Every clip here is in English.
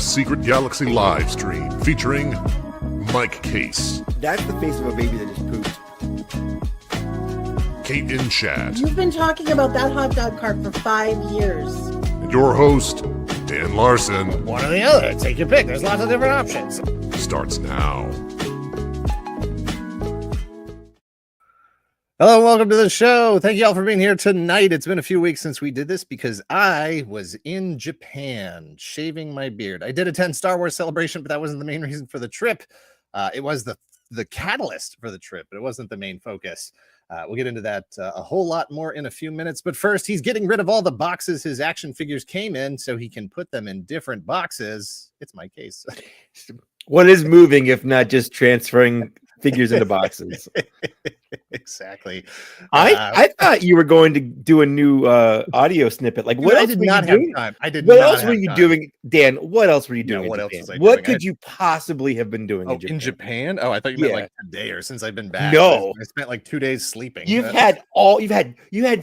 Secret Galaxy Livestream featuring Mike Kaess. That's the face of a baby that just pooped. Kate-in-chat. You've been talking about that hot dog cart for 5 years. And your host, Dan Larson. One or the other. Take your pick. There's lots of different options. Starts now. Hello and welcome to the show. Thank you all for being here tonight. It's been a few weeks since we did this because I was in Japan shaving my beard. I did attend Star Wars Celebration, but that wasn't the main reason for the trip. It was the catalyst for the trip, but it wasn't the main focus. We'll get into that a whole lot more in a few minutes. But first, he's getting rid of all the boxes his action figures came in so he can put them in different boxes. It's Mike Kaess. What is moving if not just transferring figures into boxes? Exactly. I thought you were going to do a new audio snippet. Like, what I else did were not you have doing? time. I did. What not else have were you time. doing, Dan? What else were you doing? What in else Japan? was I What doing? could you possibly have been doing in Japan? Oh, I thought you meant like today or since I've been back. No, I spent like 2 days sleeping. You had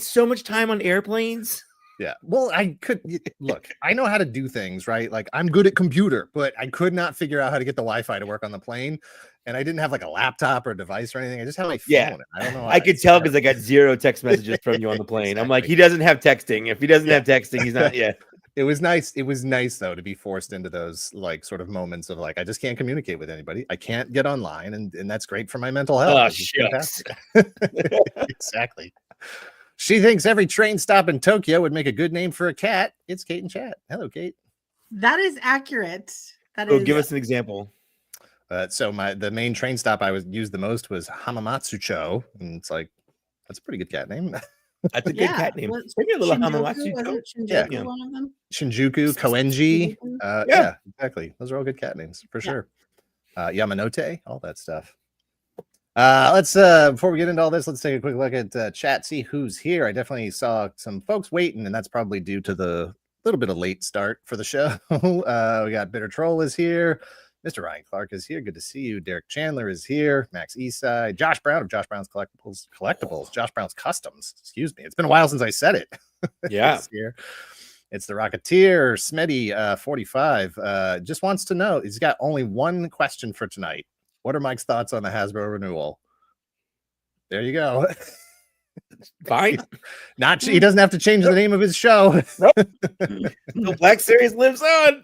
so much time on airplanes. Yeah. Well, I could look, I know how to do things, right? Like I'm good at computer, but I could not figure out how to get the Wi-Fi to work on the plane. And I didn't have like a laptop or a device or anything. I just had my phone. Yeah. I don't know. I could tell because I got 0 text messages from you on the plane. Exactly. I'm like, he doesn't have texting. If he doesn't have texting, he's not. Yeah. It was nice. It was nice though to be forced into those like sort of moments of like I just can't communicate with anybody. I can't get online, and that's great for my mental health. Oh, shucks. Exactly. She thinks every train stop in Tokyo would make a good name for a cat. It's Kate-in-chat. Hello, Kate. That is accurate. Give us an example. So the main train stop I used the most was Hamamatsucho, and it's like that's a pretty good cat name. That's a good cat name. Maybe a little Hamamatsucho. Shinjuku, one of them. Shinjuku, Koenji. Yeah, exactly. Those are all good cat names for sure. Yamanote, all that stuff. Let's before we get into all this, let's take a quick look at chat, see who's here. I definitely saw some folks waiting, and that's probably due to the little bit of late start for the show. We got Bitter Troll is here. Mr. Ryan Clark is here. Good to see you. Derek Chandler is here. Max Eastside. Josh Brown of Josh Brown's Collectibles. Josh Brown's Customs. Excuse me. It's been a while since I said it. Yeah. Here. It's the Rocketeer. Smetty 45 just wants to know. He's got only one question for tonight. What are Mike's thoughts on the Hasbro renewal? There you go. Fine. He doesn't have to change the name of his show. Nope. The Black Series lives on.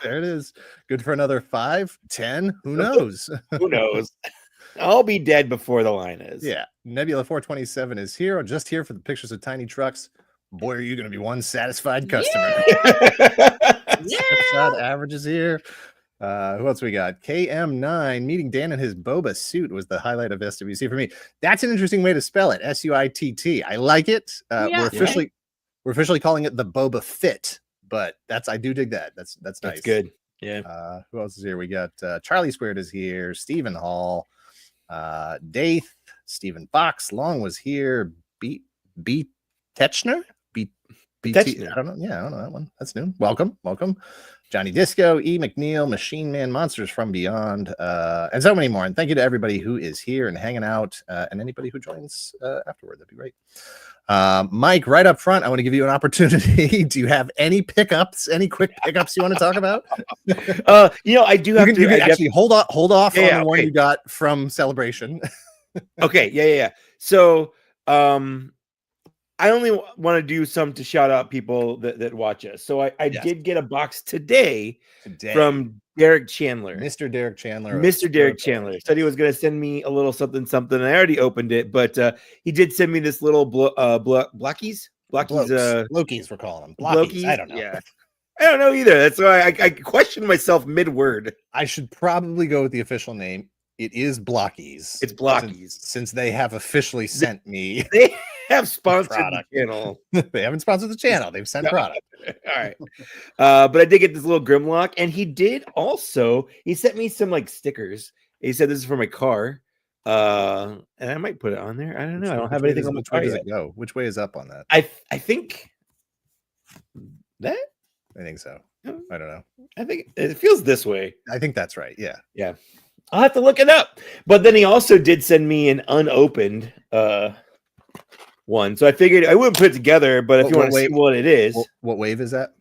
There it is. Good for another 5, 10. Who knows? Who knows? I'll be dead before the line is. Yeah. Nebula 427 is here. Just here for the pictures of tiny trucks. Boy, are you going to be one satisfied customer. Yeah. Average is here. Who else we got? KM9 meeting Dan in his boba suit was the highlight of SWC for me. That's an interesting way to spell it. SUITT. I like it. We're officially calling it the Boba Fit, but I do dig that. That's nice. That's good. Yeah. Who else is here? We got Charlie Squared is here. Stephen Hall, Daith, Stephen Fox. Long was here. B Tetchner. Tetchner. I don't know. Yeah, I don't know that one. That's new. Welcome. Johnny Disco, E. McNeil, Machine Man, Monsters from Beyond, and so many more. And thank you to everybody who is here and hanging out, and anybody who joins afterward. That'd be great. Mike, right up front, I want to give you an opportunity. Do you have any pickups, any quick pickups you want to talk about? I do have to actually hold off on the one you got from Celebration. Okay. Yeah. So, I only want to do some to shout out people that watch us. So I did get a box today from Derek Chandler. Mr. Derek Chandler. Mr. Derek Chandler said he was going to send me a little something. I already opened it, but he did send me this little blockies. Lokies, we're calling them. Blockies. I don't know. Yeah. I don't know either. That's why I questioned myself mid-word. I should probably go with the official name. It is Blockies. It's Blockies. Since they have officially sent me. They have sponsored the channel. They haven't sponsored the channel. They've sent product. All right. But I did get this little Grimlock, and he sent me some like stickers. He said this is for my car. And I might put it on there. I don't know. I don't have anything on my car. Where does it go? Which way is up on that? I think that. I think so. I don't know. I think it feels this way. I think that's right. Yeah. Yeah. I'll have to look it up. But then he also did send me an unopened one. So I figured I wouldn't put it together, but if you want to see what it is. What wave is that?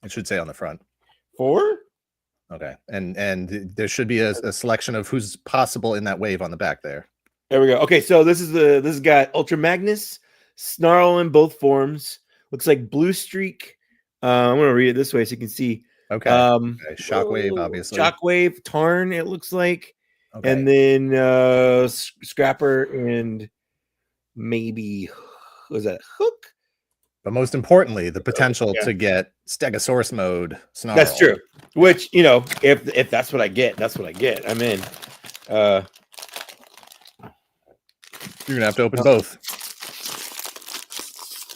It should say on the front. 4. Okay, and there should be a selection of who's possible in that wave on the back there. There we go. Okay, so this has got Ultra Magnus, Snarl in both forms. Looks like Blue Streak. I'm gonna read it this way so you can see. Okay. Shockwave, obviously. Shockwave, Tarn. It looks like, Okay. and then Scrapper and maybe was that Hook? But most importantly, the potential to get Stegosaurus mode Snarl. That's true. Which, if that's what I get, that's what I get. I'm in. You're gonna have to open both.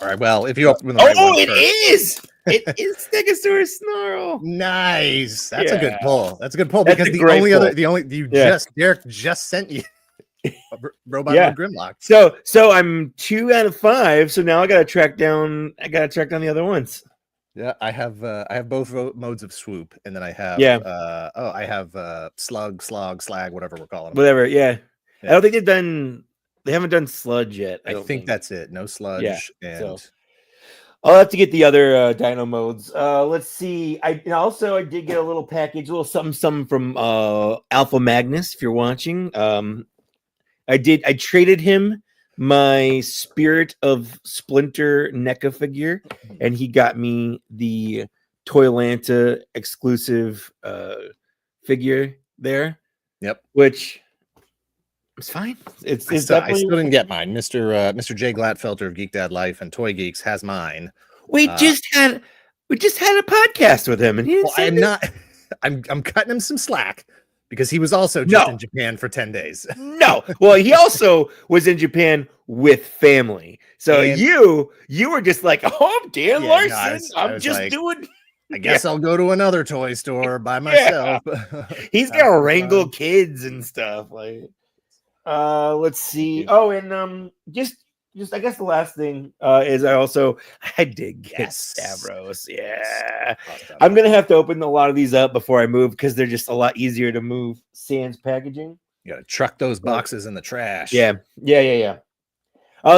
All right. Well, if you open the right one it first. is. It is Stegosaurus Snarl. Nice. That's a good pull. That's a good pull because Derek just sent you Robot Mode Grimlock. So I'm 2 out of 5. So now I gotta track down the other ones. Yeah, I have both modes of swoop, and then I have I have slug, slog, slag, whatever we're calling them. Whatever, yeah. I don't think they haven't done sludge yet. I think that's it. No sludge. Yeah, and I'll have to get the other dino modes. Let's see. I did get a little package, a little something from Alpha Magnus, if you're watching. I traded him my Spirit of Splinter NECA figure, and he got me the Toylanta exclusive figure there. Yep. Which it's fine. I still didn't get mine. Mr. Jay Glatfelter of Geek Dad Life and Toy Geeks has mine. We just had a podcast with him, and he I'm cutting him some slack because he was also just in Japan for 10 days. No. Well, he also was in Japan with family. So you were just like, oh, I'm Dan Larson. I'm just like, doing. I guess I'll go to another toy store by myself. He's got to wrangle kids and stuff. Like, let's see. Oh, and just I guess the last thing is I did get Stavros. Yeah. I'm gonna have to open a lot of these up before I move because they're just a lot easier to move sans packaging. You gotta truck those boxes in the trash. Yeah.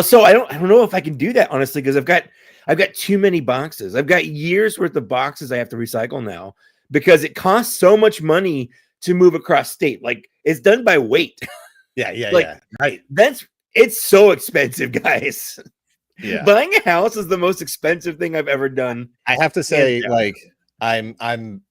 So I don't know if I can do that honestly, because I've got too many boxes. I've got years worth of boxes I have to recycle now because it costs so much money to move across state. Like it's done by weight. Yeah. Right. It's so expensive, guys. Yeah. Buying a house is the most expensive thing I've ever done. I have to say, I'm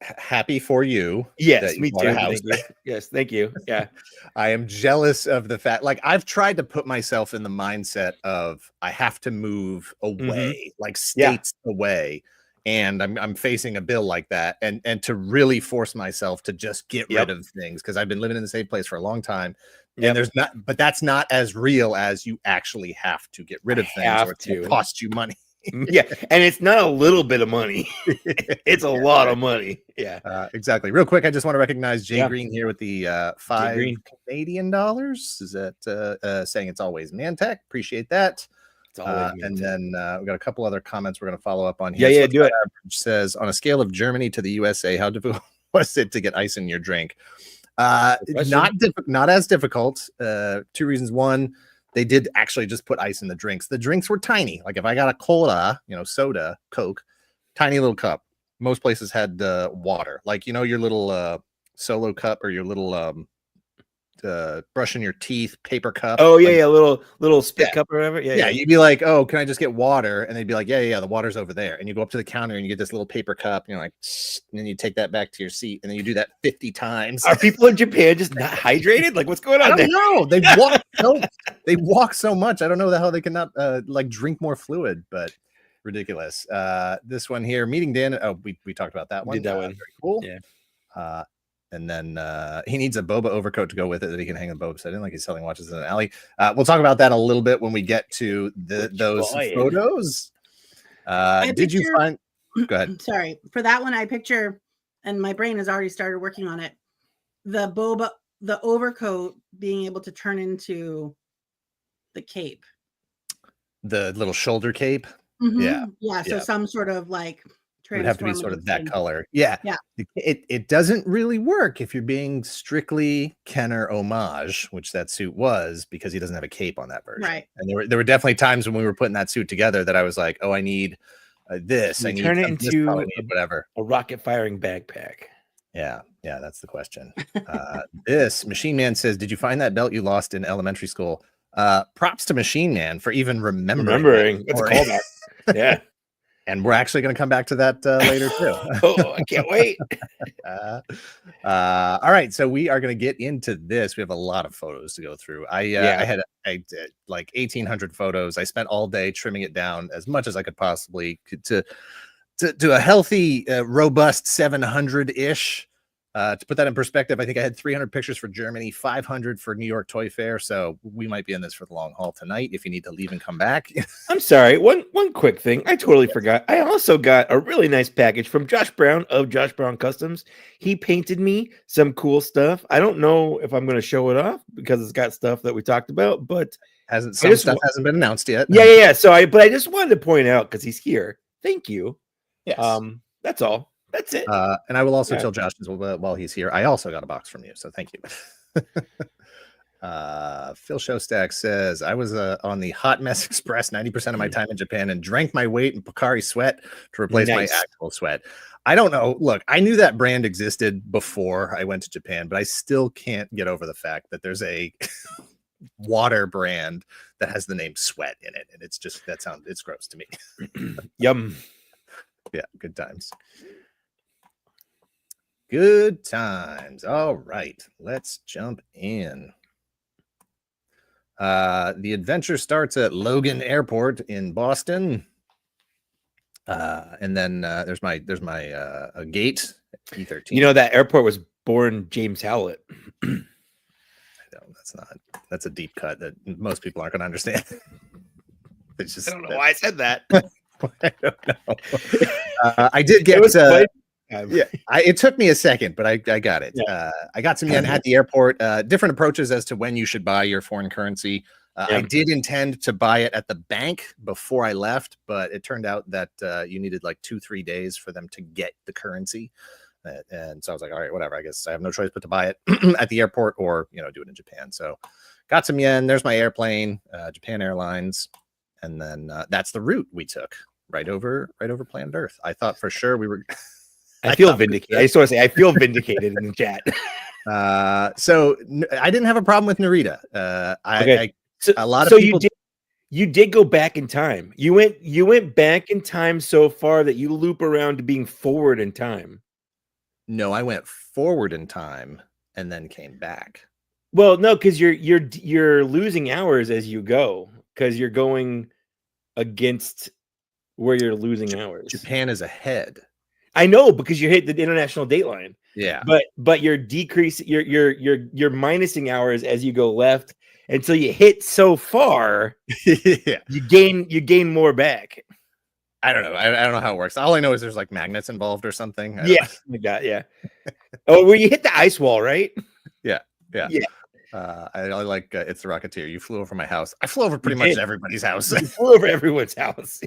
happy for you. Yes, me too. Thank you. Yes, thank you. Yeah. I am jealous of the fact, I've tried to put myself in the mindset of I have to move away, states away. And I'm facing a bill like that, and to really force myself to just get rid of things because I've been living in the same place for a long time, and but that's not as real as you actually have to get rid of things, or it will cost you money. Yeah, and it's not a little bit of money; it's a lot of money. Yeah, exactly. Real quick, I just want to recognize Jay Green here with the $5 Canadian. Is that saying it's always Mantech? Appreciate that. And then we got a couple other comments we're going to follow up on here. Yeah, do it. Says, on a scale of Germany to the USA, how difficult was it to get ice in your drink? Not as difficult. 2 reasons. One, they did actually just put ice in the drinks. The drinks were tiny. Like if I got a cola, soda, Coke, tiny little cup. Most places had water. Like, your little solo cup or your little brushing your teeth paper cup. Oh yeah, little spit cup or whatever. Yeah. You'd be like, oh, can I just get water? And they'd be like, yeah, the water's over there. And you go up to the counter and you get this little paper cup, and you're like, and then you take that back to your seat, and then you do that 50 times. Are people in Japan just not hydrated? Like, what's going on? I don't know. They walk so much. I don't know how they cannot drink more fluid, but ridiculous. This one here, meeting Dan. Oh, we talked about that one. Did that one? Very cool. Yeah. And then he needs a boba overcoat to go with it that he can hang on boba. So I didn't like he's selling watches in an alley. We'll talk about that a little bit when we get to those photos. Did you find? Go ahead. Sorry for that one. I picture, and my brain has already started working on it. The boba, the overcoat being able to turn into the the little shoulder cape. Mm-hmm. Yeah. So some sort of it would have to be sort of that color. Yeah. It doesn't really work if you're being strictly Kenner homage, which that suit was, because he doesn't have a cape on that version. Right. And there were definitely times when we were putting that suit together that I was like, oh, I need This You I need turn it some- this into probably need whatever. a rocket firing backpack. Yeah, that's the question. This Machine Man says, "Did you find that belt you lost in elementary school?" Props to Machine Man for even remembering. It's a callback. Yeah. And we're actually going to come back to that later too. Oh, I can't wait. All right, so we are going to get into this. We have a lot of photos to go through. I had like 1,800 photos. I spent all day trimming it down as much as I could possibly to a healthy, robust 700-ish. To put that in perspective, I think I had 300 pictures for Germany, 500 for New York Toy Fair. So we might be in this for the long haul tonight if you need to leave and come back. I'm sorry. One quick thing. I totally forgot. I also got a really nice package from Josh Brown of Josh Brown Customs. He painted me some cool stuff. I don't know if I'm going to show it off because it's got stuff that we talked about, but some stuff hasn't been announced yet. Yeah. So I just wanted to point out because he's here. Thank you. Yes. That's all. That's it. And I will also tell Josh as well, while he's here, I also got a box from you, so thank you. Phil Showstack says, I was on the Hot Mess Express 90% of my time in Japan and drank my weight in Pocari sweat to replace my actual sweat. I don't know. Look, I knew that brand existed before I went to Japan, but I still can't get over the fact that there's a water brand that has the name Sweat in it, and it's just it's gross to me. Yum. Yeah, good times. Good times. All right, let's jump in. The adventure starts at Logan Airport in Boston. And then there's my gate, E13. You know, that airport was born James Howlett. That's a deep cut that most people aren't going to understand. It's just, I don't know why I said that. I don't know. I did get it took me a second, but I got it. Yeah. I got some yen at the airport. Different approaches as to when you should buy your foreign currency. I did intend to buy it at the bank before I left, but it turned out that you needed like 2-3 days for them to get the currency. And so I was like, all right, whatever. I guess I have no choice but to buy it at the airport or, do it in Japan. So got some yen. There's my airplane, Japan Airlines. And then that's the route we took right over planet Earth. I thought for sure we were. I feel vindicated. I just want to say I feel vindicated in the chat. So I didn't have a problem with Narita. A lot of people. You did go back in time. You went back in time so far that you loop around to being forward in time. No, I went forward in time and then came back. Well, no, because you're losing hours as you go because you're going against where you're losing hours. Japan is ahead. I know because you hit the international date line. Yeah, but you're decreasing. You're minusing hours as you go left until you hit so far. Yeah, you gain more back. I don't know. I don't know how it works. All I know is there's like magnets involved or something. Yeah, like that. Yeah. Oh, where you hit the ice wall, right? Yeah. I like It's the Rocketeer. You flew over my house. I flew over pretty much everybody's house. You flew over everyone's house.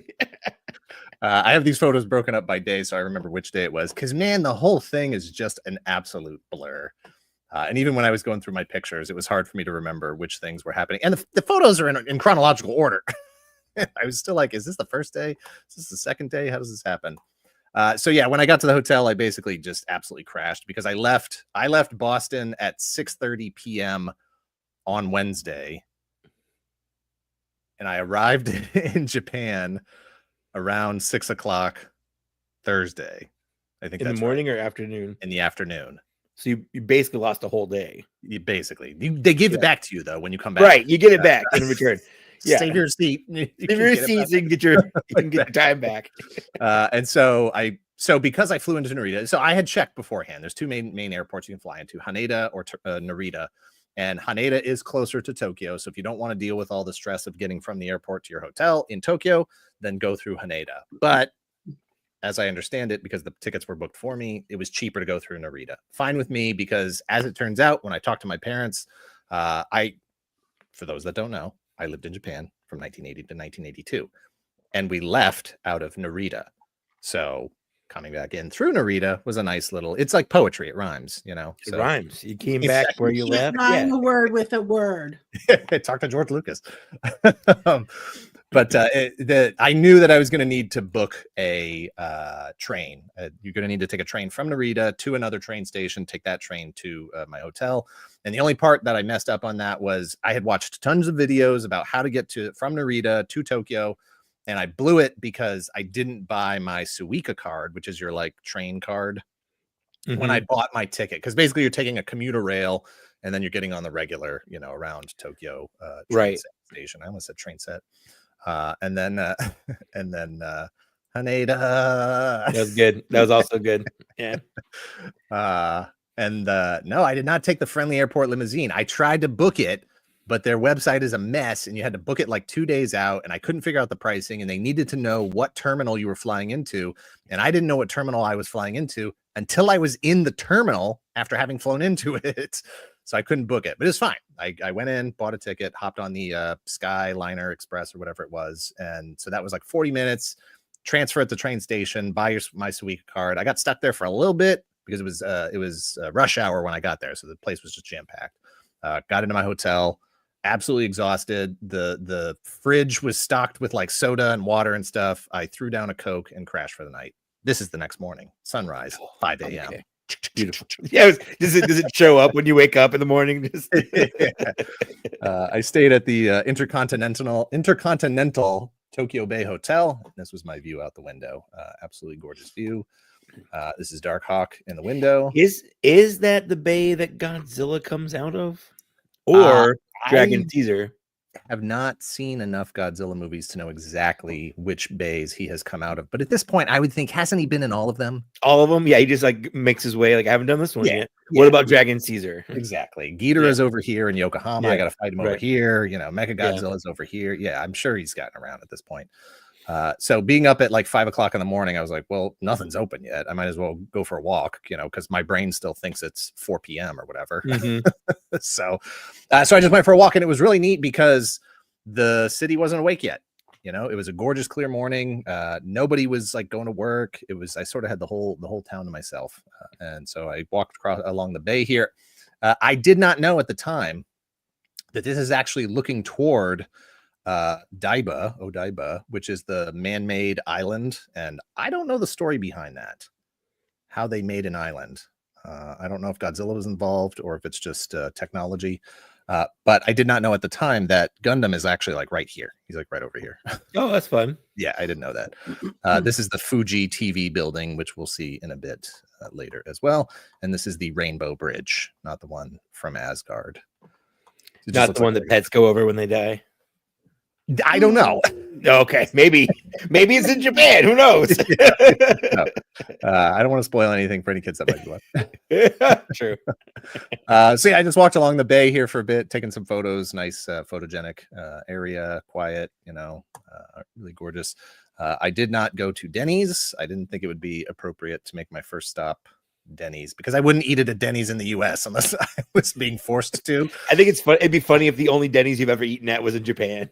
I have these photos broken up by day, so I remember which day it was. Because man, the whole thing is just an absolute blur. And even when I was going through my pictures, it was hard for me to remember which things were happening. And the photos are in chronological order. I was still like, is this the first day? Is this the second day? How does this happen? So yeah, when I got to the hotel, I basically just absolutely crashed because I left Boston at 6:30 p.m. on Wednesday. And I arrived in Japan around 6 o'clock Thursday. I think in the morning or afternoon? In the afternoon. So you basically lost a whole day. They give it back to you though when you come back. Right, you get it back in return. Yeah. Save your seat. Save your seat so you can get your time back. And so because I flew into Narita, so I had checked beforehand. There's two main airports you can fly into, Haneda or Narita. And Haneda is closer to Tokyo. So if you don't want to deal with all the stress of getting from the airport to your hotel in Tokyo, then go through Haneda. But as I understand it, because the tickets were booked for me, it was cheaper to go through Narita. Fine with me, because as it turns out, when I talked to my parents, for those that don't know, I lived in Japan from 1980 to 1982, and we left out of Narita. So coming back in through Narita was a nice little, it's like poetry. It rhymes, It rhymes. You came back where you left. Rhyme a word with a word. Talk to George Lucas. But I knew that I was going to need to book a train. You're going to need to take a train from Narita to another train station, take that train to my hotel. And the only part that I messed up on that was I had watched tons of videos about how to get from Narita to Tokyo. And I blew it because I didn't buy my Suica card, which is your like train card, when I bought my ticket. Because basically you're taking a commuter rail and then you're getting on the regular, around Tokyo train station. I almost said train set. And then Haneda. That was good. That was also good. Yeah. No, I did not take the Friendly Airport limousine. I tried to book it, but their website is a mess and you had to book it like 2 days out, and I couldn't figure out the pricing, and they needed to know what terminal you were flying into. And I didn't know what terminal I was flying into until I was in the terminal after having flown into it. So I couldn't book it, but it's fine. I went in, bought a ticket, hopped on the Skyliner Express or whatever it was. And so that was like 40 minutes, transfer at the train station, buy my Suica card. I got stuck there for a little bit because it was rush hour when I got there. So the place was just jam packed. Got into my hotel, absolutely exhausted. The fridge was stocked with like soda and water and stuff. I threw down a Coke and crashed for the night. This is the next morning, sunrise, 5 a.m. Okay. Beautiful. Yeah. Does it show up when you wake up in the morning? I stayed at the Intercontinental Tokyo Bay Hotel. This was my view out the window. Absolutely gorgeous view. This is Dark Hawk in the window. Is that the bay that Godzilla comes out of, or Dragon Caesar? Have not seen enough Godzilla movies to know exactly which bays he has come out of. But at this point, I would think, hasn't he been in all of them? All of them? Yeah, he just like makes his way. Like, I haven't done this one yet. What about Dragon Caesar? Exactly. Ghidorah's over here in Yokohama. I got to fight him over here. Mecha Godzilla's over here. Yeah, I'm sure he's gotten around at this point. So being up at like 5 o'clock in the morning, I was like, well, nothing's open yet. I might as well go for a walk, because my brain still thinks it's 4 p.m. or whatever. So I just went for a walk, and it was really neat because the city wasn't awake yet. It was a gorgeous, clear morning. Nobody was like going to work. I sort of had the whole town to myself. And so I walked along the bay here. I did not know at the time that this is actually looking toward Odaiba, which is the man-made island, and I don't know the story behind that, how they made an island. I don't know if Godzilla was involved or if it's just technology, but I did not know at the time that Gundam is actually like right here. He's like right over here. Oh, that's fun. Yeah, I didn't know that. This is the Fuji TV building, which we'll see in a bit later as well, and this is the Rainbow Bridge, not the one from Asgard. Not the one that pets go over when they die. I don't know. Okay, maybe it's in Japan. Who knows? No. I don't want to spoil anything for any kids that might be left. True. So yeah, I just walked along the bay here for a bit, taking some photos. Nice, photogenic area, quiet. Really gorgeous. I did not go to Denny's. I didn't think it would be appropriate to make my first stop Denny's because I wouldn't eat it at Denny's in the US unless I was being forced to. I think it's fun. It'd be funny if the only Denny's you've ever eaten at was in Japan.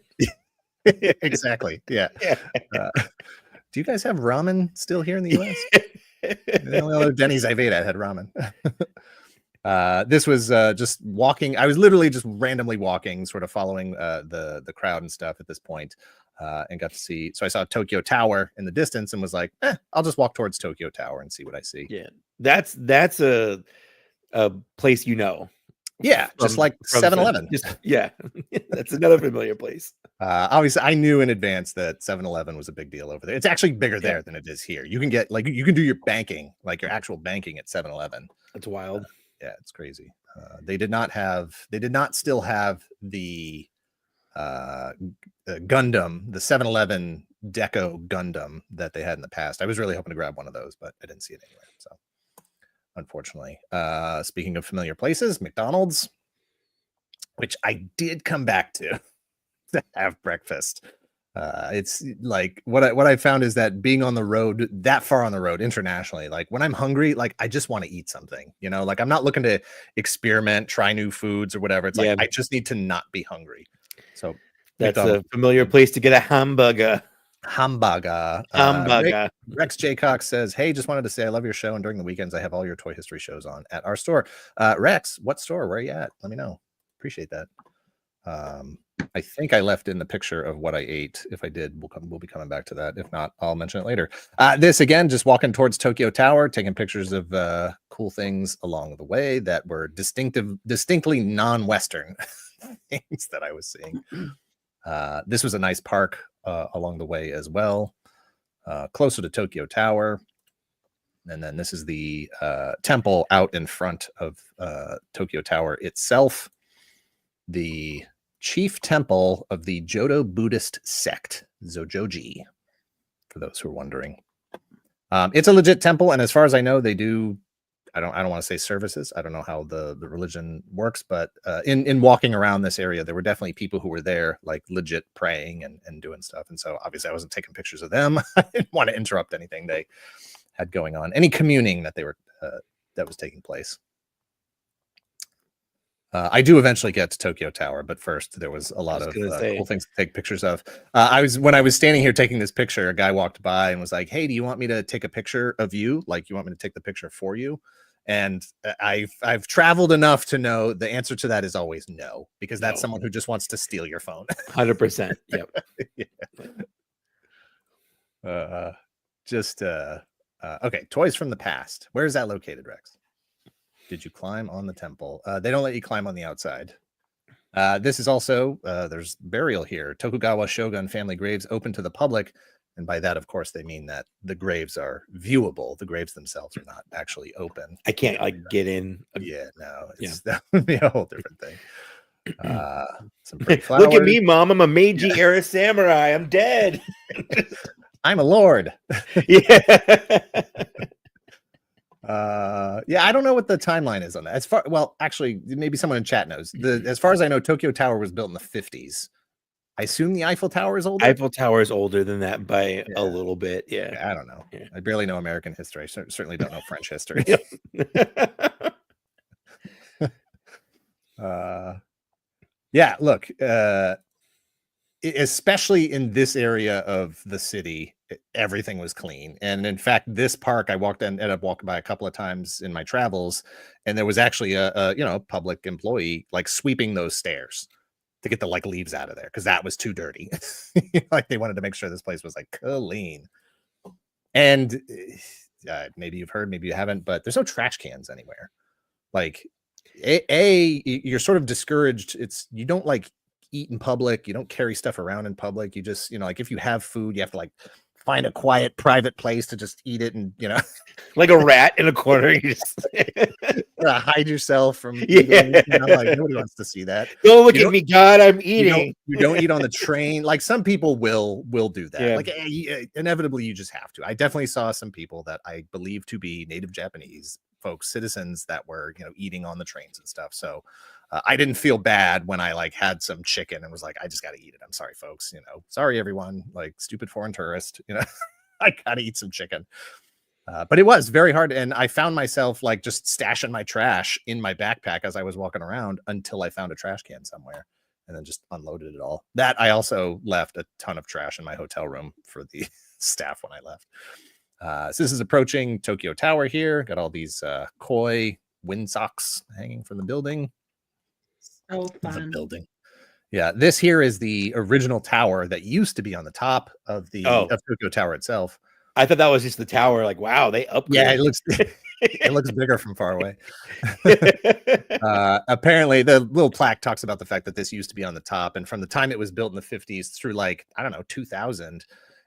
Exactly. Yeah. Do you guys have ramen still here in the US? The only other Denny's I've ate at had ramen. This was just walking. I was literally just randomly walking, sort of following the crowd and stuff at this point, and got to see. So I saw Tokyo Tower in the distance and was like, I'll just walk towards Tokyo Tower and see what I see. Yeah, that's a place Yeah, just like 7-Eleven. Yeah, that's another familiar place. Obviously, I knew in advance that 7-Eleven was a big deal over there. It's actually bigger there than it is here. You can get you can do your banking, like your actual banking at 7-Eleven. That's wild. Yeah, it's crazy. They did not still have the Gundam, the 7-Eleven Deco Gundam that they had in the past. I was really hoping to grab one of those, but I didn't see it anywhere. So unfortunately, speaking of familiar places, McDonald's, which I did come back to have breakfast. It's like what I found is that being on the road, that far on the road internationally, like when I'm hungry, like I just want to eat something, like I'm not looking to experiment, try new foods or whatever. It's like I just need to not be hungry. So that's a familiar place to get a hamburger. Hamburger. Rex J. Cox says, hey, just wanted to say I love your show, and during the weekends I have all your Toy History shows on at our store. Rex, what store? Where are you at? Let me know. Appreciate that. I think I left in the picture of what I ate. If I did, we'll be coming back to that. If not, I'll mention it later. This again, just walking towards Tokyo Tower, taking pictures of cool things along the way that were distinctly non-Western things that I was seeing. This was a nice park along the way as well, closer to Tokyo Tower. And then this is the temple out in front of Tokyo Tower itself. The chief temple of the Jodo Buddhist sect, Zojoji, for those who are wondering. It's a legit temple, and as far as I know, they do, I don't want to say services. I don't know how the religion works, but in walking around this area, there were definitely people who were there, like legit praying and doing stuff. And so obviously I wasn't taking pictures of them. I didn't want to interrupt anything they had going on, any communing that they were that was taking place. I do eventually get to Tokyo Tower, but first there was a lot of cool things to take pictures of. When I was standing here taking this picture, a guy walked by and was like, "Hey, do you want me to take a picture of you? Like, you want me to take the picture for you?" And I've traveled enough to know the answer to that is always no, because that's someone who just wants to steal your phone. 100%. Yep. Okay, toys from the past. Where is that located, Rex? Did you climb on the temple? They don't let you climb on the outside. This is also, there's burial here. Tokugawa Shogun family graves open to the public. And by that, of course, they mean that the graves are viewable. The graves themselves are not actually open. I can't get in. Yeah, no. That would be a whole different thing. Some pretty flowers. Look at me, Mom. I'm a Meiji era samurai. I'm dead. I'm a lord. Yeah. Yeah, I don't know what the timeline is on that. Actually, maybe someone in chat knows. As far as I know, Tokyo Tower was built in the 50s. I assume the Eiffel Tower is older. Eiffel Tower is older than that by a little bit. Yeah. I don't know. Yeah. I barely know American history. I certainly don't know French history. Yeah, look, especially in this area of the city, everything was clean. And in fact, this park, I ended up walking by a couple of times in my travels, and there was actually a public employee like sweeping those stairs to get the leaves out of there because that was too dirty. Like they wanted to make sure this place was like clean. And maybe you've heard, maybe you haven't, but there's no trash cans anywhere. Like you're sort of discouraged. You don't eat in public. You don't carry stuff around in public. You just, like if you have food, you have to find a quiet private place to just eat it, and like a rat in a corner, you just hide yourself from nobody wants to see that. Don't look at me, God, I'm eating. You don't eat on the train. Like some people will do that. Inevitably you just have to. I definitely saw some people that I believe to be native Japanese folks, citizens, that were eating on the trains and stuff. So I didn't feel bad when I had some chicken and was like, I just got to eat it. I'm sorry, folks. Sorry, everyone. Stupid foreign tourist. I got to eat some chicken. But it was very hard. And I found myself just stashing my trash in my backpack as I was walking around until I found a trash can somewhere and then just unloaded it all. That I also left a ton of trash in my hotel room for the staff when I left. So this is approaching Tokyo Tower here. Got all these koi windsocks hanging from the building. Oh, fun. Building. Yeah, this here is the original tower that used to be on the top of of Tokyo Tower itself. I thought that was just the tower. Wow, they upgraded. Yeah, it looks bigger from far away. Apparently, the little plaque talks about the fact that this used to be on the top, and from the time it was built in the 50s through 2000,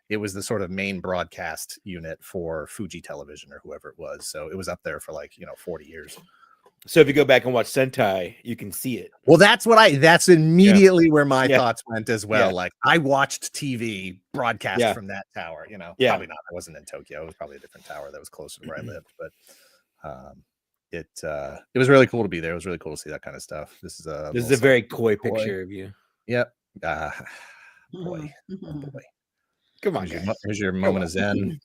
it was the sort of main broadcast unit for Fuji Television or whoever it was. So it was up there for 40 years. So if you go back and watch Sentai, you can see it. Well, that's immediately where my thoughts went as well. Yeah. I watched TV broadcast from that tower, probably not. I wasn't in Tokyo. It was probably a different tower that was closer to where I lived, but it was really cool to be there. It was really cool to see that kind of stuff. This is a very coy picture of you. Yep. Boy. Oh boy. Come on, here's your moment of zen.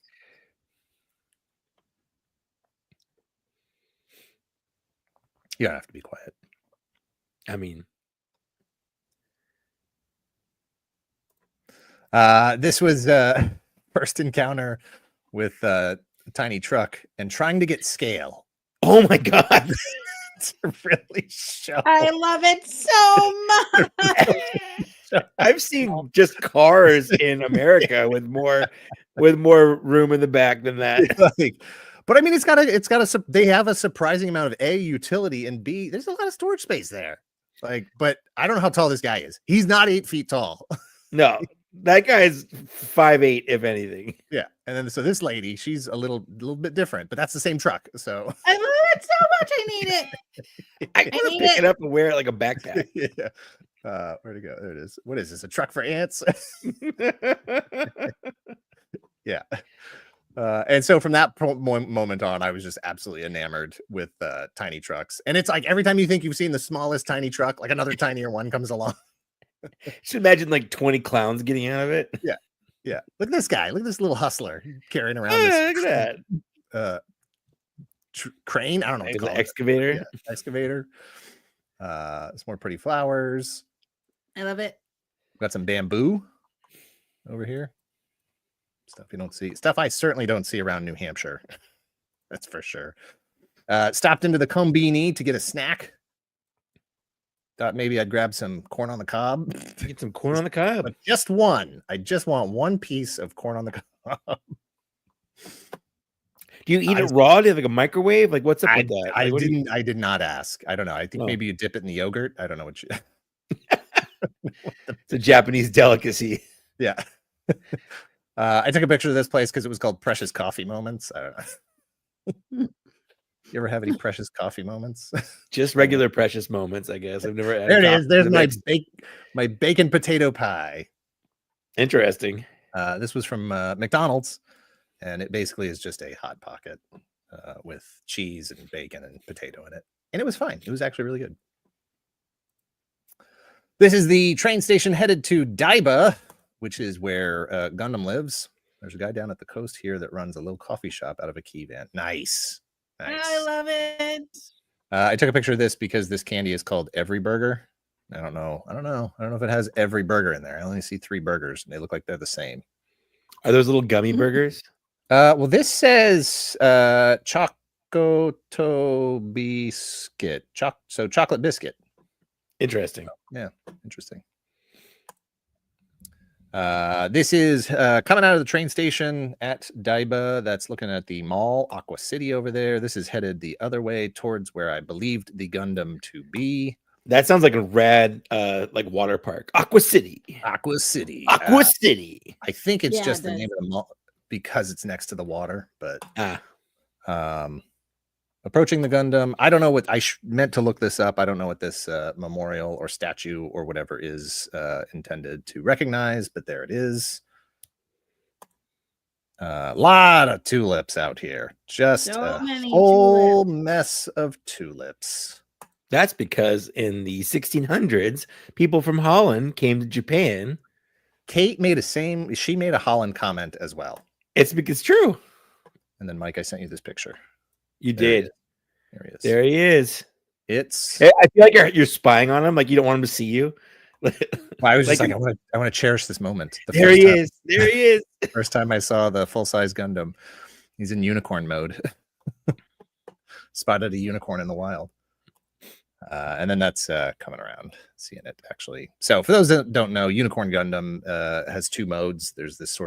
You don't have to be quiet. I mean, this was first encounter with a tiny truck and trying to get scale. Oh my God. To really show. I love it so much. I've seen just cars in America with more room in the back than that. Like, but I mean, they have a surprising amount of A, utility, and B, there's a lot of storage space there. Like, but I don't know how tall this guy is. He's not 8 feet tall. No, that guy's 5'8", if anything. Yeah, and then so this lady, she's a little bit different, but that's the same truck. So I love it so much. I need it. I gotta pick it up and wear it like a backpack. Yeah. Where'd it go? There it is. What is this? A truck for ants? Yeah. And so from that moment on, I was just absolutely enamored with tiny trucks. And it's like every time you think you've seen the smallest tiny truck, like another tinier one comes along. Just imagine like 20 clowns getting out of it. Yeah. Yeah. Look at this guy. Look at this little hustler carrying around Look at that. Crane. I don't know. What to call excavator. Yeah, excavator. Some more pretty flowers. I love it. Got some bamboo over here. Stuff you don't see. Stuff I certainly don't see around New Hampshire. That's for sure. Stopped into the Combini to get a snack. Thought maybe I'd grab some corn on the cob. Get some corn on the cob. But just one. I just want one piece of corn on the cob. Do you eat it raw? Do you have like a microwave? Like what's up with that? Like, I did not ask. I don't know. I think maybe you dip it in the yogurt. I don't know what you. It's a Japanese delicacy. Yeah. I took a picture of this place because it was called Precious Coffee Moments. I don't know. You ever have any precious coffee moments? Just regular precious moments, I guess. I've never had there it is. There's my bacon potato pie. Interesting. This was from McDonald's, and it basically is just a Hot Pocket with cheese and bacon and potato in it. And it was fine. It was actually really good. This is the train station headed to Daiba, which is where Gundam lives. There's a guy down at the coast here that runs a little coffee shop out of a key van. Nice. I love it. I took a picture of this because this candy is called Every Burger. I don't know if it has every burger in there. I only see 3 burgers and they look like they're the same. Are those little gummy burgers? Well, this says Chocoto biscuit. So chocolate biscuit. Interesting. Yeah, interesting. This is coming out of the train station at Daiba. That's looking at the mall, Aqua City over there. This is headed the other way towards where I believed the Gundam to be. That sounds like a rad like water park. Aqua City. Aqua City. Aqua City. I think it's just the name of the mall because it's next to the water, but approaching the Gundam. I don't know what I meant to look this up. I don't know what this memorial or statue or whatever is intended to recognize, but there it is. A lot of tulips out here. Just So many whole mess of tulips. That's because in the 1600s, people from Holland came to Japan. Kate made she made a Holland comment as well. It's because it's true. And then Mike, I sent you this picture. You did. There he is. There he is. It's. I feel like you're spying on him. Like you don't want him to see you. I was just like I want to cherish this moment. There he is. There he is. First time I saw the full-size Gundam. He's in unicorn mode. Spotted a unicorn in the wild. And then that's coming around, seeing it actually. So for those that don't know, Unicorn Gundam has 2 modes. There's this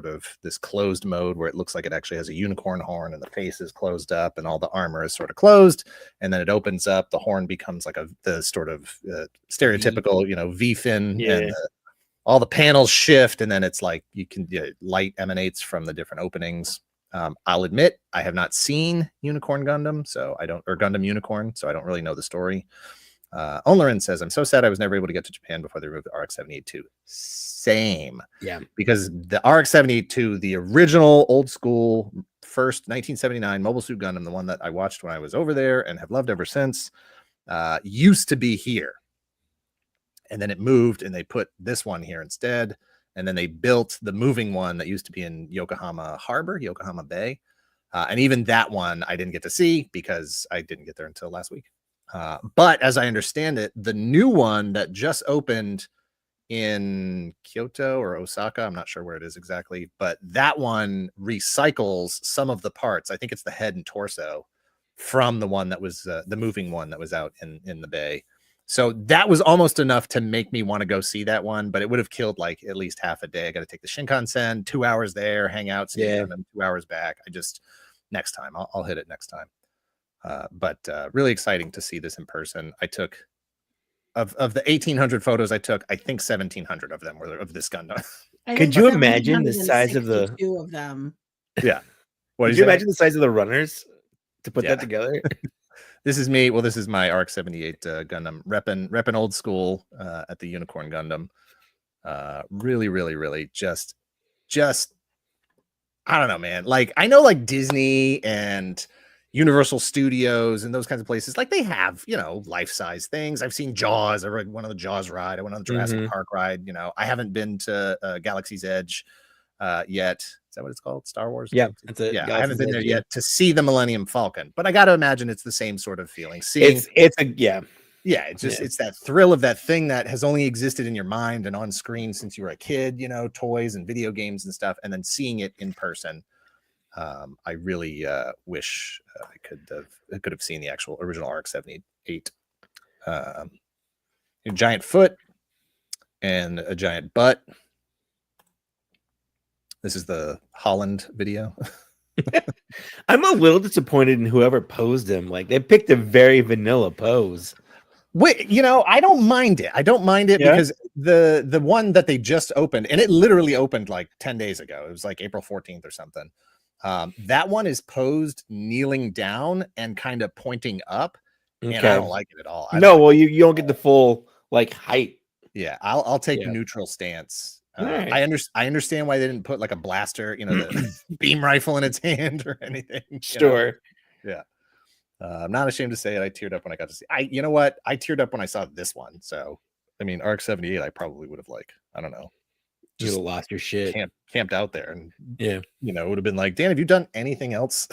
this closed mode where it looks like it actually has a unicorn horn and the face is closed up and all the armor is sort of closed. And then it opens up. The horn becomes like the sort of stereotypical, V fin. Yeah. And all the panels shift. And then it's like light emanates from the different openings. I'll admit I have not seen Unicorn Gundam, or Gundam Unicorn, so I don't really know the story. Onlarin says, I'm so sad I was never able to get to Japan before they removed the RX-78-2. Same. Yeah. Because the RX-78-2, the original old school first 1979 Mobile Suit Gundam, the one that I watched when I was over there and have loved ever since, used to be here. And then it moved and they put this one here instead. And then they built the moving one that used to be in Yokohama Harbor, Yokohama Bay. And even that one I didn't get to see because I didn't get there until last week. But as I understand it, the new one that just opened in Kyoto or Osaka, I'm not sure where it is exactly, but that one recycles some of the parts. I think it's the head and torso from the one that was the moving one that was out in the bay. So that was almost enough to make me want to go see that one, but it would have killed like at least half a day. I got to take the Shinkansen, 2 hours there, hang out, see them, and 2 hours back. Next time, I'll hit it next time. But really exciting to see this in person. I took of the 1,800 photos I took, I think 1,700 of them were of this Gundam. Could you imagine the size of the two of them? Yeah. Could you imagine the size of the runners to put that together? This is me. Well, this is my RX-78 Gundam, repping old school at the Unicorn Gundam. Really, really, really just I don't know, man. Like I know like Disney and Universal Studios and those kinds of places, like they have, life-size things. I've seen Jaws. I rode one of the Jaws ride. I went on the Jurassic Park ride. I haven't been to Galaxy's Edge yet. Is that what it's called? Star Wars? Yeah, that's it. Yeah, Galaxy's I haven't been there Edge, yet to see the Millennium Falcon, but I got to imagine it's the same sort of feeling. It's that thrill of that thing that has only existed in your mind and on screen since you were a kid, toys and video games and stuff, and then seeing it in person. I really wish I could have seen the actual original RX-78. A giant foot and a giant butt. This is the Holland video. I'm a little disappointed in whoever posed him. Like they picked a very vanilla pose. Wait, I don't mind it. Because the one that they just opened, and it literally opened like 10 days ago. It was like April 14th or something. That one is posed kneeling down and kind of pointing up, and I don't like it at all. You don't get the full like height. Yeah, I'll take neutral stance. Right. I understand why they didn't put like a blaster, the beam rifle in its hand or anything. Sure. Yeah. I'm not ashamed to say it. I teared up when I got to see. You know what? I teared up when I saw this one. So, I mean, RX-78, I probably would have I don't know. Just lost your shit. Camped out there, and it would have been like, Dan, have you done anything else?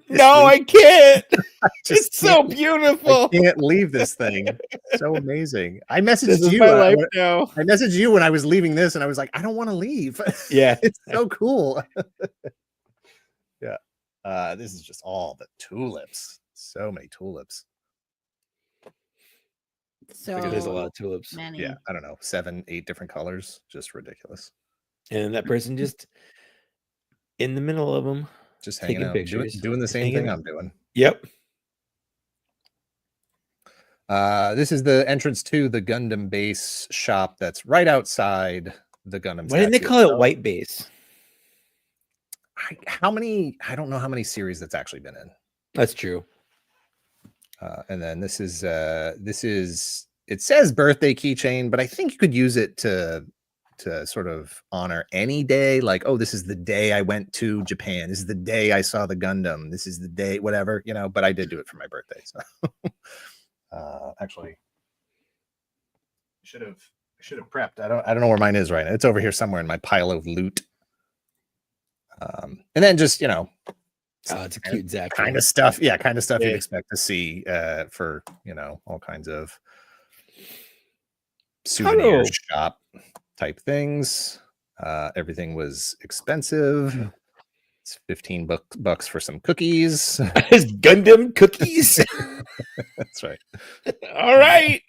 No, I can't. It's so beautiful. I can't leave this thing. So amazing. I messaged you. My life now. I messaged you when I was leaving this, and I was like, I don't want to leave. Yeah, it's so cool. Yeah. This is just all the tulips. So many tulips. So there's a lot of tulips. Many. Yeah, I don't know, 7, 8 different colors. Just ridiculous. And that person just in the middle of them, just hanging out, doing the same thing I'm doing. Yep. This is the entrance to the Gundam base shop that's right outside the Gundam. Why didn't they call it White Base? I don't know how many series that's actually been in. That's true. And then this is it says birthday keychain, but I think you could use it to sort of honor any day, like, oh, this is the day I went to Japan, this is the day I saw the Gundam, this is the day, whatever, but I did do it for my birthday. So actually I should have prepped. I don't know where mine is right now. It's over here somewhere in my pile of loot. And then just it's a cute Zach kind of stuff. Yeah, kind of stuff you'd expect to see for all kinds of souvenir shop type things. Everything was expensive. It's $15 for some cookies. Gundam cookies. That's right. All right.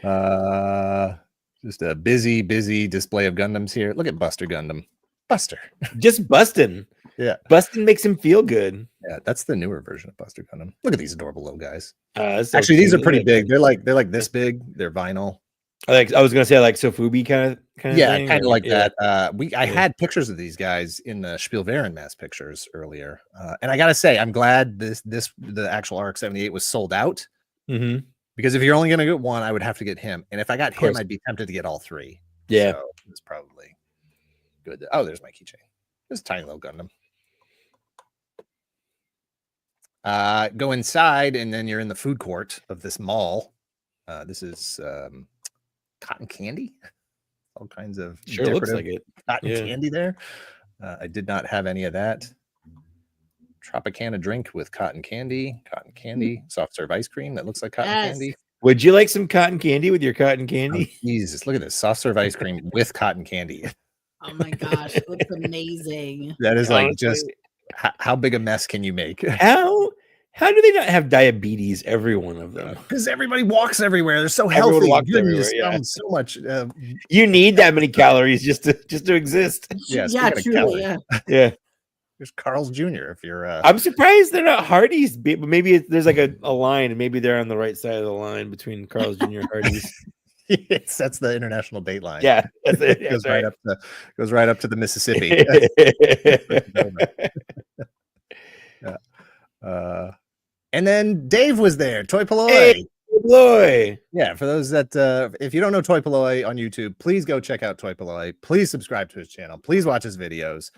Yeah. Just a busy display of Gundams here. Look at Buster Gundam. Buster. Just busting. Yeah. Busting makes him feel good. Yeah, that's the newer version of Buster Gundam. Look at these adorable little guys. So actually, these are pretty big. They're like this big. They're vinyl. I was gonna say like Sofubi kind of yeah, thing, kind of like that. I had pictures of these guys in the Spielwaren mass pictures earlier, and I gotta say, I'm glad the actual RX-78 was sold out. Mm-hmm. Because if you're only gonna get one, I would have to get him, and if I got him, I'd be tempted to get all three. Yeah, so it's probably good. Oh, there's my keychain. This tiny little Gundam. Go inside, and then you're in the food court of this mall. This is cotton candy. All kinds of sure looks like it. Cotton candy there. I did not have any of that. Tropicana drink with cotton candy, soft serve ice cream that looks like cotton candy. Would you like some cotton candy with your cotton candy? Oh, Jesus, look at this soft serve ice cream with cotton candy. Oh my gosh, it looks amazing. That is like just how big a mess can you make? How do they not have diabetes? Every one of them, because everybody walks everywhere. They're so Everyone healthy. walks Goodness, everywhere, yeah. so much. You need that many calories just to exist. Yeah, Yeah, speaking of truly. calories, Yeah. Yeah, there's Carl's Jr. If you're, I'm surprised they're not Hardee's. But maybe there's like a line, and maybe they're on the right side of the line between Carl's Jr. and Hardee's. yes, that's the international date line. Yeah, that's it. It goes That's right up to the Mississippi. right. And then Dave was there. Toy Polloi. Hey, boy. Yeah, for those that if you don't know Toy Polloi on YouTube, please go check out Toy Polloi. Please subscribe to his channel. Please watch his videos.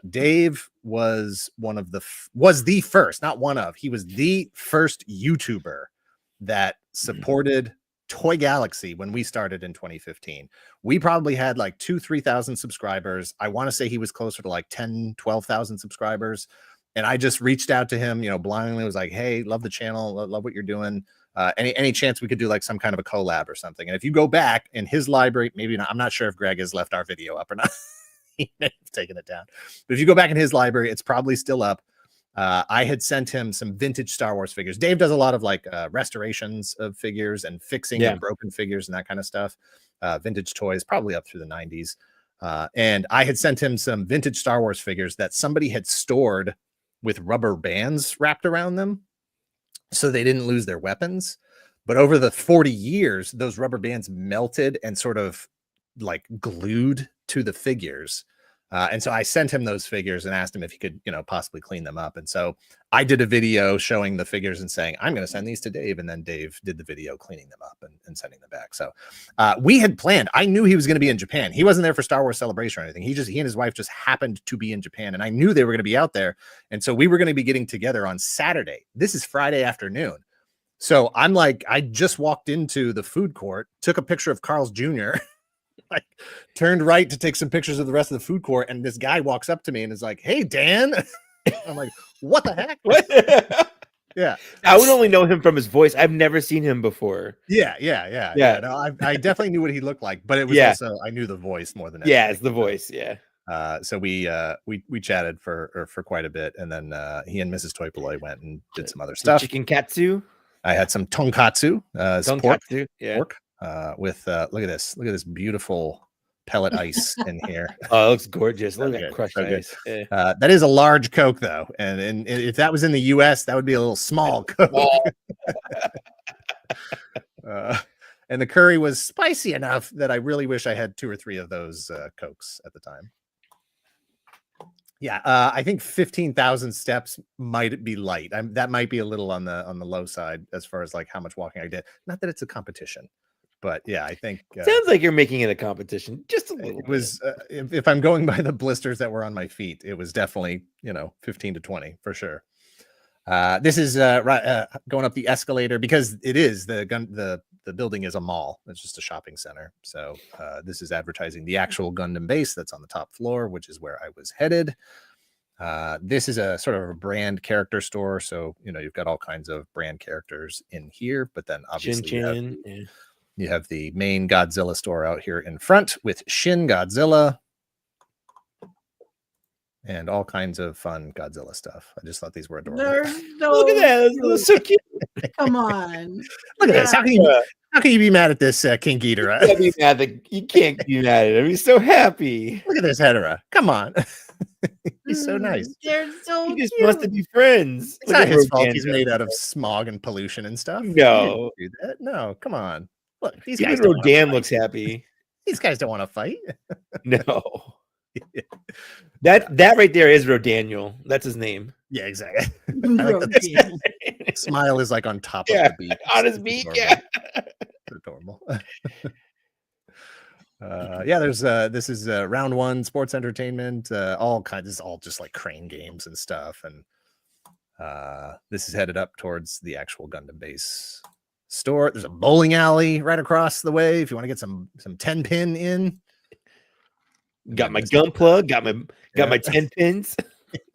Dave was the first, not one of. He was the first YouTuber that supported Toy Galaxy when we started in 2015. We probably had like 2,000-3,000 subscribers. I want to say he was closer to like 10,000-12,000 subscribers. And I just reached out to him, blindly, was like, hey, love the channel, love what you're doing. Any chance we could do like some kind of a collab or something. And if you go back in his library, maybe not, I'm not sure if Greg has left our video up or not. He may have taken it down. But if you go back in his library, it's probably still up. I had sent him some vintage Star Wars figures. Dave does a lot of like restorations of figures and fixing of broken figures and that kind of stuff. Vintage toys, probably up through the 90s. And I had sent him some vintage Star Wars figures that somebody had stored with rubber bands wrapped around them so they didn't lose their weapons. But over the 40 years, those rubber bands melted and sort of like glued to the figures. And so I sent him those figures and asked him if he could, possibly clean them up. And so I did a video showing the figures and saying, I'm going to send these to Dave. And then Dave did the video cleaning them up and sending them back. So we had planned. I knew he was going to be in Japan. He wasn't there for Star Wars Celebration or anything. He and his wife just happened to be in Japan. And I knew they were going to be out there. And so we were going to be getting together on Saturday. This is Friday afternoon. So I'm like, I just walked into the food court, took a picture of Carl's Jr., like turned right to take some pictures of the rest of the food court, and this guy walks up to me and is like, hey Dan. I'm like, what the heck? What? Yeah, I would only know him from his voice. I've never seen him before. Yeah. No, I definitely knew what he looked like, but it was also I knew the voice more than anything. Yeah, it's the voice. Yeah. So we chatted for quite a bit, and then he and Mrs. Toy Polloi went and did some other stuff. Chicken katsu. I had some tonkatsu, Tonkatsu, pork, with look at this beautiful pellet ice in here. Oh, it looks gorgeous. Look at Okay, that crushed so ice. Yeah. That is a large Coke though, and if that was in the US, that would be a little small Coke. And the curry was spicy enough that I really wish I had 2 or 3 of those Cokes at the time. Yeah, I think 15,000 steps might be light. That might be a little on the low side as far as like how much walking I did. Not that it's a competition, but yeah, I think sounds like you're making it a competition. Just a little. It was if I'm going by the blisters that were on my feet, it was definitely 15 to 20 for sure. This is going up the escalator because it is the building is a mall. It's just a shopping center. So this is advertising the actual Gundam base that's on the top floor, which is where I was headed. This is a sort of a brand character store. So, you've got all kinds of brand characters in here, but then obviously you have the main Godzilla store out here in front with Shin Godzilla. And all kinds of fun Godzilla stuff. I just thought these were adorable. Look at that. That's so cute. Come on. Look at this. How can you be mad at this King Ghidorah? You can't be mad at him. He's so happy. Look at this Hedera. Come on. He's so nice. They're so He just cute. wants to be friends. It's not his fault. He's made out of smog and pollution and stuff. No. Do that. No, come on. Look, these Even guys don't Rodan looks happy. These guys don't want to fight. No. That right there is Rodaniel. That's his name. Yeah, exactly. Rodan. Smile is like on top of the beak. On his beak, yeah. Adorable. This is round 1 sports entertainment, all kinds. This is all just like crane games and stuff, and this is headed up towards the actual Gundam base store. There's a bowling alley right across the way if you want to get some 10-pin in. Got my gun plug, got my 10 pins.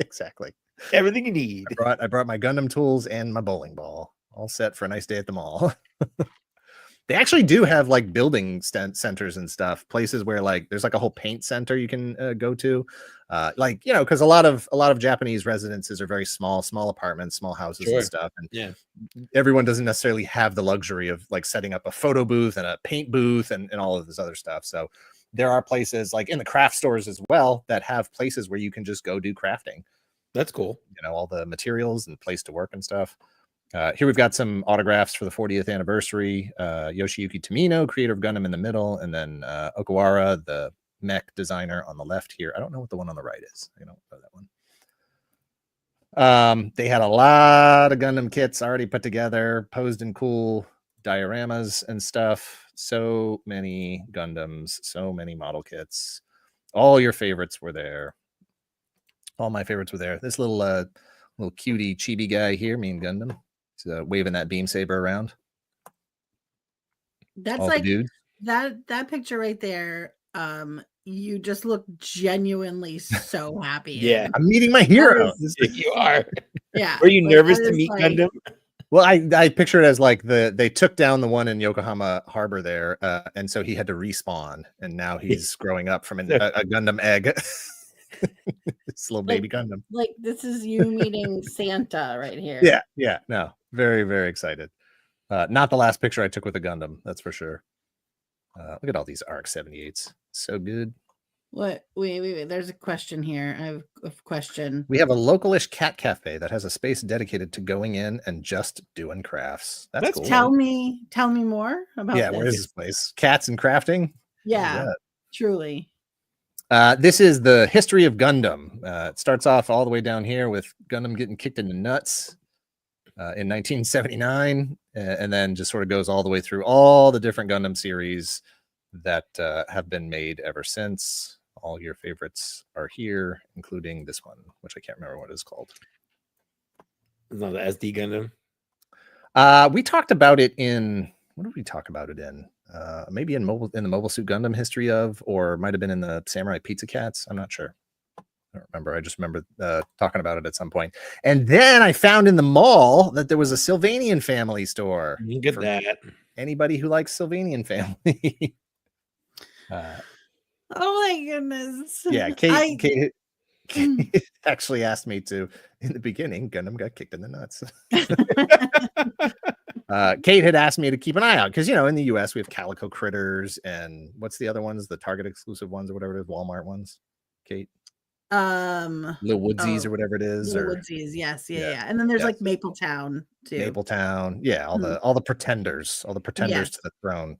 Exactly. Everything you need. I brought my Gundam tools and my bowling ball. All set for a nice day at the mall. They actually do have like building centers and stuff, places where like there's like a whole paint center you can go to, like, you know, because a lot of Japanese residences are very small apartments, small houses and stuff, and everyone doesn't necessarily have the luxury of like setting up a photo booth and a paint booth and all of this other stuff. So there are places like in the craft stores as well that have places where you can just go do crafting. That's cool. You know, all the materials and place to work and stuff. Here we've got some autographs for the 40th anniversary. Yoshiyuki Tomino, creator of Gundam, in the middle, and then Okawara, the mech designer, on the left here. I don't know what the one on the right is. I don't know that one. They had a lot of Gundam kits already put together, posed in cool dioramas and stuff. So many Gundams, so many model kits. All your favorites were there. All my favorites were there. This little cutie chibi guy here, Mean Gundam. Waving that beam saber around. That's all like that picture right there. You just look genuinely so happy. Yeah, I'm meeting my hero. You are. Yeah. Were you nervous to meet Gundam? Well, I picture it as like they took down the one in Yokohama Harbor there, and so he had to respawn, and now he's growing up from a Gundam egg. This little baby Gundam. Like this is you meeting Santa right here. Yeah. No, very, very excited. Not the last picture I took with a Gundam, that's for sure. Look at all these ARC 78s. So good. What? Wait. There's a question here. I have a question. We have a localish cat cafe that has a space dedicated to going in and just doing crafts. That's cool. Tell me more about this. Where's this place? Cats and crafting? Yeah, truly. This is the history of Gundam. It starts off all the way down here with Gundam getting kicked in the nuts in 1979, and then just sort of goes all the way through all the different Gundam series that have been made ever since. All your favorites are here, including this one, which I can't remember what it's called. It's not the SD Gundam. We talked about it in, what did we talk about it in? Maybe in the Mobile Suit Gundam history of, or might have been in the Samurai Pizza Cats. I'm not sure. I don't remember. I just remember talking about it at some point. And then I found in the mall that there was a Sylvanian family store. You get that. Anybody who likes Sylvanian family. Oh my goodness. Yeah, Kate actually asked me to, in the beginning, Gundam got kicked in the nuts. Kate had asked me to keep an eye out because, you know, in the US we have Calico Critters and what's the other ones, the Target exclusive ones or whatever it is, Walmart ones. Kate, Little Woodsies or whatever it is, Little Woodsies, yes, yeah. And then there's like Mapletown too. Mapletown, yeah, all the pretenders to the throne.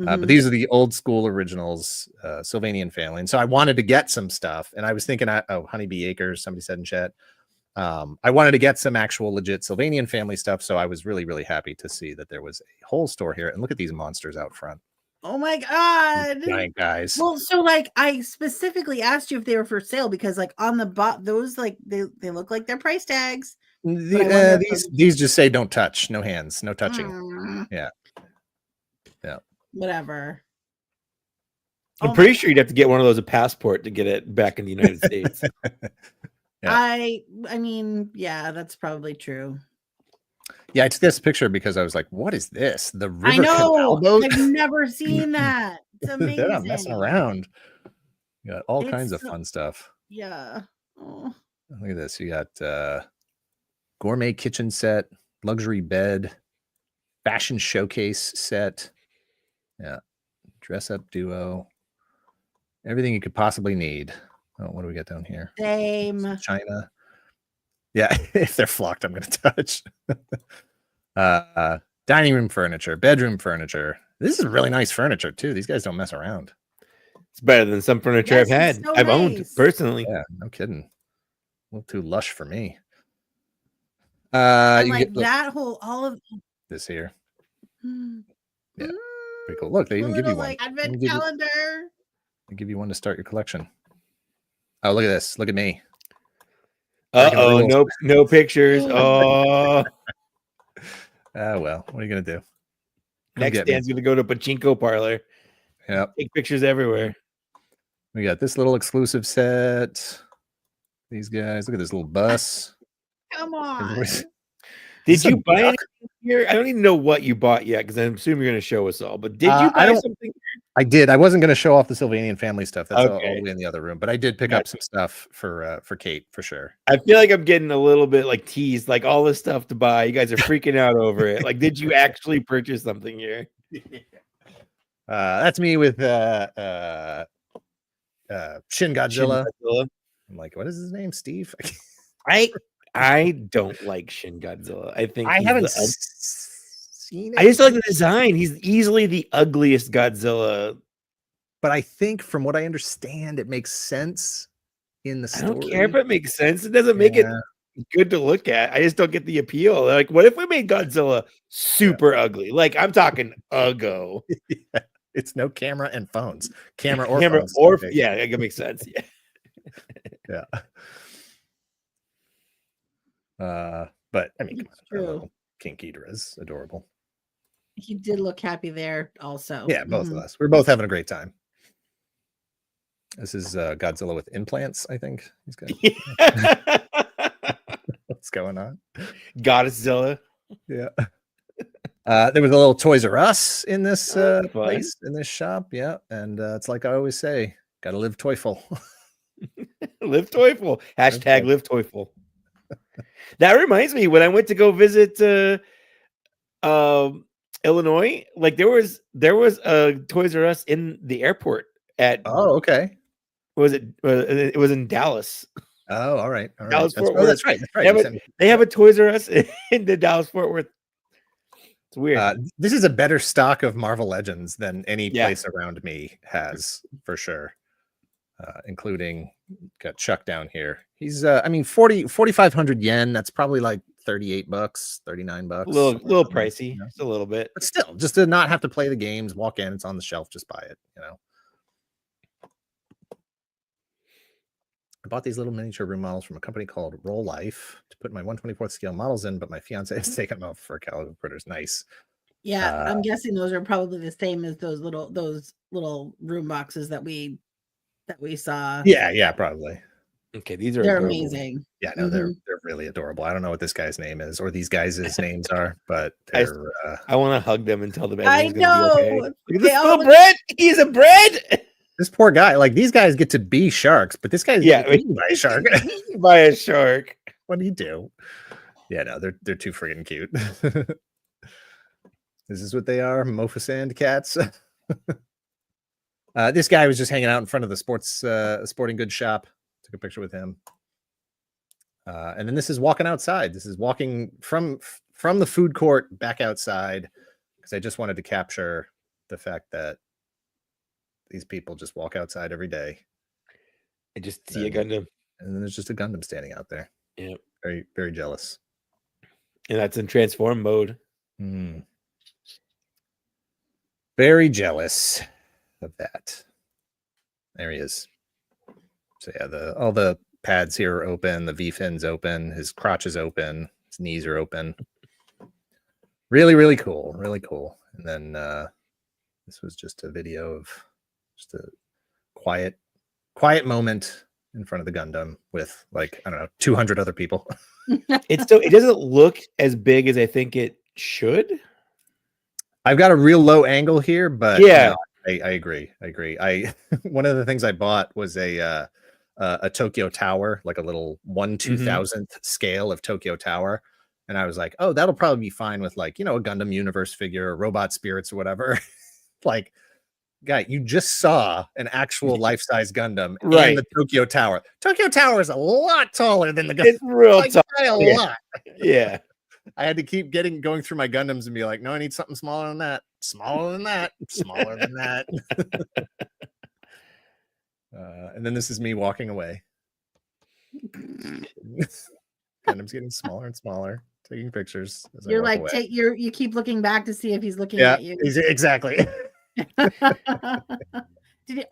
Mm-hmm. But these are the old school originals, Sylvanian family, and so I wanted to get some stuff, and I was thinking, Honeybee Acres, somebody said in chat. I wanted to get some actual legit Sylvanian family stuff, so I was really, really happy to see that there was a whole store here. And look at these monsters out front. Oh my god, these giant guys. Well, so like I specifically asked you if they were for sale because like on the those like they look like they're price tags. These just say don't touch, no hands, no touching. Yeah. Whatever. I'm pretty sure you'd have to get one of those a passport to get it back in the United States. I mean, yeah, that's probably true. Yeah, I took this picture because I was like, what is this? The river I know. canal boat? I've never seen that. It's amazing. They're not messing around. You got all kinds of fun stuff. Yeah. Oh. Look at this. You got gourmet kitchen set, luxury bed, fashion showcase set. Yeah. Dress up duo. Everything you could possibly need. Oh, what do we got down here? Same. China. Yeah, if they're flocked, I'm going to touch. Dining room furniture, bedroom furniture. This is really nice furniture, too. These guys don't mess around. It's better than some furniture I've had. So I've owned personally. Yeah, no kidding. A little too lush for me. You like that whole, all of this here. Yeah, pretty cool. Look, they even give you one. Like advent calendar. They give you one to start your collection. Oh, look at this. Look at me. No pictures. Oh. Well, what are you going to do? Next Dan's going to go to a pachinko parlor. Yeah. Take pictures everywhere. We got this little exclusive set. These guys. Look at this little bus. Come on. Did you buy anything here? I don't even know what you bought yet because I'm assuming you're going to show us all. But did you buy something? I did. I wasn't going to show off the Sylvanian family stuff. That's all Okay. the way in the other room. But I did pick up some stuff for Kate for sure. I feel like I'm getting a little bit like teased, like all this stuff to buy. You guys are freaking out over it. Like, did you actually purchase something here? That's me with Shin Godzilla. I'm like, what is his name? Steve? I don't like Shin Godzilla. I think I haven't seen it. I just like the design. He's easily the ugliest Godzilla. But I think from what I understand, it makes sense in the story. I don't care if it makes sense. It doesn't make it good to look at. I just don't get the appeal. Like, what if we made Godzilla super ugly? Like, I'm talking uggo. It's no camera and phones. Camera or phones. Yeah, it makes sense. Yeah. But I mean, true. King Ghidorah is adorable. He did look happy there also. Yeah, both of us. We're both having a great time. This is Godzilla with implants, I think. He's got. What's going on? Godzilla. Yeah. There was a little Toys R Us in this place, in this shop. Yeah. And it's like I always say, gotta live toyful. Live toyful. Hashtag live toyful. That reminds me, when I went to go visit Illinois, like there was a Toys R Us in the airport at okay. It was in Dallas. Oh, all right. Dallas Fort Worth. That's right. That's right. They have a Toys R Us in the Dallas Fort Worth. It's weird. This is a better stock of Marvel Legends than any place around me has, for sure. Including got Chuck down here. He's 4,500 yen. That's probably like $38, $39. A little pricey, just a little bit. But still, just to not have to play the games, walk in, it's on the shelf, just buy it, I bought these little miniature room models from a company called Roll Life to put my 1/24th scale models in, but my fiance has taken them off for caliber critters. Nice. Yeah, I'm guessing those are probably the same as those little room boxes that we saw. Yeah, probably. Okay, they're adorable. Amazing. Yeah, no, they're really adorable. I don't know what this guy's name is or these guys' names are, but they're I want to hug them and tell them I know. Be okay. Look at this little bread. He's a bread. This poor guy, like these guys get to be sharks, but this guy's eaten by a shark. By a shark. What do you do? Yeah, no, they're too friggin' cute. This is what they are, Mofasand cats. This guy was just hanging out in front of the sporting goods shop. Took a picture with him. And then this is walking outside. This is walking from the food court back outside because I just wanted to capture the fact that these people just walk outside every day. I just see a Gundam. And then there's just a Gundam standing out there. Yeah. Very, very jealous. And that's in transform mode. Very jealous of that. There he is. So yeah, all the pads here are open, the V-fin's open, his crotch is open, his knees are open. Really, really cool. Really cool. And then this was just a video of just a quiet moment in front of the Gundam with like, I don't know, 200 other people. It doesn't look as big as I think it should. I've got a real low angle here, but yeah, no, I agree. One of the things I bought was a Tokyo Tower, like a little 1/2000th scale of Tokyo Tower. And I was like, oh, that'll probably be fine with like, a Gundam Universe figure, Robot Spirits or whatever. Like, guy, you just saw an actual life-size Gundam and the Tokyo Tower. Tokyo Tower is a lot taller than the Gundam. It's real tall. A lot. Yeah. I had to keep going through my Gundams and be like, no, I need something smaller than that. Smaller than that. Smaller than that. And then this is me walking away. Gundam's getting smaller and smaller. Taking pictures. You're like, you keep looking back to see if he's looking at you. Exactly. Did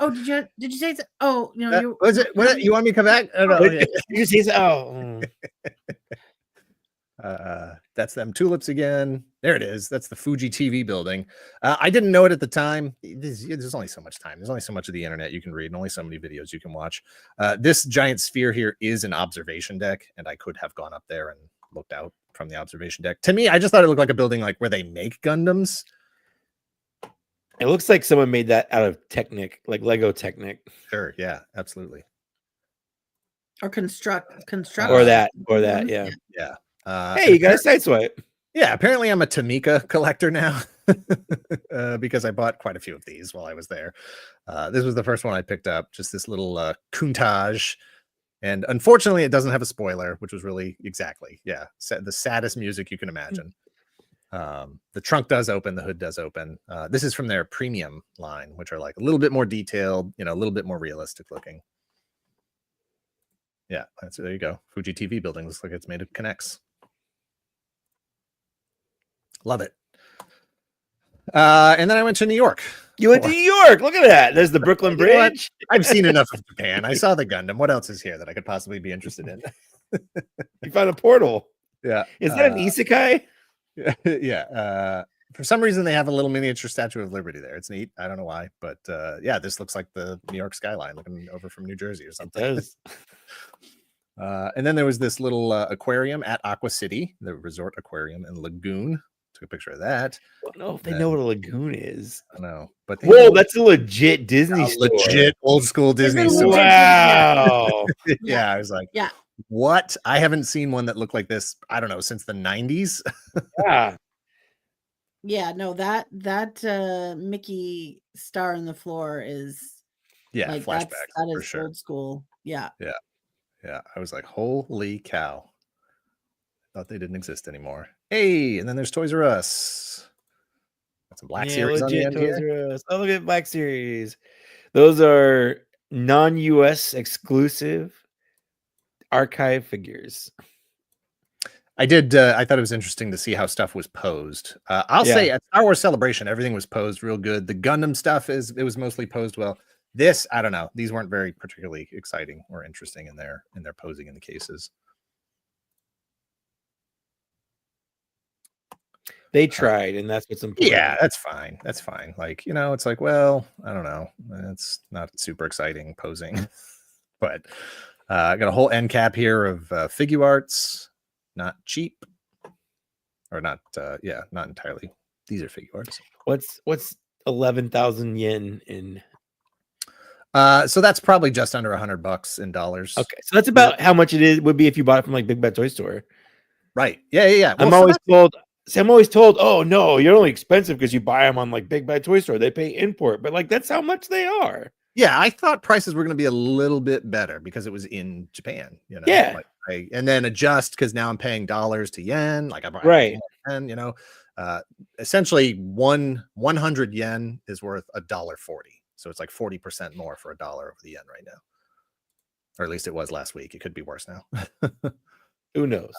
you say so? Oh, was it? What you want me to come back? Oh, no, Did you say so? That's them tulips again. There it is. That's the Fuji TV building. I didn't know it at the time. There's only so much time. There's only so much of the internet you can read and only so many videos you can watch. This giant sphere here is an observation deck, and I could have gone up there and looked out from the observation deck. To me, I just thought it looked like a building like where they make Gundams. It looks like someone made that out of Technic, like Lego Technic. Sure, yeah, absolutely. Or construct or that, yeah. Yeah. Hey, you got a sideswipe. Yeah, apparently I'm a Tamika collector now because I bought quite a few of these while I was there. This was the first one I picked up, just this little Countach. And unfortunately, it doesn't have a spoiler, which was really the saddest music you can imagine. The trunk does open, the hood does open. This is from their premium line, which are like a little bit more detailed, a little bit more realistic looking. Yeah, there you go. Fuji TV building looks like it's made of Connects. Love it. And then I went to New York. You went to New York. Look at that. There's the Brooklyn Bridge. I've seen enough of Japan. I saw the Gundam. What else is here that I could possibly be interested in? You found a portal. Yeah. Is that an isekai? Yeah. For some reason, they have a little miniature Statue of Liberty there. It's neat. I don't know why, but yeah, this looks like the New York skyline looking over from New Jersey or something. It does. And then there was this little aquarium at Aqua City, the resort aquarium and lagoon. Took a picture of that. I don't know if they know what a lagoon is. I know, but whoa, that's a legit Disney store. Legit old school Disney store. Wow. Yeah, I was like, yeah. What? I haven't seen one that looked like this, I don't know, since the 90s. Yeah. Yeah, no, that Mickey star on the floor is like flashbacks. That for is sure. old school. Yeah. Yeah. I was like, holy cow. Thought they didn't exist anymore. Hey, and then there's Toys R Us. Got some Black Series on the end here. Oh, look at Black Series. Those are non-US exclusive archive figures. I thought it was interesting to see how stuff was posed. I'll say at Star Wars Celebration, everything was posed real good. The Gundam stuff it was mostly posed well. This, I don't know. These weren't very particularly exciting or interesting in their posing in the cases. They tried, and that's what's important. Yeah, that's fine. That's fine. Like, it's like, well, I don't know. It's not super exciting posing, but I got a whole end cap here of figure arts, not cheap, or not. Not entirely. These are figure arts. What's 11,000 yen in? So that's probably just under $100 in dollars. Okay, so that's about how much it would be if you bought it from like Big Bad Toy Store. Right. Yeah. Well, I'm always told, oh no, you're only expensive because you buy them on like Big Bad Toy Store. They pay import, but like that's how much they are. Yeah, I thought prices were going to be a little bit better because it was in Japan. Yeah. And then adjust because now I'm paying dollars to yen. Like I buy yen. Essentially 100 yen is worth $1.40. So it's like 40% more for $1 over the yen right now, or at least it was last week. It could be worse now. Who knows?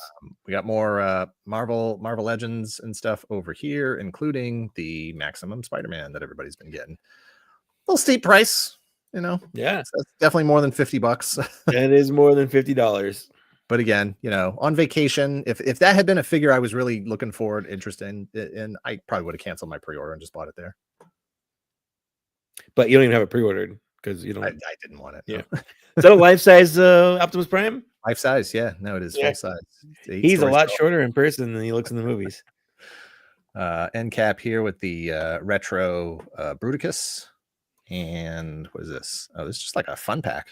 We got more Marvel Legends and stuff over here, including the Maximum Spider-Man that everybody's been getting. A little steep price, Yeah, that's definitely more than $50. That is more than $50. But again, on vacation, if that had been a figure I was really looking forward, interested in, I probably would have canceled my pre-order and just bought it there. But you don't even have it pre-ordered because you don't. I didn't want it. Yeah. No. Is that a life-size Optimus Prime? Life size, yeah. No, it is full size. He's a lot shorter in person than he looks in the movies. End cap here with the retro Bruticus. And what is this? Oh, this is just like a fun pack.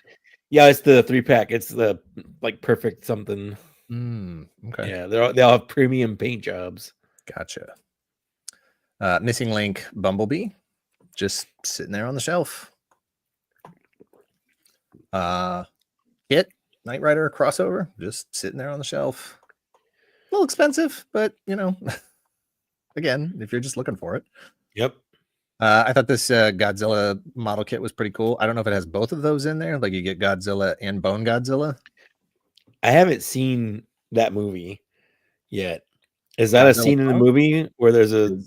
Yeah, it's the 3-pack. It's the like perfect something. Okay. Yeah, they all have premium paint jobs. Gotcha. Missing Link Bumblebee, just sitting there on the shelf. Kit Knight Rider crossover, just sitting there on the shelf. A little expensive, but again, if you're just looking for it. Yep. I thought this Godzilla model kit was pretty cool. I don't know if it has both of those in there. Like you get Godzilla and Bone Godzilla. I haven't seen that movie yet. Is that a scene in the movie where there's a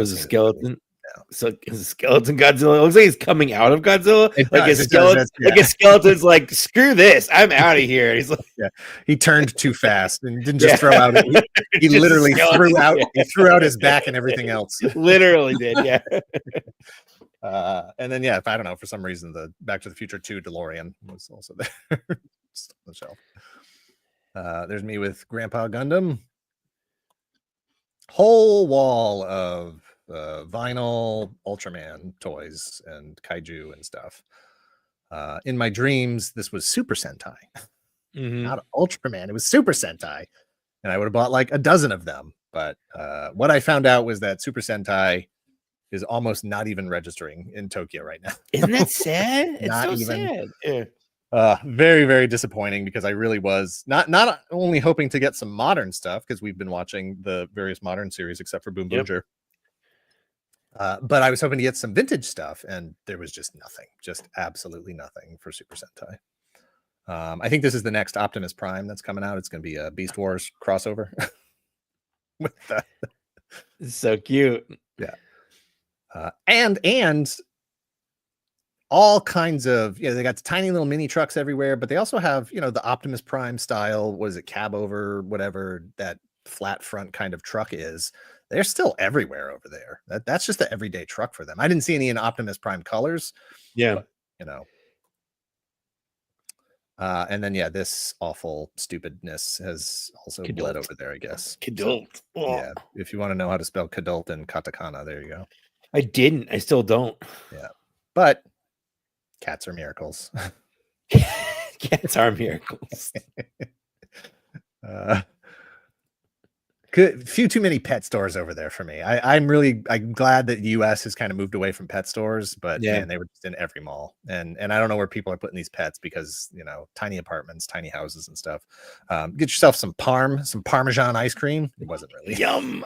skeleton? No. So is a skeleton Godzilla? It looks like he's coming out of Godzilla. A skeleton's like, screw this, I'm out of here. He's like, he turned too fast and didn't just throw out. He literally threw out. He threw out his back and everything else. Literally did, yeah. And then if I don't know, for some reason the Back to the Future 2 DeLorean was also there. Just on the shelf. There's me with Grandpa Gundam. Whole wall of vinyl Ultraman toys and kaiju and stuff. In my dreams, this was Super Sentai, not Ultraman. It was Super Sentai, and I would have bought like a dozen of them. But what I found out was that Super Sentai is almost not even registering in Tokyo right now. Isn't that sad? It's Not so even. sad. Yeah. Very, very disappointing because I really was not only hoping to get some modern stuff because we've been watching the various modern series except for Boom Boomger. But I was hoping to get some vintage stuff, and there was just nothing, just absolutely nothing for Super Sentai. I think this is the next Optimus Prime that's coming out. It's going to be a Beast Wars crossover. With that. It's so cute. Yeah. And all kinds of, they got tiny little mini trucks everywhere, but they also have, the Optimus Prime style, what is it, cab over, whatever that flat front kind of truck is. They're still everywhere over there. That's just the everyday truck for them. I didn't see any in Optimus Prime colors. Yeah. But, and then, this awful stupidness has also bled over there, I guess. Kadult. Yeah. If you want to know how to spell Kadult in katakana, there you go. I didn't. I still don't. Yeah. But cats are miracles. Cats are miracles. Few too many pet stores over there for me. I'm glad that the US has kind of moved away from pet stores, but man, they were just in every mall. And I don't know where people are putting these pets because, tiny apartments, tiny houses and stuff. Get yourself some Parmesan ice cream. It wasn't really Yum.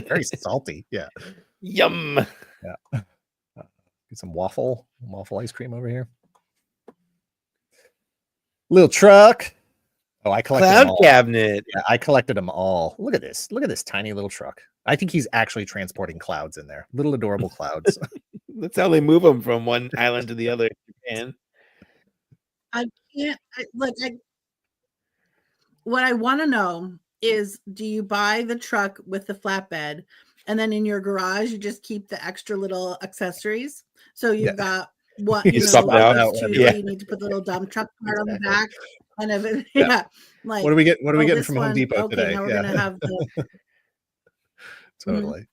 very salty. Yeah. Yum. Yeah. Get some waffle ice cream over here. Little truck. Oh, I collected Cloud them all. cabinet. Yeah, I collected them all. Look at this. Look at this tiny little truck. I think he's actually transporting clouds in there. Little adorable clouds. That's how they move them from one island to the other in Japan. I can't. What I want to know is, do you buy the truck with the flatbed, and then in your garage you just keep the extra little accessories? So you've got what you swap it out. You need to put the little dump truck part on the back. Kind of, like, what are we getting from Home Depot okay, today? Now we're gonna have the totally.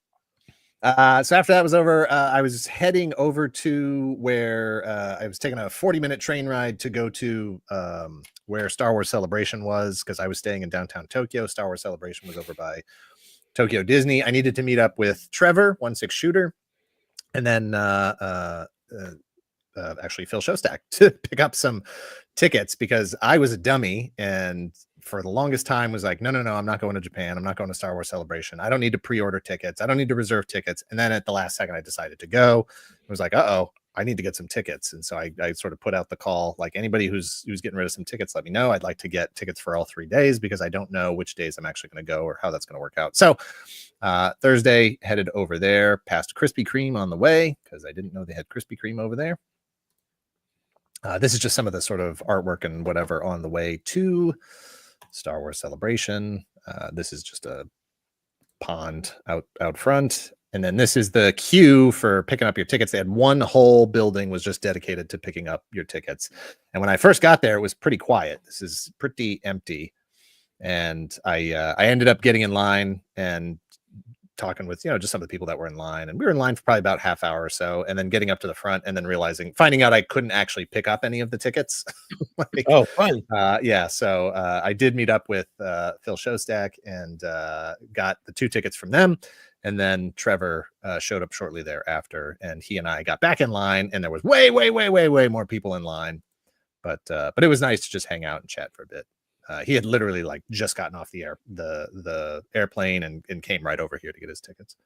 So after that was over, I was heading over to where I was taking a 40-minute train ride to go to where Star Wars Celebration was, because I was staying in downtown Tokyo. Star Wars Celebration was over by Tokyo Disney. I needed to meet up with Trevor, 1/6 shooter, and then actually Phil Showstack to pick up some tickets, because I was a dummy and for the longest time was like, no, I'm not going to Japan. I'm not going to Star Wars Celebration. I don't need to pre-order tickets. I don't need to reserve tickets. And then at the last second, I decided to go. It was like, I need to get some tickets. And so I sort of put out the call, like, anybody who's getting rid of some tickets, let me know. I'd like to get tickets for all 3 days because I don't know which days I'm actually going to go or how that's going to work out. So Thursday, headed over there, past Krispy Kreme on the way because I didn't know they had Krispy Kreme over there. This is just some of the sort of artwork and whatever on the way to Star Wars Celebration. This is just a pond out front. And then this is the queue for picking up your tickets. They had one whole building was just dedicated to picking up your tickets. And when I first got there, it was pretty quiet. This is pretty empty. And I ended up getting in line and talking with, just some of the people that were in line, and we were in line for probably about half hour or so, and then getting up to the front and then finding out I couldn't actually pick up any of the tickets. Oh, fun. So I did meet up with Phil Showstack and got the 2 tickets from them, and then Trevor showed up shortly thereafter, and he and I got back in line, and there was way more people in line, but it was nice to just hang out and chat for a bit. He had literally just gotten off the airplane and came right over here to get his tickets.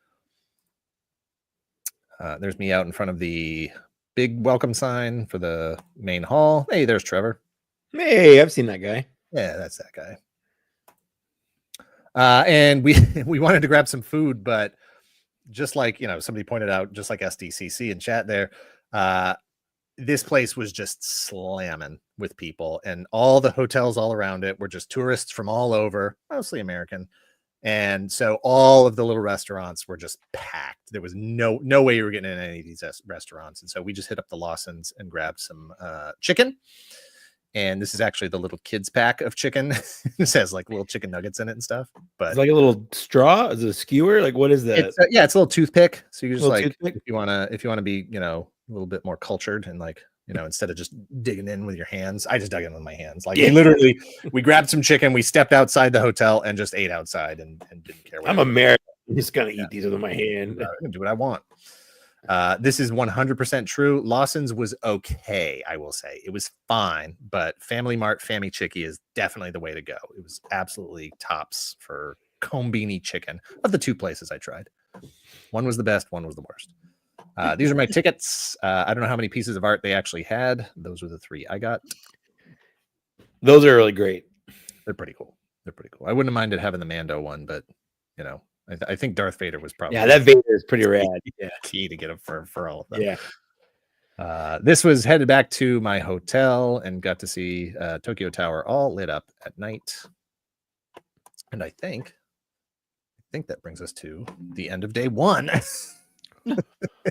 There's me out in front of the big welcome sign for the main hall. Hey, there's Trevor. Hey, I've seen that guy. Yeah, that's that guy. And we wanted to grab some food, but just like, somebody pointed out, just like SDCC in chat there, this place was just slamming with people, and all the hotels all around it were just tourists from all over, mostly American. And so all of the little restaurants were just packed. There was no way you were getting in any of these restaurants. And so we just hit up the Larsons and grabbed some chicken And this is actually the little kids pack of chicken. This has like little chicken nuggets in it and stuff. But it's like a little straw. Is it a skewer? Like what is that? It's it's a little toothpick. So you just like toothpick? if you wanna be, a little bit more cultured and like, instead of just digging in with your hands, I just dug in with my hands. Like literally, we grabbed some chicken, we stepped outside the hotel and just ate outside and didn't care. I'm American. I'm just gonna eat these with my hand. I can do what I want. This is 100% true. Lawson's was okay, I will say. It was fine, but Family Mart Fammy Chicky is definitely the way to go. It was absolutely tops for Combini chicken of the two places I tried. One was the best, one was the worst. These are my tickets. I don't know how many pieces of art they actually had. Those were the 3 I got. Those are really great. They're pretty cool. I wouldn't have minded having the Mando one, but I think Darth Vader was probably that Vader is pretty rad. Yeah, key to get him for all of them. Yeah. This was headed back to my hotel and got to see Tokyo Tower all lit up at night. And I think that brings us to the end of day 1.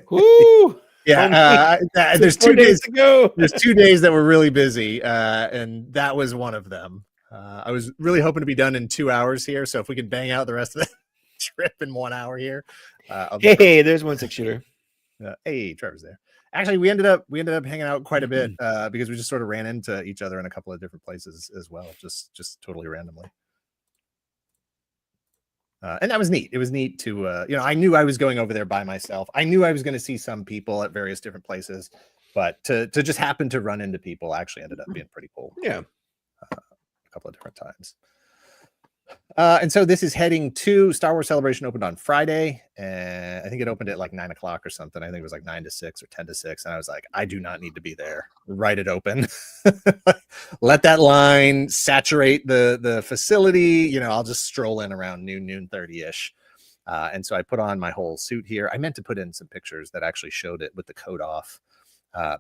Woo! Yeah, there's 2 days to go. There's 2 days that were really busy, and that was one of them. I was really hoping to be done in 2 hours here, so if we could bang out the rest of the trip in 1 hour here. Hey, there's one 6-shooter. Hey, Trevor's there. Actually, we ended up hanging out quite a bit because we just sort of ran into each other in a couple of different places as well, just totally randomly. And that was neat. It was neat to, I knew I was going over there by myself. I knew I was going to see some people at various different places, but to just happen to run into people actually ended up being pretty cool. Yeah. A couple of different times. And so this is heading to Star Wars Celebration. Opened on Friday, and I think it opened at like 9 o'clock or something. I think it was like 9 to 6 or 10 to 6. And I was like, I do not need to be there. Write it open. Let that line saturate the facility. I'll just stroll in around noon 30-ish. And so I put on my whole suit here. I meant to put in some pictures that actually showed it with the coat off.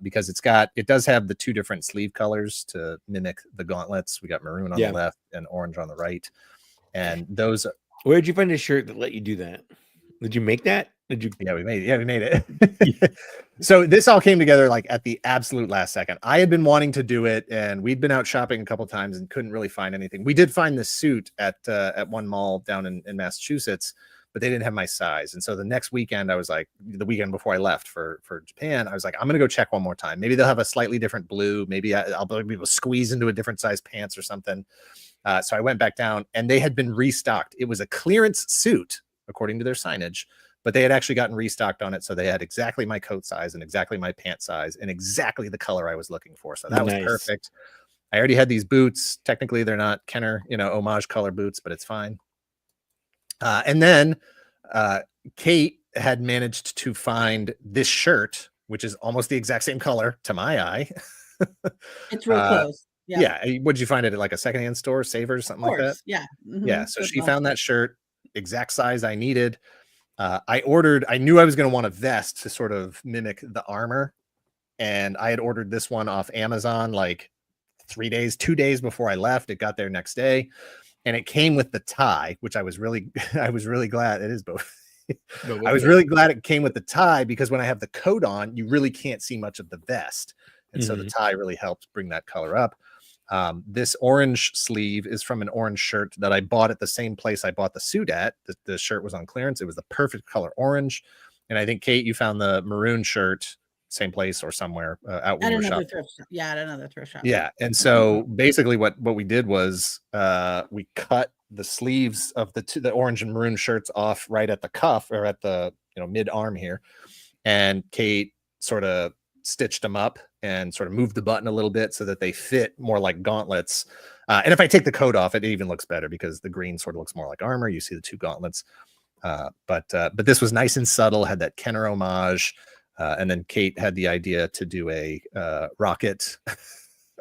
Because it does have the 2 different sleeve colors to mimic the gauntlets. We got maroon on the left and orange on the right. And those. Where did you find a shirt that let you do that? Did you make that? Yeah, we made it. So this all came together like at the absolute last second. I had been wanting to do it, and we'd been out shopping a couple times and couldn't really find anything. We did find the suit at one mall down in Massachusetts, but they didn't have my size. And so the next weekend, I was like, the weekend before I left for Japan, I was like, I'm going to go check one more time. Maybe they'll have a slightly different blue. Maybe I'll be able to squeeze into a different size pants or something. So I went back down, and they had been restocked. It was a clearance suit, according to their signage, but they had actually gotten restocked on it. So they had exactly my coat size and exactly my pant size and exactly the color I was looking for. So that was perfect. I already had these boots. Technically, they're not Kenner, homage color boots, but it's fine. And then Kate had managed to find this shirt, which is almost the exact same color to my eye. It's real close. Yeah. Would you find it at like a secondhand store, Savers, something like that? Yeah. Mm-hmm. Yeah. So she found that shirt, exact size I needed. I knew I was going to want a vest to sort of mimic the armor. And I had ordered this one off Amazon like 2 days before I left. It got there next day. And it came with the tie, which I was really glad. It is both. I was really glad it came with the tie because when I have the coat on, you really can't see much of the vest. And so the tie really helped bring that color up. This orange sleeve is from an orange shirt that I bought at the same place I bought the suit at. The shirt was on clearance. It was the perfect color orange. And I think, Kate, you found the maroon shirt, same place or somewhere out when we were shopping. At another thrift shop. Yeah. And so basically what we did was we cut the sleeves of the orange and maroon shirts off right at the cuff or at the mid arm here. And Kate sort of stitched them up and sort of moved the button a little bit so that they fit more like gauntlets. And if I take the coat off, it even looks better because the green sort of looks more like armor. You see the 2 gauntlets. But this was nice and subtle, had that Kenner homage. And then Kate had the idea to do a rocket,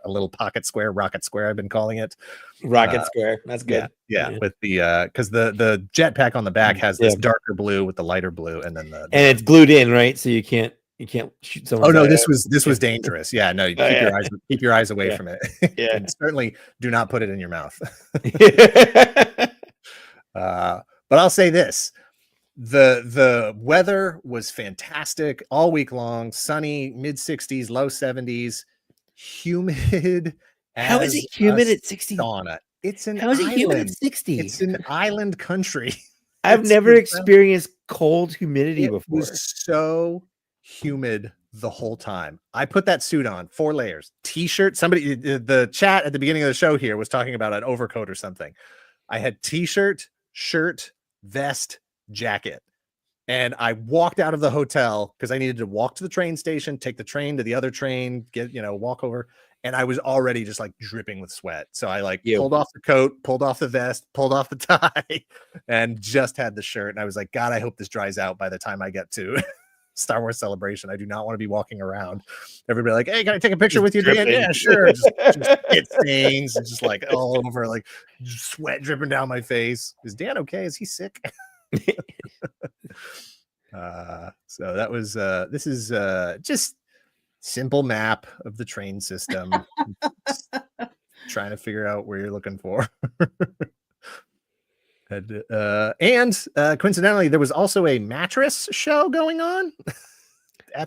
a little pocket square, rocket square, I've been calling it. Rocket square. That's good. Yeah. With the because the jetpack on the back has this darker blue with the lighter blue, and then and it's glued in, right? So you can't shoot someone. Oh no, this was dangerous. Yeah, no, keep your eyes away from it. Yeah. And certainly do not put it in your mouth. But I'll say this. The weather was fantastic all week long, sunny, mid 60s, low 70s, humid How is as it humid a at 60? sauna. It's an How is it humid island. at 60? It's an island country. I've never experienced cold humidity It before. was so humid the whole time. I put that suit on, 4 layers, t-shirt. Somebody, the chat at the beginning of the show here was talking about an overcoat or something. I had t-shirt, shirt, vest, jacket. And I walked out of the hotel because I needed to walk to the train station, take the train to the other train, walk over. And I was already just like dripping with sweat. So I pulled off the coat, pulled off the vest, pulled off the tie, and just had the shirt. And I was like, God, I hope this dries out by the time I get to Star Wars Celebration. I do not want to be walking around. Everybody like, hey, can I take a picture with you, Dan? Yeah, sure. Just get stains and just like all over, like sweat dripping down my face. Is Dan okay? Is he sick? So that was this is just simple map of the train system. Trying to figure out where you're looking for. And coincidentally, there was also a mattress show going on.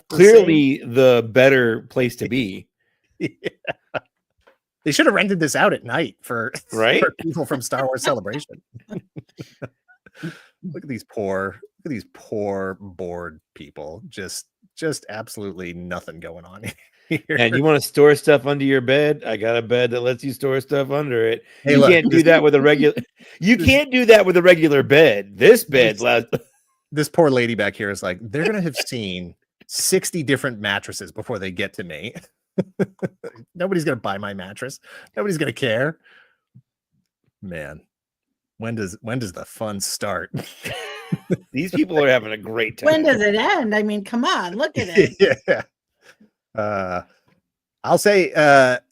Clearly the better place to be. Yeah. They should have rented this out at night for people from Star Wars Celebration. Look at these poor bored people. Just absolutely nothing going on here. And you want to store stuff under your bed? I got a bed that lets you store stuff under it. Hey, you look, can't do that with a regular. You can't do that with a regular bed. This bed, this poor lady back here is like, they're gonna have seen 60 different mattresses before they get to me. Nobody's gonna buy my mattress. Nobody's gonna care. Man, when does the fun start? These people are having a great time. When does it end? I mean, come on, look at it. Yeah. I'll say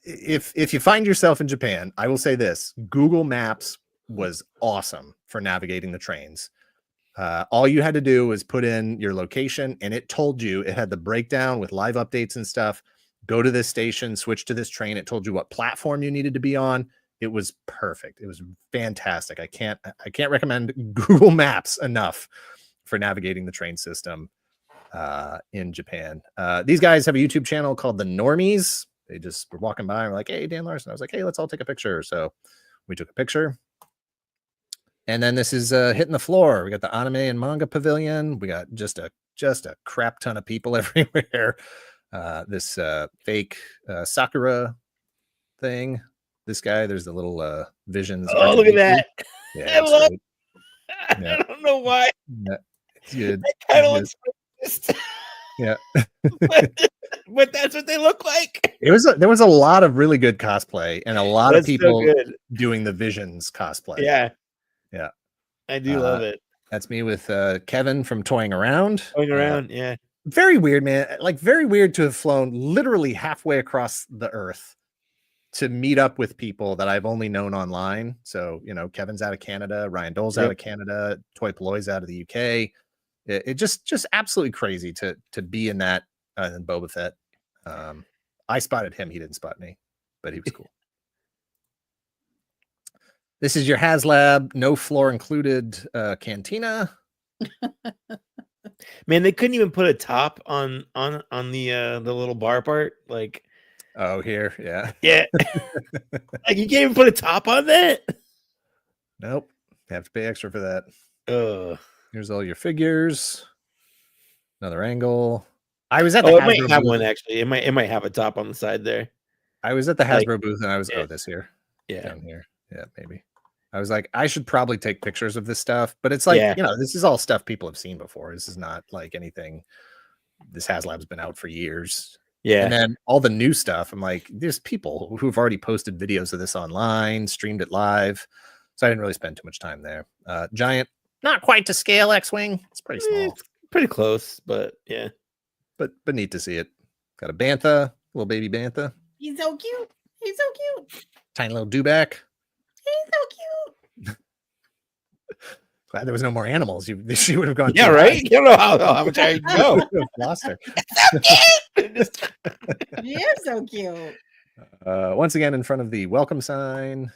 if you find yourself in Japan, I will say this: Google Maps was awesome for navigating the trains. All you had to do was put in your location, and it told you, it had the breakdown with live updates and stuff. Go to this station, switch to this train. It told you what platform you needed to be on. It was perfect. It was fantastic. I can't recommend Google Maps enough for navigating the train system in Japan. These guys have a YouTube channel called The Normies. They just were walking by and were like, hey, Dan Larson. I was like, hey, let's all take a picture. So we took a picture. And then this is hitting the floor. We got the anime and manga pavilion. We got just a crap ton of people everywhere. This fake Sakura thing. This guy, there's the little visions. Oh, look at that. Yeah, I don't know why. Yeah, it's good. That kind of looks racist. Yeah. but that's what they look like. There was a lot of really good cosplay and a lot of people so good. doing the Visions cosplay. Yeah. Yeah. I do love it. That's me with Kevin from Toying Around. Yeah. Very weird, man. Like, very weird to have flown literally halfway across the earth to meet up with people that I've only known online. So, Kevin's out of Canada, Ryan Dole's out of Canada, Toy Ploy's out of the UK. It just absolutely crazy to be in that. And Boba Fett. I spotted him. He didn't spot me, but he was cool. This is your HasLab, no floor included cantina. Man, they couldn't even put a top on the little bar part. Like, oh, here, yeah. Like, you can't even put a top on that. Nope, have to pay extra for that. Here's all your figures. Another angle. I was at the Hasbro booth. Have one actually. It might have a top on the side there. I was at the Hasbro booth and I was this here. Yeah. Down here. Yeah, maybe. I was like, I should probably take pictures of this stuff, but it's like, this is all stuff people have seen before. This is not like anything. This HasLab's been out for years. Yeah. And then all the new stuff, I'm like, there's people who've already posted videos of this online, streamed it live. So I didn't really spend too much time there. Giant, not quite to scale X-Wing. It's pretty small. It's pretty close, but yeah. But neat to see it. Got a Bantha, little baby Bantha. He's so cute. He's so cute. Tiny little Dewback. He's so cute. Glad there was no more animals. She would have gone. Yeah, right. You don't know how much I know. Lost her. You're so cute. Once again, in front of the welcome sign.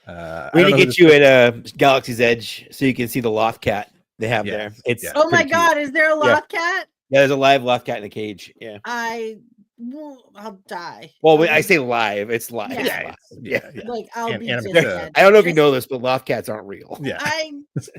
We're gonna get you at Galaxy's Edge so you can see the loft cat they have there. It's oh my god, is there a loft cat? Yeah, there's a live loft cat in a cage. Yeah. I I'll die. Well, when I say live, it's live. Yeah. It's live. Yeah. Like I'll be just animated. dead. I don't know if you know this, but loft cats aren't real. Yeah. It's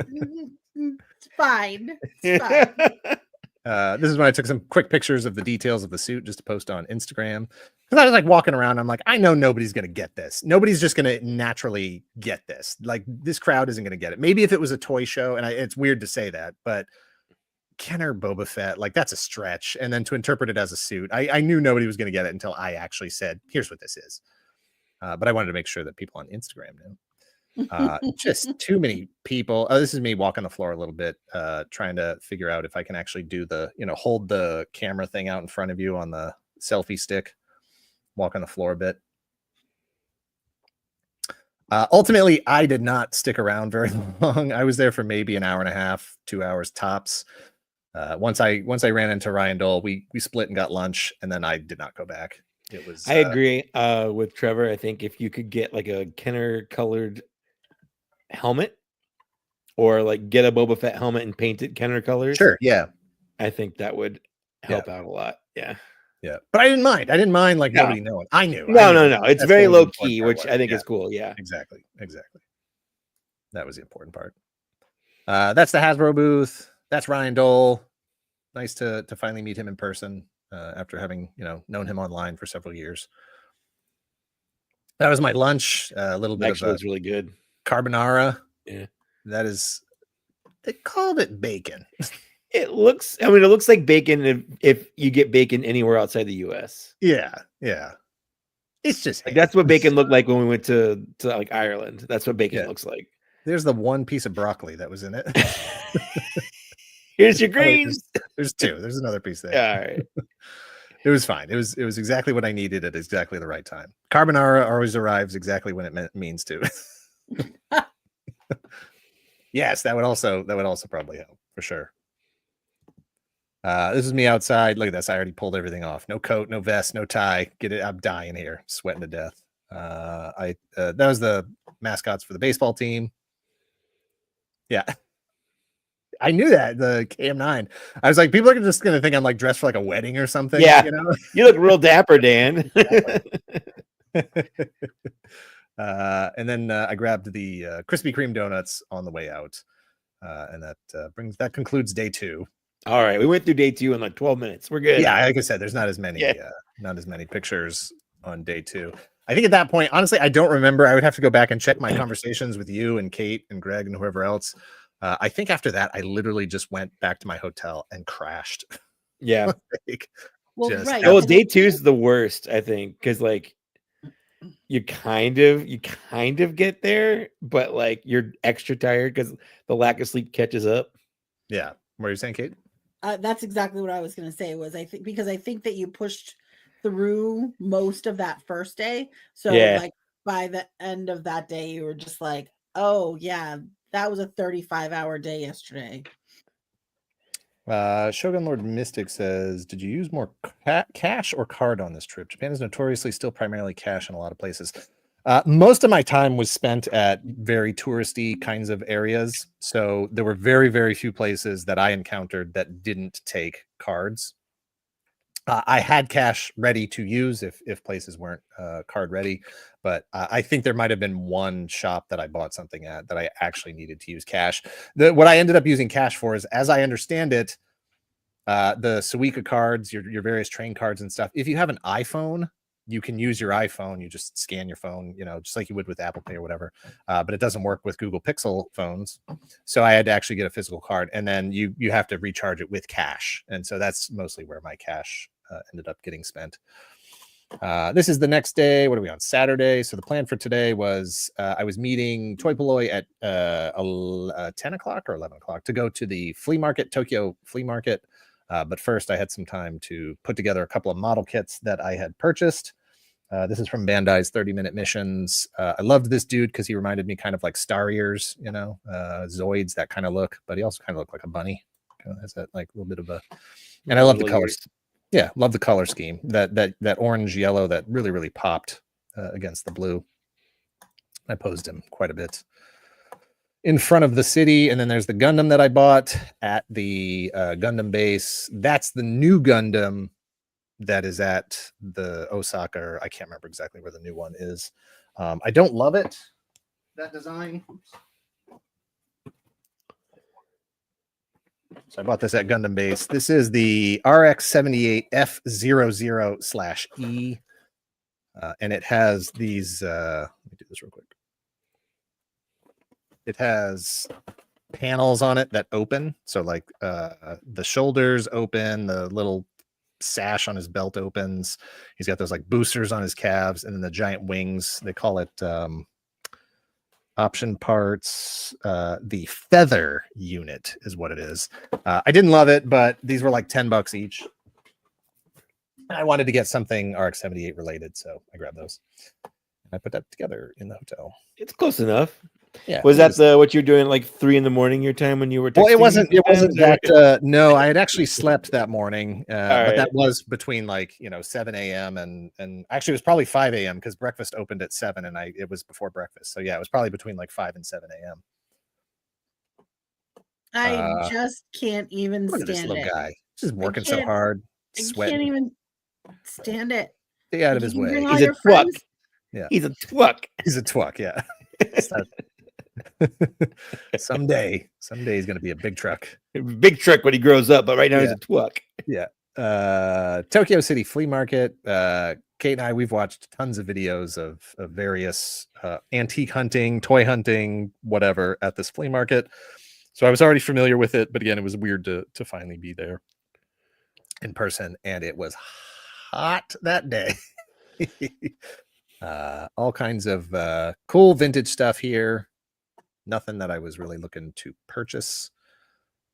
fine. It's fine. This is when I took some quick pictures of the details of the suit just to post on Instagram. Because I was like walking around, I'm like, I know nobody's gonna get this. Nobody's just gonna naturally get this. Like this crowd isn't gonna get it. Maybe if it was a toy show, and it's weird to say that, but Kenner Boba Fett, like that's a stretch. And then to interpret it as a suit, I knew nobody was gonna get it until I actually said, here's what this is. But I wanted to make sure that people on Instagram knew. Just too many people. This is me walking the floor a little bit, trying to figure out if I can actually do the, hold the camera thing out in front of you on the selfie stick, walk on the floor a bit. Ultimately, I did not stick around very long. I was there for maybe an hour and a half, 2 hours tops. Once I ran into Ryan Dole, we split and got lunch, and then I did not go back. It was. I agree with Trevor. I think if you could get like a Kenner colored helmet, or like get a Boba Fett helmet and paint it Kenner colors. Sure. Yeah. I think that would help out a lot. Yeah. Yeah. But I didn't mind. I didn't mind like nobody knowing. I knew. No. It's very low key, which I think is cool. Yeah. Exactly. That was the important part. That's the Hasbro booth. That's Ryan Dole. Nice to finally meet him in person after having, known him online for several years. That was my lunch. A little bit Actually, it's really good. Carbonara. Yeah. That is, they called it bacon. It looks like bacon if you get bacon anywhere outside the US. Yeah. It's just like that's what bacon looked like when we went to like Ireland. That's what bacon looks like. There's the one piece of broccoli that was in it. Here's your greens. There's two. There's another piece there. Yeah, all right. It was fine. It was exactly what I needed at exactly the right time. Carbonara always arrives exactly when it means to. Yes, that would also probably help for sure. This is me outside. Look at this. I already pulled everything off. No coat, no vest, no tie. Get it. I'm dying here, sweating to death. That was the mascots for the baseball team. Yeah. I knew that, the KM9. I was like, people are just going to think I'm like dressed for like a wedding or something. Yeah. You look real dapper, Dan. And then I grabbed the Krispy Kreme donuts on the way out. And that concludes day 2. All right. We went through day 2 in like 12 minutes. We're good. Yeah. Like I said, there's not as many pictures on day 2. I think at that point, honestly, I don't remember. I would have to go back and check my conversations with you and Kate and Greg and whoever else. I think after that, I literally just went back to my hotel and crashed. Yeah. Right. Well, day 2 is the worst, I think, because like you kind of get there, but like you're extra tired because the lack of sleep catches up. Yeah. What are you saying, Kate? That's exactly what I was going to say. I think that you pushed through most of that first day. So like by the end of that day, you were just like, oh yeah, that was a 35-hour day yesterday. Shogun Lord Mystic says, did you use more cash or card on this trip? Japan is notoriously still primarily cash in a lot of places. Most of my time was spent at very touristy kinds of areas. So there were very, very few places that I encountered that didn't take cards. I had cash ready to use if places weren't card ready, but I think there might have been one shop that I bought something at that I actually needed to use cash. What I ended up using cash for is, as I understand it, the Suica cards, your various train cards and stuff. If you have an iPhone, you can use your iPhone. You just scan your phone, just like you would with Apple Pay or whatever. But it doesn't work with Google Pixel phones. So I had to actually get a physical card, and then you have to recharge it with cash. And so that's mostly where my cash ended up getting spent. This is the next day. What are we on? Saturday. So the plan for today was I was meeting Toy Polloi at 10 o'clock or 11 o'clock to go to the flea market, Tokyo Flea Market. But first I had some time to put together a couple of model kits that I had purchased. This is from Bandai's 30-minute missions. I loved this dude because he reminded me kind of like Star Ears, Zoids, that kind of look, but he also kind of looked like a bunny. Kind of has that like a little bit of a, and I love the colors. Yeah, love the color scheme. That orange yellow that really, really popped against the blue. I posed him quite a bit in front of the city. And then there's the Gundam that I bought at the Gundam base. That's the new Gundam that is at the Osaka, or I can't remember exactly where the new one is. I don't love it, that design. So I bought this at Gundam Base. This is the RX-78F00/E, and it has these. Let me do this real quick. It has panels on it that open, so like the shoulders open, the little sash on his belt opens. He's got those like boosters on his calves, and then the giant wings. They call it option parts. The feather unit is what it is. I didn't love it, but these were like $10 each. I wanted to get something RX-78 related, so I grabbed those. I put that together in the hotel. It's close enough. Yeah. Was that what you're doing like 3 in the morning your time when you were texting? Well, it wasn't that no, I had actually slept that morning. But that was between 7 a.m. and actually it was probably 5 a.m. because breakfast opened at 7 and it was before breakfast. So yeah, it was probably between 5 and 7 a.m. I just can't even Look at this stand little it. guy. Just working so hard, sweating. I can't even stand it. Stay out of his way. He's a twuck. Yeah. He's a twuck. He's a twuck, yeah. Someday he's going to be a big truck. Big truck when he grows up, but right now he's a twuck. Yeah. Tokyo City Flea Market. Kate and I, we've watched tons of videos of various antique hunting, toy hunting, whatever at this flea market. So I was already familiar with it, but again, it was weird to finally be there in person, and it was hot that day. All kinds of cool vintage stuff here. Nothing that I was really looking to purchase.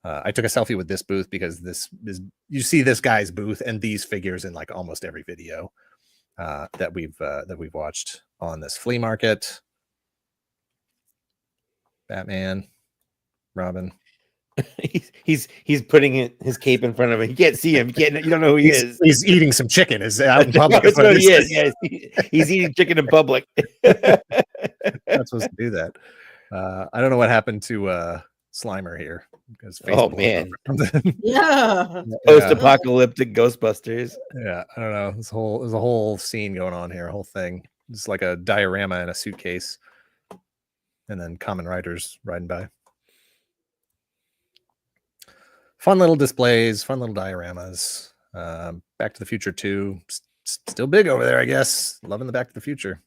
I took a selfie with this booth because this is, you see this guy's booth and these figures in like almost every video that we've watched on this flea market. Batman, Robin. He's putting his cape in front of him. You can't see him. You don't know who he is. He's eating some chicken. Is out in public. That's what he is. Yeah, he's eating chicken in public. Not supposed to do that. I don't know what happened to Slimer here. Oh man, yeah, post-apocalyptic Ghostbusters. Yeah, I don't know. There's a whole scene going on here, a whole thing. It's like a diorama in a suitcase, and then Kamen Riders riding by. Fun little displays, fun little dioramas. Back to the Future 2, still big over there, I guess. Loving the Back to the Future.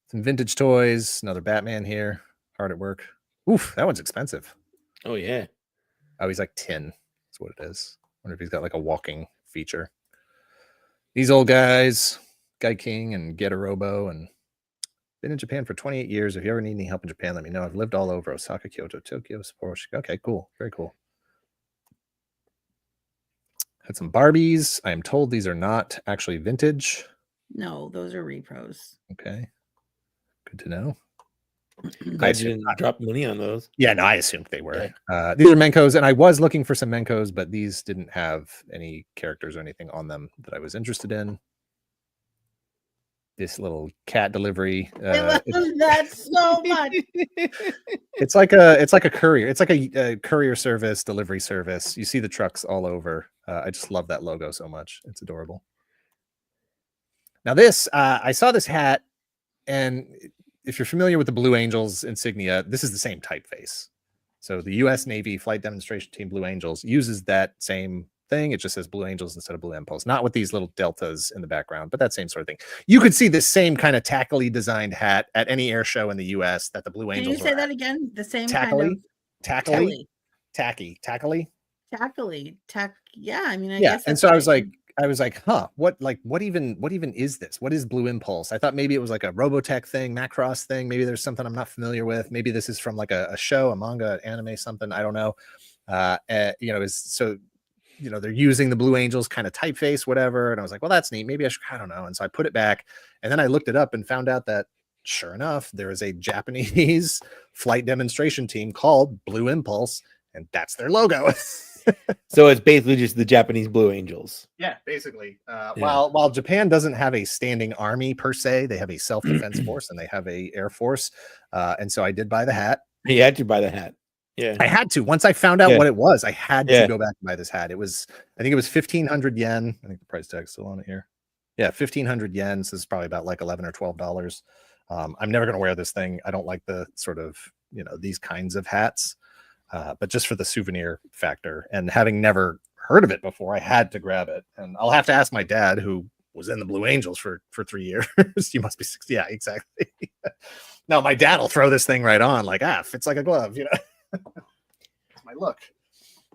Some vintage toys, another Batman here, hard at work. Oof, that one's expensive. Oh yeah. Oh, he's like 10. That's what it is. Wonder if he's got like a walking feature. These old guys, Guy King and Get a Robo, and been in Japan for 28 years. If you ever need any help in Japan, let me know. I've lived all over Osaka, Kyoto, Tokyo, Sapporo. Okay, cool. Very cool. Had some Barbies. I am told these are not actually vintage. No, those are repros. Okay. Good to know. I didn't drop money on those. Yeah, no, I assumed they were. These are Menkos, and I was looking for some Menkos, but these didn't have any characters or anything on them that I was interested in. This little cat delivery. I love that so much. It's like a courier. It's like a courier service, delivery service. You see the trucks all over. I just love that logo so much. It's adorable. Now this, I saw this hat, and if you're familiar with the Blue Angels insignia, this is the same typeface. So the U.S. Navy Flight Demonstration Team Blue Angels uses that same thing. It just says Blue Angels instead of Blue Impulse, not with these little deltas in the background, but that same sort of thing. You could see this same kind of tackily designed hat at any air show in the U.S. that the Blue Angels. Can you say that again? The same tackily, kind of tackily, tacky, tackily, tackily, tack. Yeah, I mean, I yeah. guess. And so I was like, huh, what even is this? What is Blue Impulse? I thought maybe it was like a Robotech thing, Macross thing. Maybe there's something I'm not familiar with. Maybe this is from like a show, a manga, anime, something. I don't know. They're using the Blue Angels kind of typeface, whatever. And I was like, well, that's neat. Maybe I don't know. And so I put it back, and then I looked it up and found out that sure enough, there is a Japanese flight demonstration team called Blue Impulse, and that's their logo. So it's basically just the Japanese Blue Angels. Yeah, basically. While Japan doesn't have a standing army per se, they have a self-defense force and they have a air force. And so I did buy the hat. You had to buy the hat. Yeah. I had to. Once I found out Yeah. what it was, I had Yeah. to go back and buy this hat. I think it was 1,500 yen. I think the price tag's still on it here. Yeah, 1,500 yen. So this is probably about like $11 or $12. I'm never going to wear this thing. I don't like the sort of, these kinds of hats. But just for the souvenir factor and having never heard of it before, I had to grab it. And I'll have to ask my dad, who was in the Blue Angels for 3 years. You must be 60. Yeah, exactly. No, my dad will throw this thing right on, like, fits like a glove, That's my look.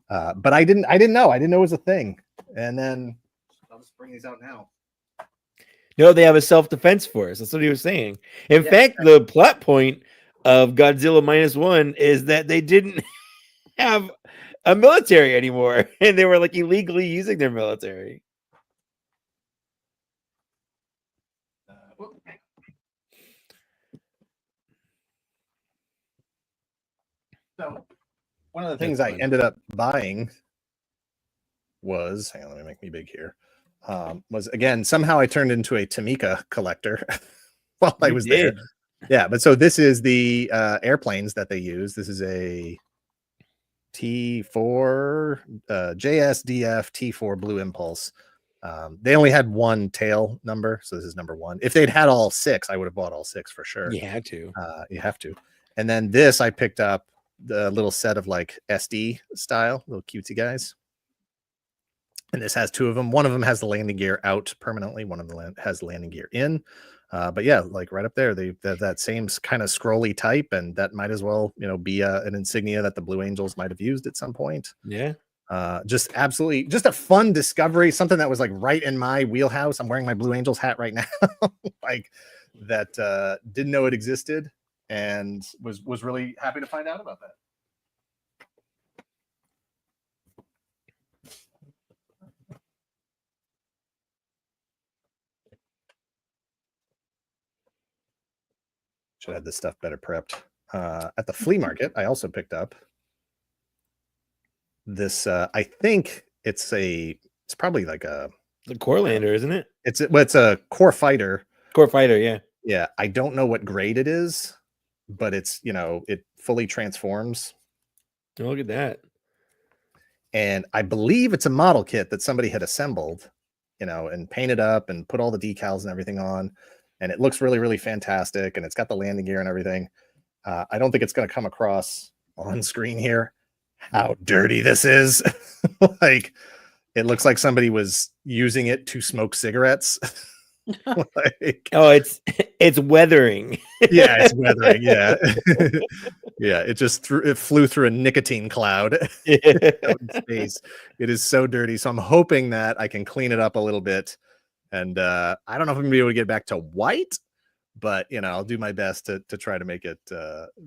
But I didn't know. I didn't know it was a thing. And then I'll just bring these out now. No, they have a self-defense force. That's what he was saying. In fact, the plot point of Godzilla -1 is that they didn't have a military anymore, and they were like illegally using their military. So one of the things I ended up buying was, hang on, let me make me big here. Was again, somehow I turned into a Tamika collector while I was there. Yeah, but so this is the airplanes that they use. This is a T4 JSDF T4 Blue Impulse. They only had one tail number, so this is number 1. If they'd had all 6, I would have bought all 6 for sure. You had to. You have to. And then this, I picked up the little set of like SD style, little cutesy guys. And this has 2 of them. One of them has the landing gear out permanently. One of them has the landing gear in. But yeah, like right up there, they that same kind of scrolly type, and that might as well, be an insignia that the Blue Angels might have used at some point. Yeah. Just absolutely, just a fun discovery, something that was like right in my wheelhouse. I'm wearing my Blue Angels hat right now, like that. Didn't know it existed, and was really happy to find out about that. Should have this stuff better prepped. At the flea market, I also picked up this. I think it's probably like the Corelander, isn't it? It's a core fighter. Core fighter, yeah. Yeah, I don't know what grade it is, but it's it fully transforms. Oh, look at that. And I believe it's a model kit that somebody had assembled, and painted up and put all the decals and everything on. And it looks really, really fantastic. And it's got the landing gear and everything. I don't think it's going to come across on screen here how dirty this is. Like, it looks like somebody was using it to smoke cigarettes. Like, oh, it's weathering. Yeah, it's weathering. Yeah. Yeah, it flew through a nicotine cloud out in space. It is so dirty. So I'm hoping that I can clean it up a little bit. And I don't know if I'm gonna be able to get back to white, but I'll do my best to try to make it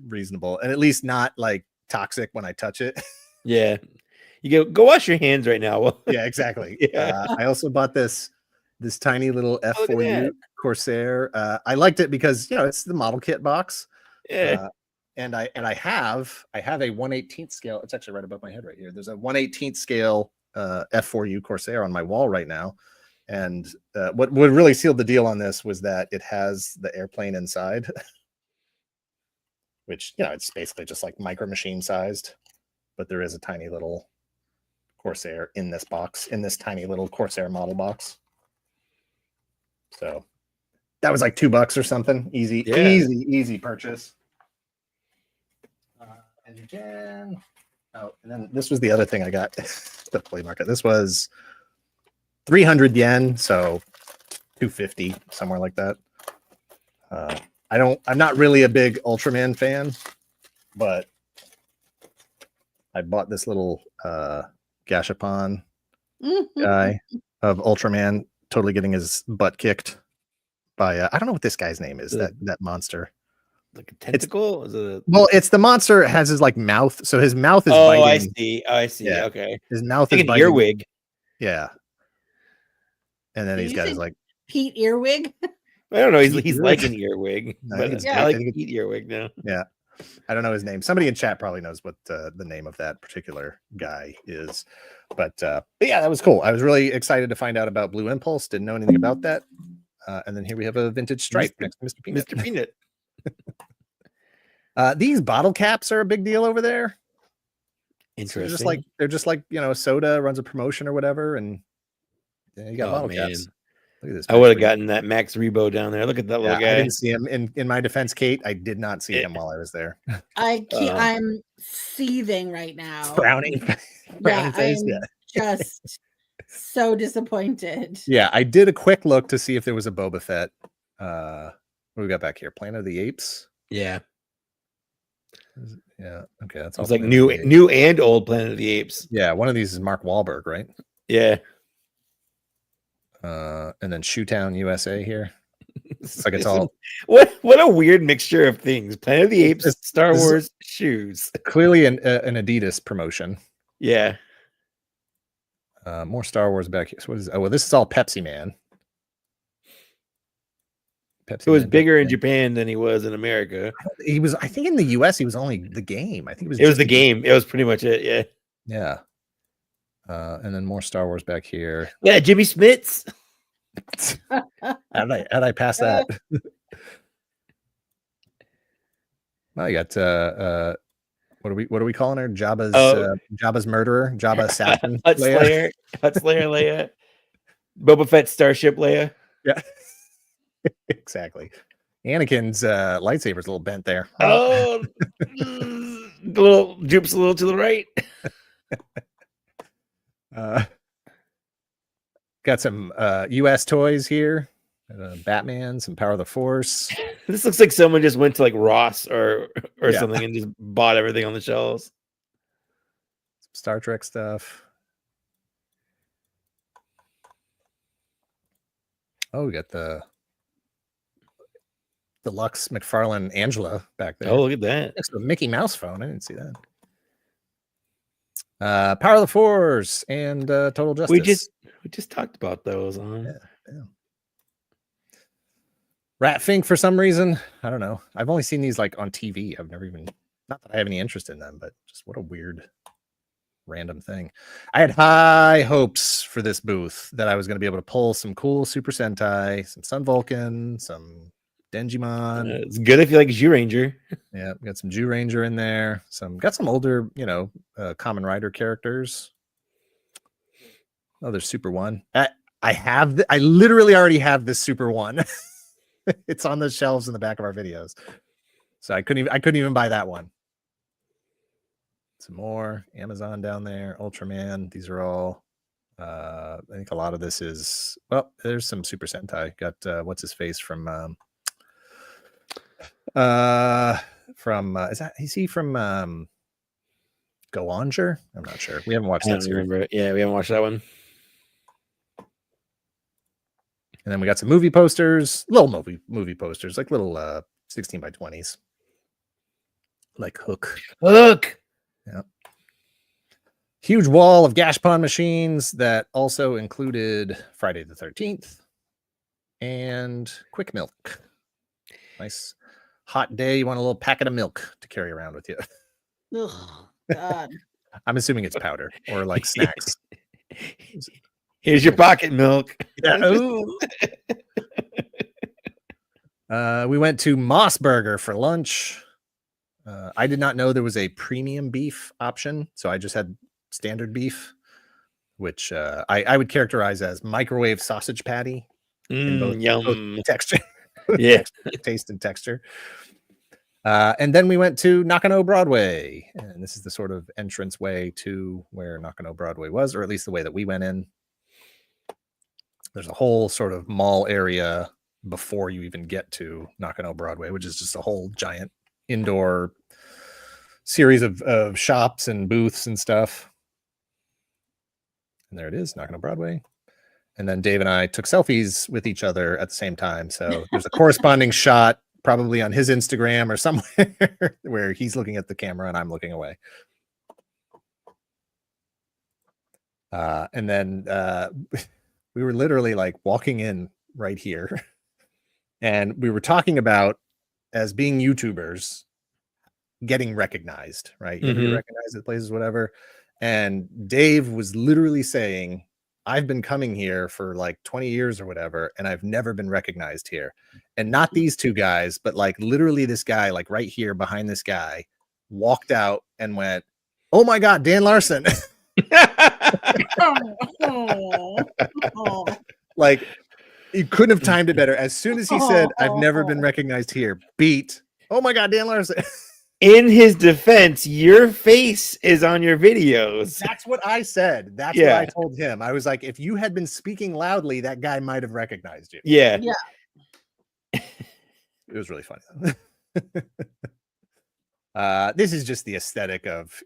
reasonable and at least not like toxic when I touch it. Yeah, you go wash your hands right now. Yeah, exactly. Yeah. I also bought this tiny little F4U Corsair. I liked it because it's the model kit box. Yeah. And I have a 1/18 scale. It's actually right above my head right here. There's a 1/18 scale F4U Corsair on my wall right now. And what really sealed the deal on this was that it has the airplane inside, which, it's basically just like micro machine sized, but there is a tiny little Corsair in this box, in this tiny little Corsair model box. So that was like $2 or something. Easy purchase. And then this was the other thing I got at the flea market. This was 300 yen, so 250, somewhere like that. I'm not really a big Ultraman fan, but I bought this little Gashapon guy of Ultraman totally getting his butt kicked by I don't know what this guy's name is. That monster. Like a tentacle? It's the monster has his like mouth, so his mouth is biting. I see. Yeah. Okay. His mouth like is an earwig. Yeah. And then he's got his like Pete Earwig. I don't know. He's like an earwig. No, But I like Pete Earwig now. Yeah. I don't know his name. Somebody in chat probably knows what the name of that particular guy is. But yeah, that was cool. I was really excited to find out about Blue Impulse. Didn't know anything about that. And then here we have a vintage stripe next to Mr. Peanut. Mr. Peanut. These bottle caps are a big deal over there. Interesting. They're just like Soda runs a promotion or whatever, and you got bottle caps. Look at this. I would have gotten that Max Rebo down there. Look at that little guy. I didn't see him. In my defense, Kate, I did not see him while I was there. I'm seething right now. Frowning face. I'm just so disappointed. Yeah, I did a quick look to see if there was a Boba Fett. What do we got back here? Planet of the Apes. Yeah. Yeah. Okay, that's all. It's like new and old Planet of the Apes. Yeah, one of these is Mark Wahlberg, right? Yeah. And then Shoetown, USA here. It's like it's all what a weird mixture of things. Planet of the Apes, Star Wars, shoes. Clearly an Adidas promotion. Yeah. More Star Wars back here. So what is? Oh, well, this is all Pepsi Man. It was bigger in Japan than he was in America. He was, I think, in the US. He was only the game. I think it was the game. It was pretty much it. Yeah. Yeah. And then more Star Wars back here. Yeah, Jimmy Smits. How'd I pass that? Well, you got what are we calling her? Jabba's murderer, Jabba assassin, Hut Slayer Leia, Boba Fett Starship Leia. Yeah, exactly. Anakin's lightsaber's a little bent there. Oh, little Jupe's a little to the right. Got some US toys here. Batman, some Power of the Force. This looks like someone just went to like Ross or something and just bought everything on the shelves. Some Star Trek stuff. Oh, we got the Deluxe McFarlane Angela back there. Oh, look at that. It's a Mickey Mouse phone. I didn't see that. Power of the Force and Total Justice. We just talked about those. Yeah. Rat Fink for some reason. I don't know. I've only seen these like on TV. I've never even, not that I have any interest in them, but just what a weird random thing. I had high hopes for this booth that I was going to be able to pull some cool Super Sentai, some Sun Vulcan, some Dengimon. It's good if you like Zhu Ranger. Yeah, we got some Zhu Ranger in there. Got some older, Kamen Rider characters. Oh, there's Super One. I literally already have this Super One. It's on the shelves in the back of our videos, so I couldn't even buy that one. Some more Amazon down there, Ultraman. These are all. I think a lot of this is. Well, there's some Super Sentai. Got what's his face from. Is he from Go Onger? I'm not sure. We haven't watched that series. Remember it. Yeah, we haven't watched that one. And then we got some movie posters, little movie posters, like little 16 by 20s. Like Hook. Yeah. Huge wall of Gashpon machines that also included Friday the 13th and Quick Milk. Nice hot day. You want a little packet of milk to carry around with you. Oh, God. I'm assuming it's powder or like snacks. Here's your pocket milk. Yeah. We went to Moss Burger for lunch. I did not know there was a premium beef option, so I just had standard beef, which I would characterize as microwave sausage patty. Yum. Both texture. Yeah. Taste and texture. And then we went to Nakano Broadway, and this is the sort of entrance way to where Nakano Broadway was, or at least the way that we went in. There's a whole sort of mall area before you even get to Nakano Broadway, which is just a whole giant indoor series of shops and booths and stuff. And there it is, Nakano Broadway. And then Dave and I took selfies with each other at the same time. So there's a corresponding shot probably on his Instagram or somewhere where he's looking at the camera and I'm looking away. And then we were literally like walking in right here and we were talking about, as being YouTubers, getting recognized, right? You get recognized at places, whatever. And Dave was literally saying, I've been coming here for like 20 years or whatever, and I've never been recognized here. And not these two guys, but like literally this guy, like right here behind this guy, walked out and went, Oh my God, Dan Larson. Like, you couldn't have timed it better. As soon as he said, I've never been recognized here, beat. Oh my God, Dan Larson. In his defense, your face is on your videos. That's what I said. That's what I told him. I was like, if you had been speaking loudly, that guy might have recognized you. Yeah. It was really funny. This is just the aesthetic of,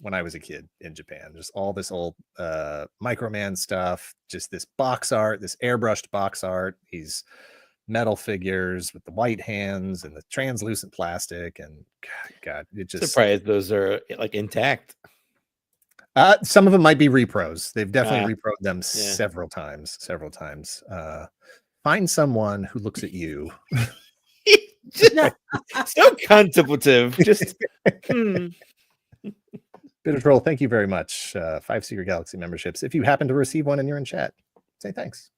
when I was a kid in Japan. Just all this old Microman stuff, just this box art, this airbrushed box art, these metal figures with the white hands and the translucent plastic, and God, it just surprised those are like intact. Some of them might be repros. They've definitely reproed them several times. Find someone who looks at you. So contemplative. Just Bit of troll. Thank you very much. 5 Secret Galaxy memberships. If you happen to receive one and you're in chat, say thanks.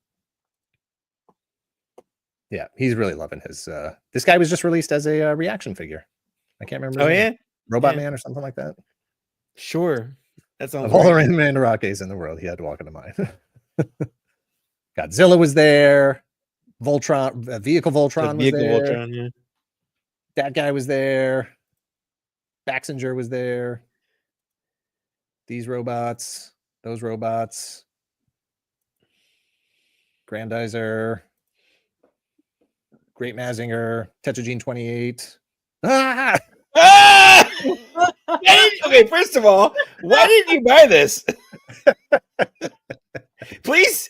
Yeah, he's really loving his. This guy was just released as a reaction figure. I can't remember. Oh yeah, Robot Man or something like that. Sure, that's all. Of all the random Mandarakes in the world, he had to walk into mine. Godzilla was there. Voltron, Vehicle Voltron was there. Voltron, yeah. That guy was there. Baxenger was there. These robots, those robots. Grandizer. Great Mazinger, Tetragene 28. Ah! Okay, first of all, why didn't you buy this? Please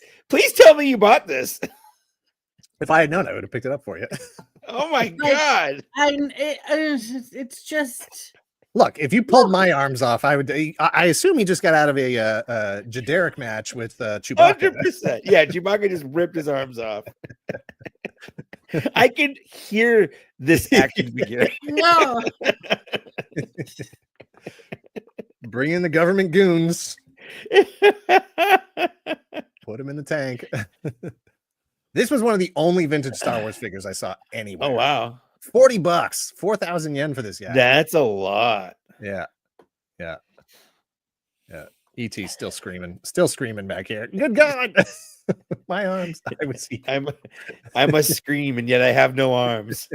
tell me you bought this. If I had known, I would have picked it up for you. Oh my God! It's just. Look, if you pulled my arms off, I would. I assume he just got out of a Jadaric match with Chewbacca. 100%. Yeah, Chewbacca just ripped his arms off. I can hear this action figure. No. Bring in the government goons. Put him in the tank. This was one of the only vintage Star Wars figures I saw anywhere. Oh wow. $40, 4,000 yen for this guy. That's a lot. Yeah. E.T. still screaming back here. Good God. My arms. I must scream, and yet I have no arms.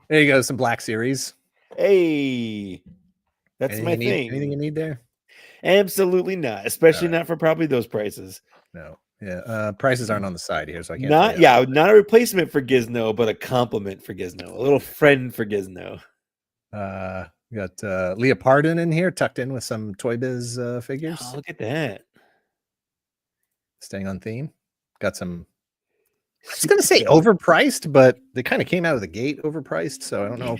There you go. Some Black Series. Hey, that's my thing. Anything you need there? Absolutely not. Especially not for probably those prices. No. Yeah. Prices aren't on the side here, so I can't. Not a replacement for Gizmo, but a compliment for Gizmo. A little friend for Gizmo. We got Leopardon in here, tucked in with some Toy Biz figures. Oh, look at that. Staying on theme. Got some, I was going to say overpriced, but they kind of came out of the gate overpriced, so I don't know.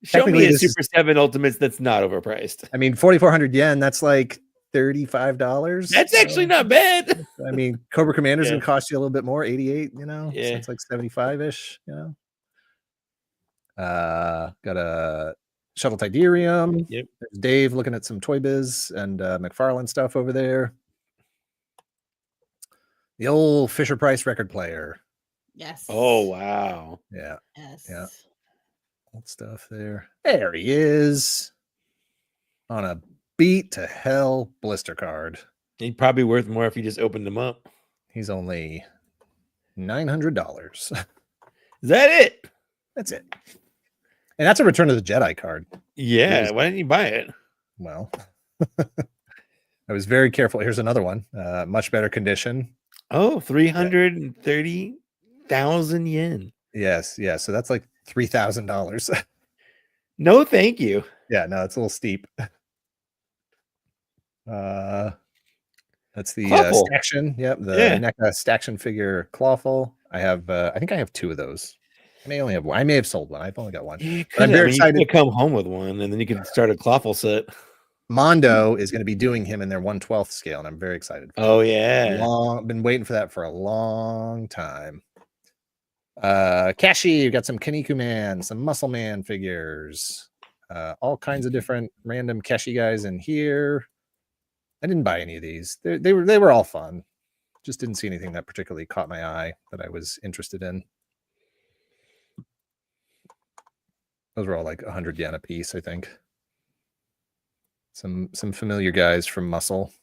Show me a Super 7 Ultimates that's not overpriced. I mean, 4,400 yen, that's like $35. That's actually not bad. I mean, Cobra Commander's going to cost you a little bit more, 88, Yeah. So it's like 75-ish, Got a Shuttle Tidarium. Yep. There's Dave looking at some Toy Biz and McFarlane stuff over there. The old Fisher Price record player. Yes. Oh wow. Yeah. Yes. Yeah. Old stuff there. There he is. On a beat to hell blister card. He'd probably worth more if you just opened them up. He's only $900. Is that it? That's it. And that's a Return of the Jedi card. Yeah. Why didn't you buy it? Well, I was very careful. Here's another one. Much better condition. Oh, 330,000 yen. Yes. Yeah. So that's like $3,000. No, thank you. Yeah. No, it's a little steep. That's the Staction. Yep. The NECA Staction figure Clawful. I think I have 2 of those. I may only have one. I may have sold one. I've only got one. I'm very excited to come home with one, and then you can start a Clawful set. Mondo is going to be doing him in their 1/12 scale, and I'm very excited. Oh yeah, been waiting for that for a long time. Kashi, you got some Kaniku Man, some Muscle Man figures, all kinds of different random Kashi guys in here. I didn't buy any of these. They were all fun. Just didn't see anything that particularly caught my eye that I was interested in. Those were all like 100 yen a piece, I think. Some familiar guys from Muscle.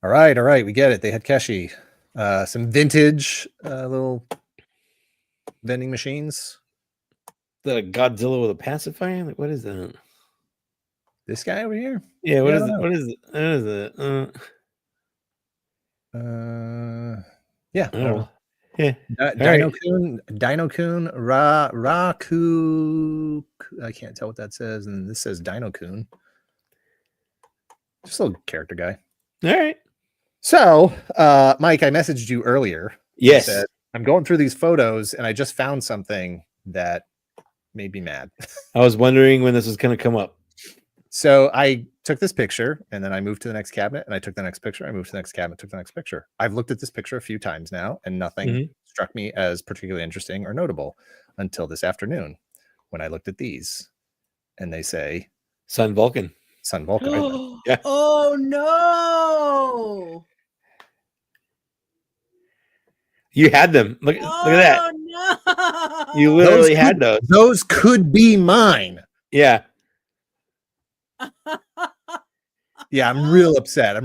All right, we get it. They had Keshi. Some vintage little vending machines. The Godzilla with a pacifier? Like, what is that? This guy over here? Yeah, what is it? What is it? What is it? Yeah. Oh. Yeah. Dino-kun, Raku. I can't tell what that says, and this says Dino-kun. Just a little character guy. All right. So, Mike, I messaged you earlier. Yes. Said, I'm going through these photos, and I just found something that made me mad. I was wondering when this was going to come up. So I took this picture, and then I moved to the next cabinet, and I took the next picture. I moved to the next cabinet, took the next picture. I've looked at this picture a few times now, and nothing struck me as particularly interesting or notable until this afternoon when I looked at these, and they say Sun Vulcan. Sun Vulcan. Yeah. Oh no! You had them. Look at that. No! You literally had those. Those could be mine. Yeah. Yeah, I'm real upset.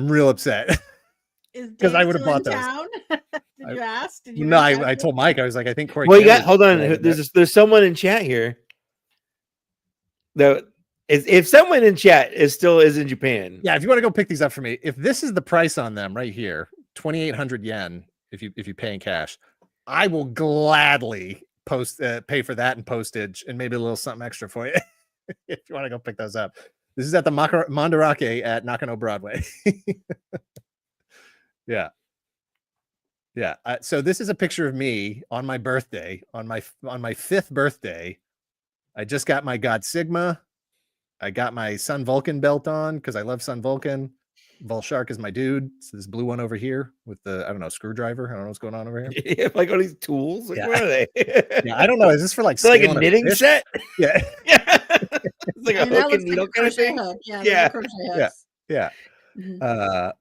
Because I would have bought those. Did you ask? No, I told Mike. I was like, I think Corey. Well, hold on. There's someone in chat here. If someone in chat is in Japan. Yeah, if you want to go pick these up for me, if this is the price on them right here, 2,800 yen. If you pay in cash, I will gladly pay for that and postage and maybe a little something extra for you if you want to go pick those up. This is at the Mandarake at Nakano Broadway. Yeah. So this is a picture of me on my birthday, on my 5th birthday. I just got my God Sigma. I got my Sun Vulcan belt on because I love Sun Vulcan. Volshark is my dude. So this blue one over here with the, I don't know, screwdriver. I don't know what's going on over here. Yeah, like all these tools. Like, yeah. What are they? Yeah, I don't know. Is this for like a knitting set? Yeah. It's like a hook and needle kind of thing. Yeah.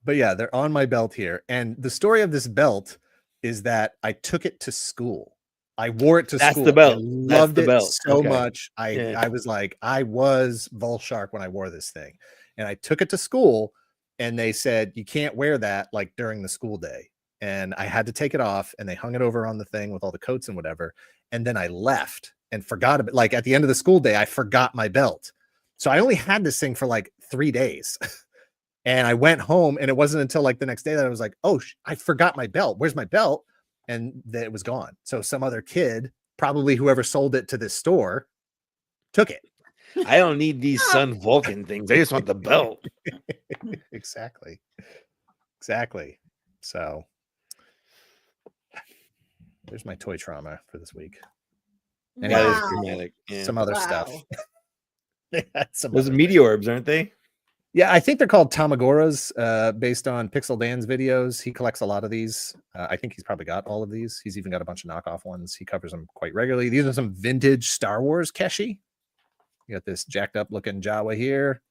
But yeah, they're on my belt here. And the story of this belt is that I took it to school. I wore it to school. That's the belt. I loved it so much. Yeah. I was like, I was Volshark when I wore this thing. And I took it to school and they said, you can't wear that like during the school day. And I had to take it off and they hung it over on the thing with all the coats and whatever. And then I left and forgot about it. Like at the end of the school day, I forgot my belt. So I only had this thing for like 3 days. And I went home and it wasn't until like the next day that I was like, oh, I forgot my belt. Where's my belt? And that it was gone. So some other kid, probably whoever sold it to this store, took it. I don't need these Sun Vulcan things. I just want the belt. Exactly. So there's my toy trauma for this week. Anyway, that is dramatic. Yeah. Some other stuff. Those are meteorbs, aren't they? Yeah, I think they're called Tamagoras, based on Pixel Dan's videos. He collects a lot of these. I think he's probably got all of these. He's even got a bunch of knockoff ones. He covers them quite regularly. These are some vintage Star Wars Keshi. You got this jacked up looking Jawa here.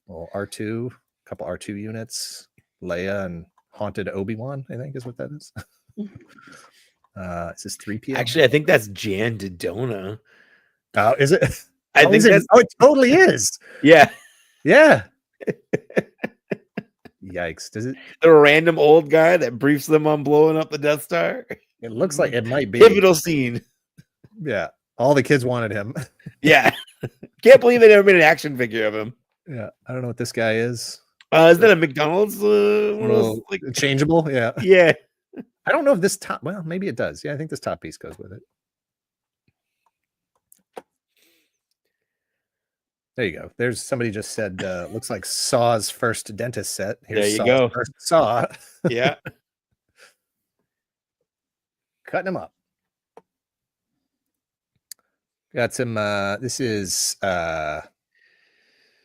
Little R2, a couple R2 units. Leia and Haunted Obi-Wan, I think is what that is. Is this 3PO? Actually, I think that's Jan Dodona. Oh, is it? I think that's... Oh, it totally is. Yeah. Yikes. Does it? The random old guy that briefs them on blowing up the Death Star. It looks like it might be. Pivotal scene. Yeah. All the kids wanted him. Yeah. Can't believe they never made an action figure of him. Yeah. I don't know what this guy is. Is that a McDonald's? One of those, like... changeable? Yeah. Yeah. I don't know if this top, well, maybe it does. Yeah, I think this top piece goes with it. There you go. There's somebody just said, looks like Saw's first dentist set. Here's there you Saw's go. First Saw. Yeah. Cutting them up. Got some, this is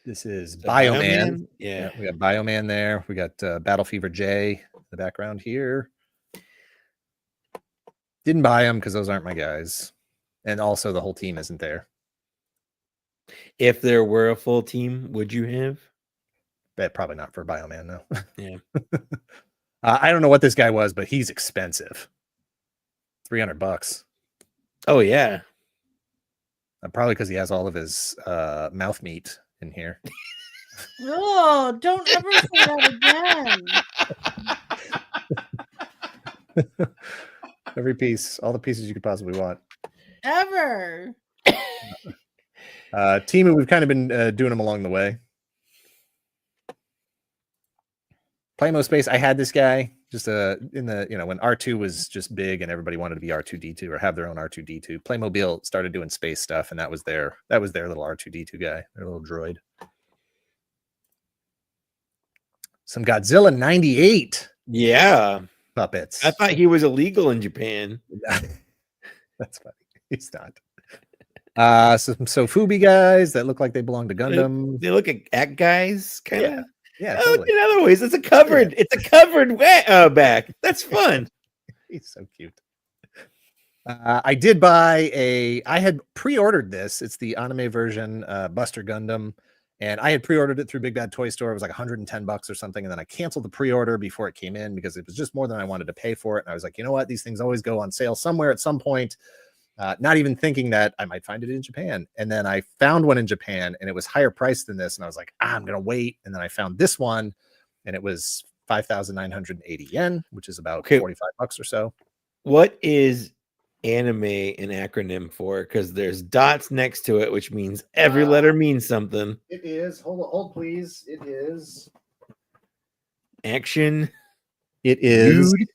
Bioman. Yeah. We got Bioman there. We got Battle Fever J in the background here. Didn't buy them because those aren't my guys. And also the whole team isn't there. If there were a full team, would you have? Bet probably not for Bioman, no. Yeah. I don't know what this guy was, but he's expensive. $300. Oh yeah. Probably because he has all of his mouth meat in here. Oh, don't ever say that again. Every piece, all the pieces you could possibly want. Ever. Timu, we've kind of been doing them along the way. Playmo Space, I had this guy just in the, when R2 was just big and everybody wanted to be R2D2 or have their own R2D2. Playmobil started doing space stuff, and that was their little R2D2 guy, their little droid. Some Godzilla 98. Yeah. Puppets. I thought he was illegal in Japan. That's funny. He's not. Some Sofubi guys that look like they belong to Gundam. They look at guys, kind of. Yeah, Oh, totally. in other ways, it's a covered. Yeah. It's a covered back. That's fun. He's so cute. I did buy I had pre-ordered this. It's the anime version, Buster Gundam, and I had pre-ordered it through Big Bad Toy Store. It was like $110 or something, and then I canceled the pre-order before it came in because it was just more than I wanted to pay for it. And I was like, you know what? These things always go on sale somewhere at some point. Not even thinking that I might find it in Japan. And then I found one in Japan and it was higher priced than this. And I was like, I'm going to wait. And then I found this one and it was 5,980 yen, which is about $45 or so. What is anime an acronym for? Because there's dots next to it, which means every letter means something. It is. Hold please. It is. Action. It is. Dude.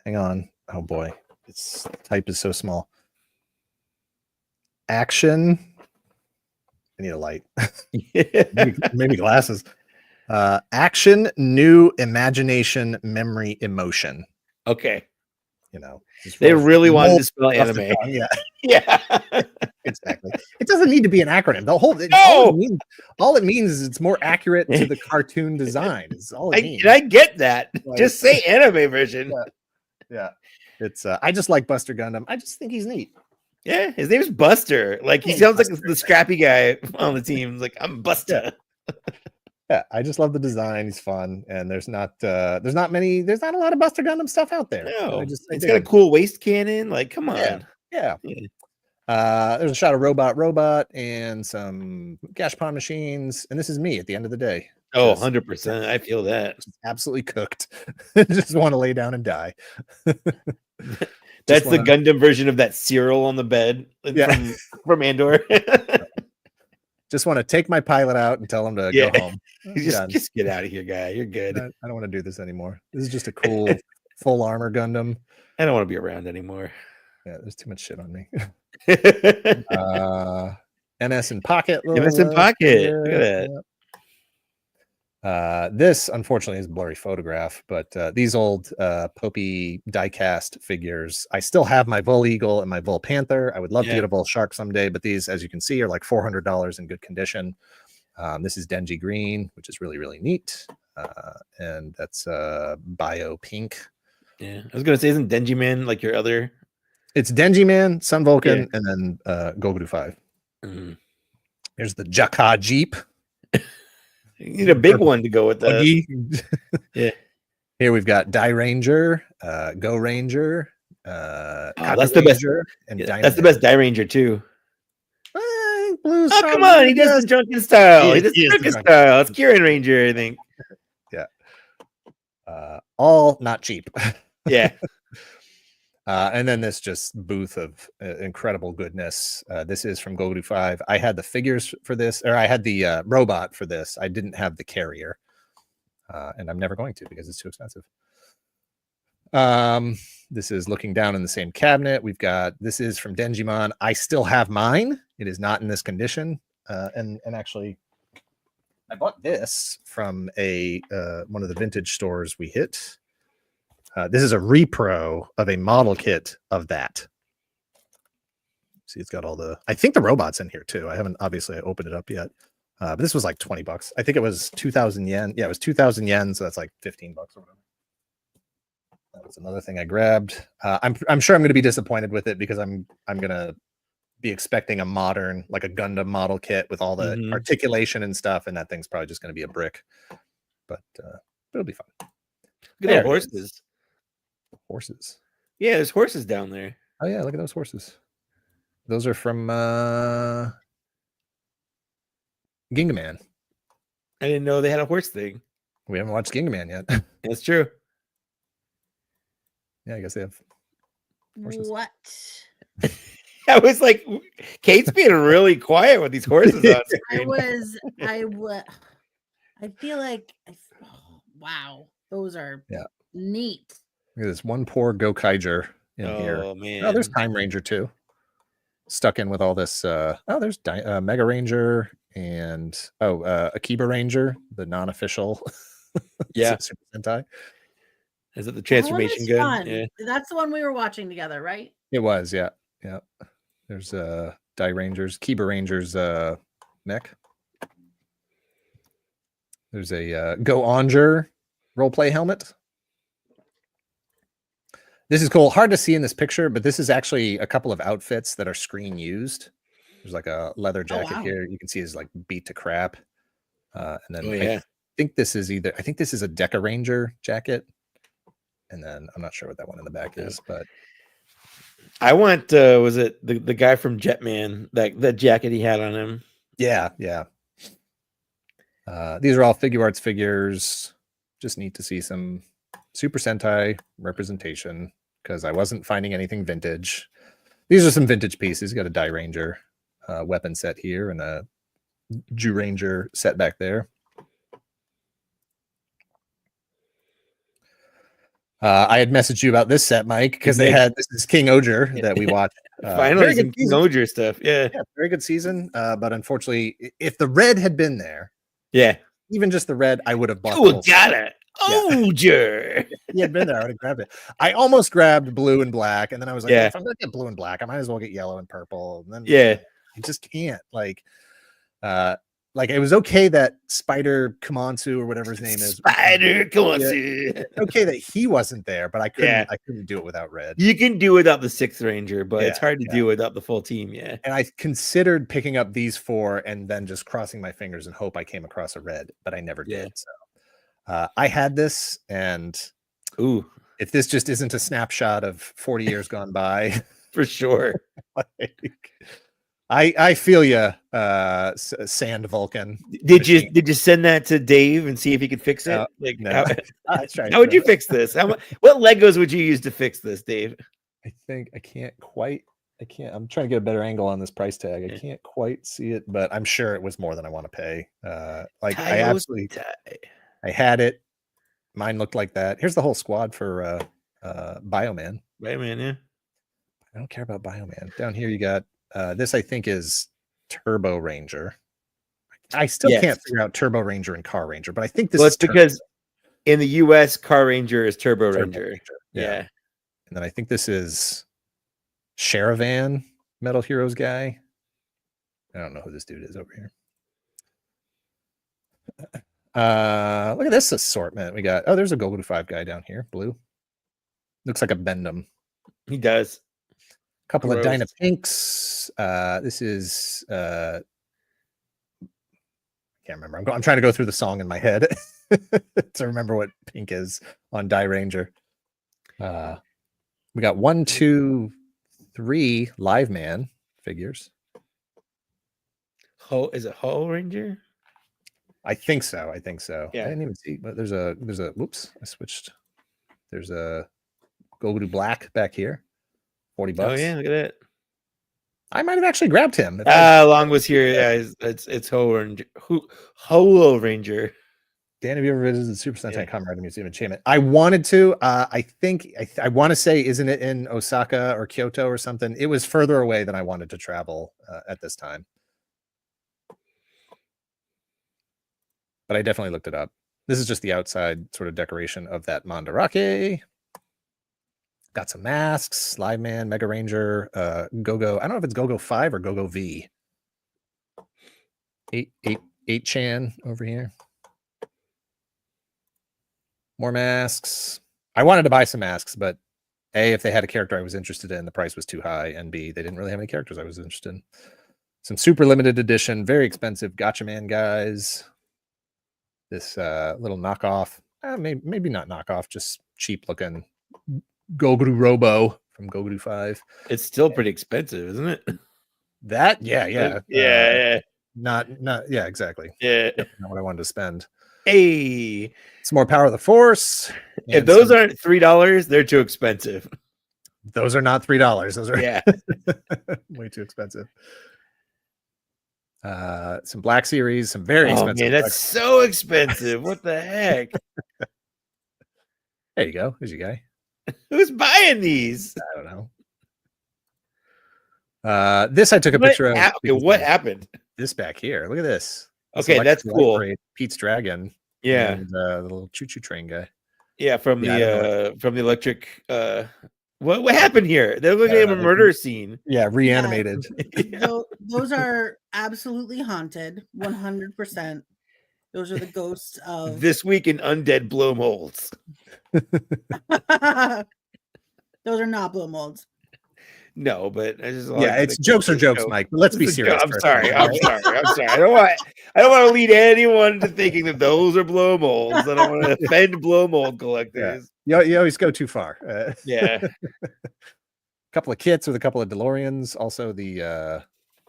Hang on. Oh boy. Its type is so small. Action. I need a light. maybe glasses. Action, new, imagination, memory, emotion. Okay. They really wanted to spell anime. Yeah. Yeah. Exactly. It doesn't need to be an acronym. All it means is it's more accurate to the cartoon design. Is all it means. I get that. Just say anime version. Yeah. It's I just like Buster Gundam. I just think he's neat. Yeah, his name is Buster. Like he sounds Buster, like the scrappy guy on the team. Like I'm Buster. Yeah, I just love the design. He's fun, and there's not a lot of Buster Gundam stuff out there. No, it's got a cool waist cannon. Like, come on. Yeah. There's a shot of robot and some Gashpon machines, and this is me at the end of the day. Oh, 100%. I feel that. Absolutely cooked. Just want to lay down and die. That's the Gundam version of that cereal on the bed from Andor. Just want to take my pilot out and tell him to go home. Just get out of here, guy. You're good. I don't want to do this anymore. This is just a cool full armor Gundam. I don't want to be around anymore. Yeah, there's too much shit on me. NS in pocket. NS in pocket. Look at that. This unfortunately is a blurry photograph, but these old Popey diecast figures, I still have my Bull Eagle and my Bull Panther. I would love to get a Bull Shark someday, but these, as you can see, are like $400 in good condition. This is Denji Green, which is really, really neat. And that's Bio Pink. Yeah, I was gonna say, isn't Denji Man like your other? It's Denji Man, Sun Vulcan, and then Goguru 5. Here's the Jaka Jeep. You need a big one to go with that. Yeah. Here we've got Die Ranger, Go Ranger. That's the best. That's the best Die Ranger too. Blues. Oh, come on. He does the drunken style. He does the drunken style. It's Kieran Ranger, I think. Yeah. All not cheap. Yeah. And then this just booth of incredible goodness. This is from Goguru 5. I had the figures for this, or I had the robot for this. I didn't have the carrier. And I'm never going to because it's too expensive. This is looking down in the same cabinet. We've got, this is from Denjimon. I still have mine. It is not in this condition. And actually, I bought this from one of the vintage stores we hit. This is a repro of a model kit of that. See, it's got all I think the robot's in here too. I haven't obviously opened it up yet. But this was like $20. I think it was 2,000 yen. Yeah, it was 2,000 yen. So that's like $15 or whatever. That was another thing I grabbed. I'm sure I'm going to be disappointed with it because I'm going to be expecting a modern, like a Gundam model kit with all the articulation and stuff. And that thing's probably just going to be a brick, but it'll be fun. Look at the horses. Horses. Yeah, there's horses down there. Oh yeah, look at those horses. Those are from Gingaman. I didn't know they had a horse thing. We haven't watched Gingaman yet. That's true. Yeah, I guess they have horses. What? I was like, Kate's being really quiet with these horses on screen. I feel like, wow, those are neat. Look at this one poor Gokaiger in here. Oh man. Oh, there's Time Ranger too. Stuck in with all this. There's Mega Ranger and Akiba Ranger, the non-official. Super Sentai. Is it the transformation gun? Fun. Yeah. That's the one we were watching together, right? It was, yeah. There's Die Rangers, Kiba Rangers mech. There's a Go Onger roleplay helmet. This is cool. Hard to see in this picture, but this is actually a couple of outfits that are screen used. There's like a leather jacket here. You can see it's like beat to crap. And then I think this is a Deca Ranger jacket. And then I'm not sure what that one in the back is, but I want was it the guy from Jetman, that jacket he had on him? Yeah. These are all Figure Arts figures. Just need to see some Super Sentai representation because I wasn't finding anything vintage. These are some vintage pieces. You got a Die Ranger weapon set here and a Jew Ranger set back there. I had messaged you about this set, Mike, because this is King Oger that we watched. Finally, some King Oger stuff. Yeah, very good season. But unfortunately, if the red had been there, even just the red, I would have bought. Oh, got it. Oger. He had been there, I would have grabbed it. I almost grabbed blue and black, and then I was like, if I'm gonna get blue and black, I might as well get yellow and purple. And then I just can't. Like it was okay that Spider Kamansu or whatever his name is. Spider Kamansu. Okay that he wasn't there, but I couldn't do it without red. You can do without the 6th Ranger, but it's hard to do without the full team. Yeah. And I considered picking up these 4 and then just crossing my fingers and hope I came across a red, but I never did. So I had this, and if this just isn't a snapshot of 40 years gone by, for sure. I feel you, Sand Vulcan. Did you send that to Dave and see if he could fix it? No. How would you fix this? What Legos would you use to fix this, Dave? I think I can't. I'm trying to get a better angle on this price tag. I can't quite see it, but I'm sure it was more than I want to pay. I had it. Mine looked like that. Here's the whole squad for Bioman. Bioman, yeah. I don't care about Bioman. Down here you got this, I think, is Turbo Ranger. I still can't figure out Turbo Ranger and Car Ranger, but I think this is because in the US, Car Ranger is Turbo Ranger. Yeah. And then I think this is Sharavan, Metal Heroes guy. I don't know who this dude is over here. Look at this assortment. We got there's a Goku 5 guy down here, blue. Looks like a Bendham. He does. Couple of Dyna Pinks. This is can't remember. I'm trying to go through the song in my head to remember what pink is on Die Ranger. We got 1, 2, 3 Live Man figures. Is it Ho Ranger? I think so. Yeah. I didn't even see, but there's a whoops, I switched. There's a Goku Black back here. $40. Oh yeah, look at that. I might have actually grabbed him. Long was here. Yeah, it's Ho Ranger. Holo Ranger. Dan, have you ever visited the Super Sentai Kamen Rider Museum in Enchantment? I wanted to. I think I want to say, isn't it in Osaka or Kyoto or something? It was further away than I wanted to travel at this time. But I definitely looked it up. This is just the outside sort of decoration of that Mandarake. Got some masks, Live Man, Mega Ranger, Go-Go. I don't know if it's Go-Go 5 or Go-Go V. 8chan over here. More masks. I wanted to buy some masks, but A, if they had a character I was interested in, the price was too high, and B, they didn't really have any characters I was interested in. Some super limited edition, very expensive Gotcha Man guys. This little knockoff, maybe not knockoff, just cheap looking Goguru Robo from Goku 5. It's still pretty expensive, isn't it? That, yeah. Not, yeah, exactly. Yeah. Not what I wanted to spend. Hey, Some more Power of the Force. If those aren't $3, they're too expensive. Those are not $3. Those are way too expensive. Some Black Series, some very expensive. Man, that's so expensive. What the heck? There you go. There's your guy. Who's buying these? I don't know. This I took a picture of. What happened? This back here. Look at this. Okay, that's cool. Pete's Dragon. Yeah. And the little choo-choo train guy. Yeah, from the electric. What happened here? They look like a murder scene. Yeah, reanimated. Those are absolutely haunted. 100%. Those are the ghosts of This Week in Undead Blow Molds. Those are not blow molds. No, but I just it's jokes are jokes, Mike. But let's be serious. I'm sorry. I don't want to lead anyone to thinking that those are blow molds. I don't want to offend blow mold collectors. Yeah. You always go too far. Yeah. A couple of kits with a couple of DeLoreans. Also the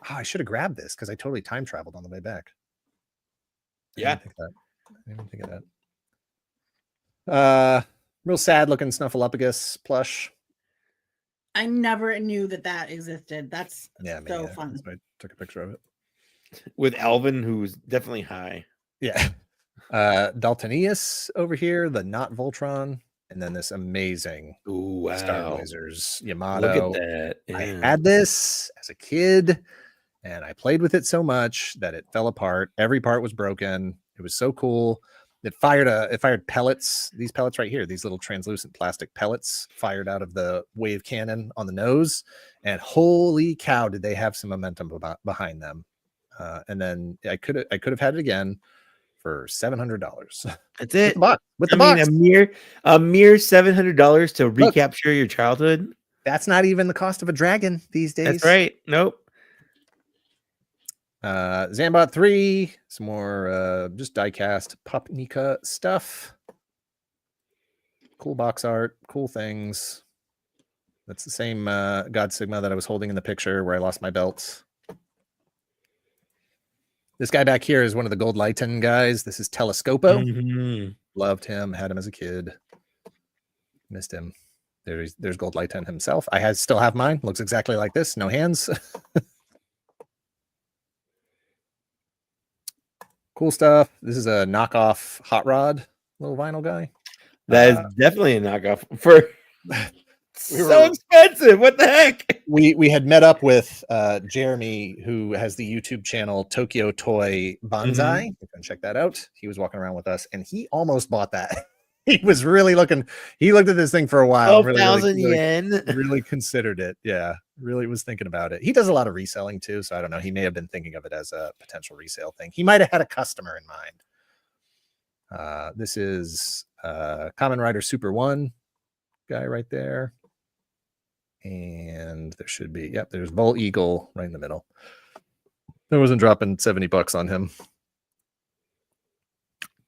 I should have grabbed this because I totally time traveled on the way back. Yeah. I didn't think of that. Real sad looking Snuffleupagus plush. I never knew that existed. That's so fun. I took a picture of it with Alvin, who's definitely high. Yeah. Daltonius over here, the not Voltron, and then this amazing Star Blazers Yamato. Look at that. Yeah. I had this as a kid, and I played with it so much that it fell apart. Every part was broken. It was so cool. It fired pellets. These pellets right here, these little translucent plastic pellets fired out of the wave cannon on the nose. And holy cow, did they have some momentum behind them. And then I could have had it again for $700. That's it. With the box. A mere $700 to recapture your childhood. That's not even the cost of a dragon these days. That's right. Nope. Zambot 3, some more just die-cast Popnika stuff. Cool box art, cool things. That's the same God Sigma that I was holding in the picture where I lost my belt. This guy back here is one of the Gold Lighten guys. This is Telescopo. Mm-hmm. Loved him, had him as a kid. Missed him. There's Gold Lighten himself. I still have mine. Looks exactly like this. No hands. Cool stuff. This is a knockoff Hot Rod little vinyl guy. That is definitely a knockoff for so expensive. What the heck? We had met up with Jeremy, who has the YouTube channel Tokyo Toy Banzai. You can check that out. He was walking around with us, and he almost bought that. He was really looking. He looked at this thing for a while. 12,000 yen. Really considered it. Yeah, really was thinking about it. He does a lot of reselling too, so I don't know. He may have been thinking of it as a potential resale thing. He might have had a customer in mind. This is Kamen Rider Super 1 guy right there. And there should be, there's Bull Eagle right in the middle. I wasn't dropping $70 on him.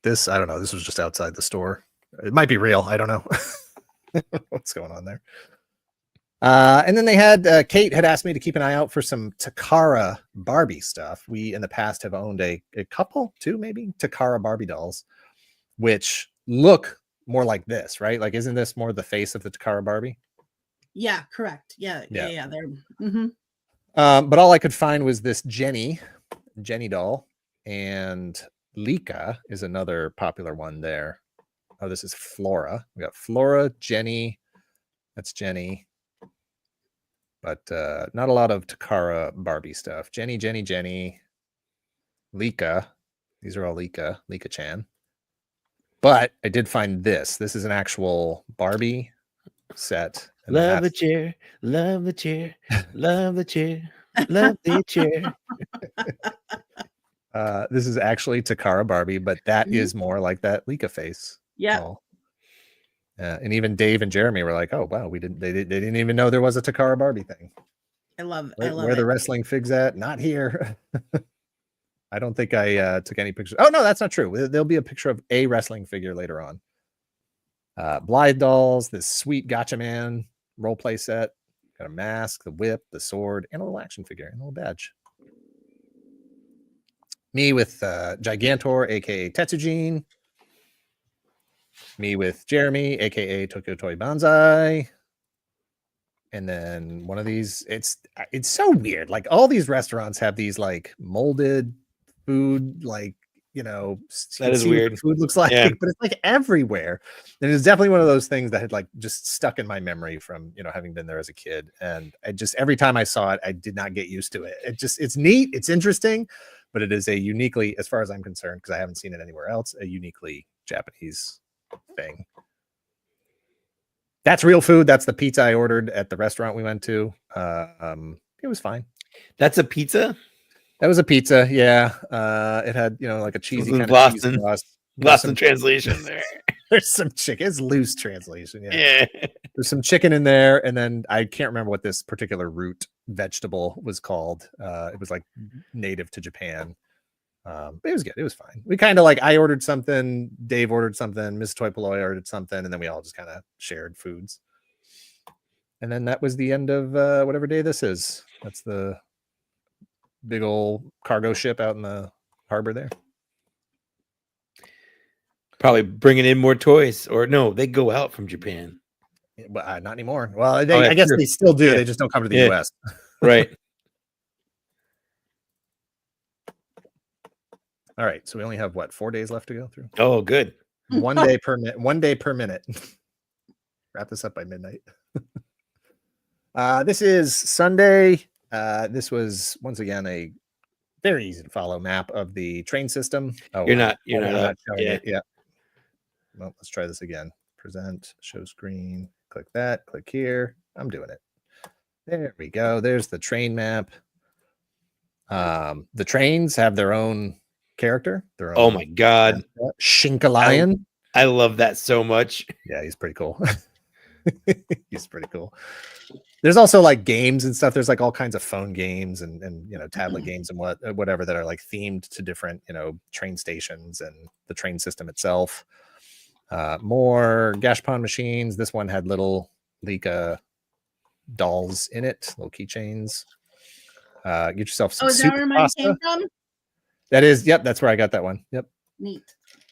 This, I don't know. This was just outside the store. It might be real. I don't know what's going on there. And then they had, Kate had asked me to keep an eye out for some Takara Barbie stuff. We in the past have owned a couple, two maybe, Takara Barbie dolls, which look more like this, right? Like, isn't this more the face of the Takara Barbie? Yeah, correct. Yeah. They're, but all I could find was this Jenny doll, and Lika is another popular one there. Oh, this is Flora. We got Flora, Jenny. That's Jenny. But not a lot of Takara Barbie stuff. Jenny. Lika. These are all Lika-chan. But I did find this. This is an actual Barbie set. Love the chair, love the chair, love the chair, love the chair. This is actually Takara Barbie, but that is more like that Lika face. Yeah. And even Dave and Jeremy were like, "Oh wow, they didn't even know there was a Takara Barbie thing." I love where the wrestling figs at? Not here. I don't think I took any pictures. Oh no, that's not true. There'll be a picture of a wrestling figure later on. Blythe dolls, this sweet Gotcha Man role play set. Got a mask, the whip, the sword, and a little action figure, and a little badge. Me with Gigantor, aka Tetsujin. Me with Jeremy, aka Tokyo Toy Banzai. And then one of these, it's so weird. Like all these restaurants have these like molded food, like, you know, that is weird. Food looks like, but it's like everywhere. And it's definitely one of those things that had like just stuck in my memory from, you know, having been there as a kid. And I just, every time I saw it, I did not get used to it. It's neat, it's interesting, but it is a uniquely, as far as I'm concerned, because I haven't seen it anywhere else, a uniquely Japanese thing. That's real food. That's the pizza I ordered at the restaurant we went to. It was fine. That's a pizza? That was a pizza, yeah. It had, you know, like a cheesy kind of cheese sauce. Lost in translation there. There's some chicken. It's loose translation, yeah. There's some chicken in there, and then I can't remember what this particular root vegetable was called. It was like native to Japan. But it was good. It was fine. We kind of like, I ordered something, Dave ordered something, Miss Toy Polloy ordered something, and then we all just kind of shared foods. And then that was the end of whatever day this is. That's the big old cargo ship out in the harbor there. Probably bringing in more toys, or no, they go out from Japan. But not anymore. Well, I guess they still do. They just don't come to the US. Right. All right, so we only have what, 4 days left to go through? Oh, good. 1 day per minute. 1 day per minute. Wrap this up by midnight. This is Sunday. This was once again a very easy to follow map of the train system. Oh, you're not showing it. Yeah. Well, let's try this again. Present, show screen. Click that. Click here. I'm doing it. There we go. There's the train map. The trains have their own character. Their own, oh my god, Shinkalion. I love that so much. Yeah, he's pretty cool. He's pretty cool. There's also like games and stuff. There's like all kinds of phone games and you know, tablet games and whatever that are like themed to different, you know, train stations and the train system itself. More Gashpon machines. This one had little Leica dolls in it, little keychains. Get yourself some soup pasta. That is, yep, that's where I got that one. Yep. Neat.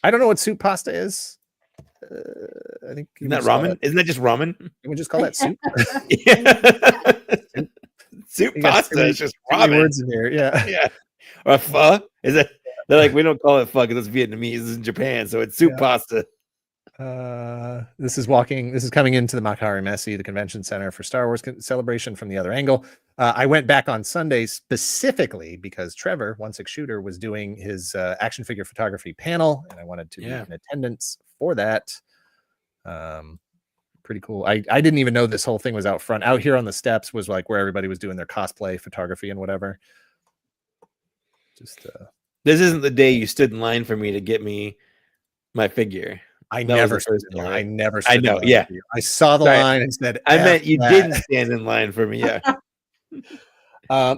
I don't know what soup pasta is. I think isn't that ramen? Isn't that just ramen? Can we just call that soup? Soup pasta is just ramen. Words in here, yeah. Yeah. Or pho? Is it? They're like, we don't call it pho because it's Vietnamese. It's in Japan, so it's soup pasta. This is coming into the Makari Messi, the convention center for Star Wars celebration from the other angle. I went back on Sunday specifically because Trevor, 16 Shooter, was doing his action figure photography panel, and I wanted to be in attendance for that. Pretty cool. I didn't even know this whole thing was out front. Out here on the steps was like where everybody was doing their cosplay photography and whatever. Just this isn't the day you stood in line for me to get me my figure. I never stood in line. I never stood in line. Yeah. I saw the line and said, I meant you didn't stand in line for me. Yeah.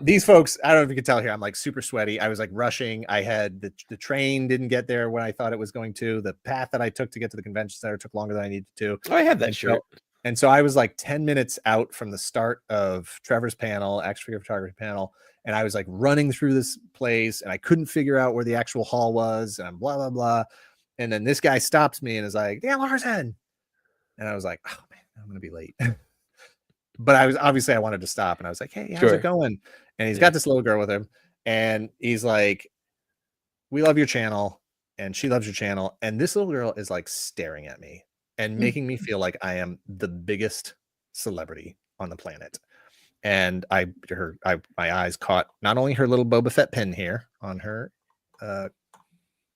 These folks, I don't know if you can tell here, I'm like super sweaty. I was like rushing. I had the train didn't get there when I thought it was going to. The path that I took to get to the convention center took longer than I needed to. Oh, I had that shirt. And so I was like 10 minutes out from the start of Trevor's panel, action figure photography panel. And I was like running through this place and I couldn't figure out where the actual hall was and blah, blah, blah. And then this guy stops me and is like, Dan Larson. And I was like, oh man, I'm going to be late. But I wanted to stop and I was like, hey, how's it going? And he's got this little girl with him and he's like, we love your channel and she loves your channel. And this little girl is like staring at me and making me feel like I am the biggest celebrity on the planet. And my eyes caught not only her little Boba Fett pin here on her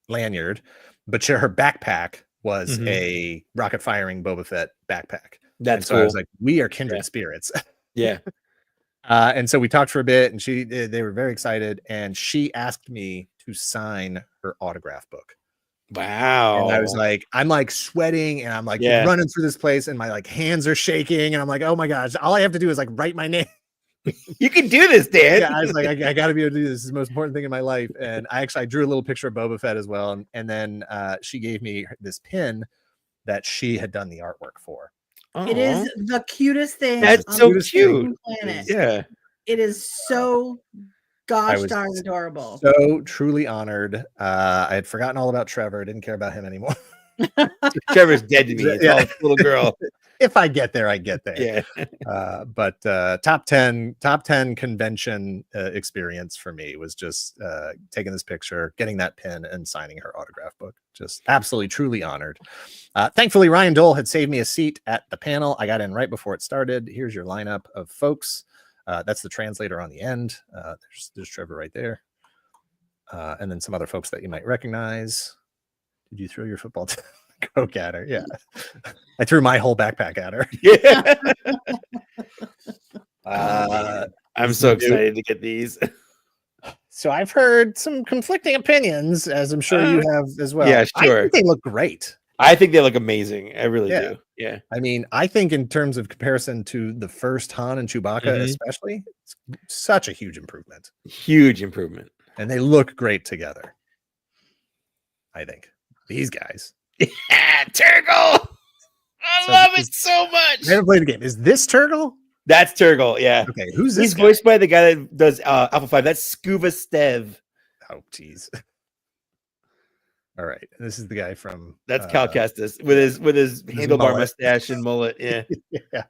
lanyard, but her backpack was a rocket firing Boba Fett backpack. That's so cool. I was like, we are kindred spirits. Yeah. And so we talked for a bit and they were very excited. And she asked me to sign her autograph book. Wow. And I was like, I'm like sweating and I'm like running through this place and my like hands are shaking. And I'm like, oh my gosh, all I have to do is like write my name. You can do this, Dan. Yeah, I was like, I got to be able to do this. This is the most important thing in my life. And I drew a little picture of Boba Fett as well. And then she gave me this pin that she had done the artwork for. It is the cutest thing. That's on so the cute. Planet. Yeah. It is so gosh darn adorable. So truly honored. I had forgotten all about Trevor. Didn't care about him anymore. Trevor's dead to me. It's all little girl. If I get there, I get there. Yeah. But top 10 convention experience for me was just taking this picture, getting that pin, and signing her autograph book. Just absolutely, truly honored. Thankfully, Ryan Dole had saved me a seat at the panel. I got in right before it started. Here's your lineup of folks. That's the translator on the end. There's Trevor right there. And then some other folks that you might recognize. Did you throw your football Coke at her? Yeah. I threw my whole backpack at her. Yeah. I'm so excited to get these. So I've heard some conflicting opinions, as I'm sure you have as well. Yeah, sure. I think they look great. I think they look amazing. I really do. Yeah. I mean, I think in terms of comparison to the first Han and Chewbacca, especially, it's such a huge improvement. Huge improvement. And they look great together. I think. These guys. Yeah, Turgle. I love it so much. I haven't played the game. Is this Turgle? That's Turgle, yeah. Okay, who's this? He's voiced by the guy that does Alpha 5. That's Scuba Stev. Oh, geez. All right, this is the guy from. That's Cal Kestis with his handlebar mustache and mullet. Yeah. Yeah.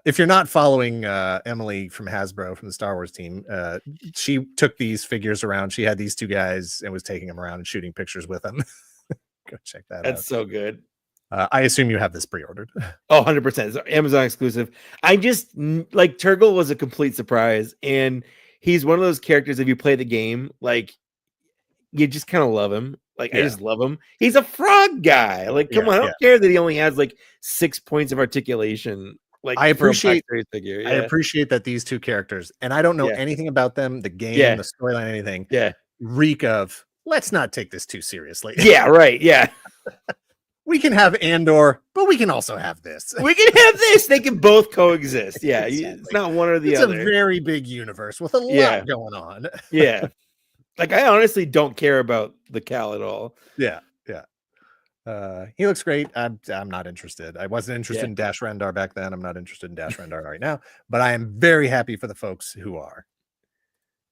If you're not following Emily from Hasbro from the Star Wars team, she took these figures around. She had these two guys and was taking them around and shooting pictures with them. Go check that out. That's so good. I assume you have this pre-ordered. Oh, 100%. It's Amazon exclusive. I just like Turgle was a complete surprise. And he's one of those characters, if you play the game, like you just kind of love him. Like I just love him. He's a frog guy. Like, come on, I don't care that he only has like 6 points of articulation. Like I appreciate figure. I appreciate that these two characters, and I don't know anything about them, the game, the storyline, anything. Yeah. Reek of let's not take this too seriously. Yeah, right. Yeah. We can have Andor, but we can also have this. We can have this. They can both coexist. Yeah. Exactly. It's not one or the other. It's a very big universe with a lot going on. Yeah. Like I honestly don't care about the Cal at all. Yeah. He looks great. I'm not interested. I wasn't interested in Dash Rendar back then. I'm not interested in Dash Rendar right now, but I am very happy for the folks who are.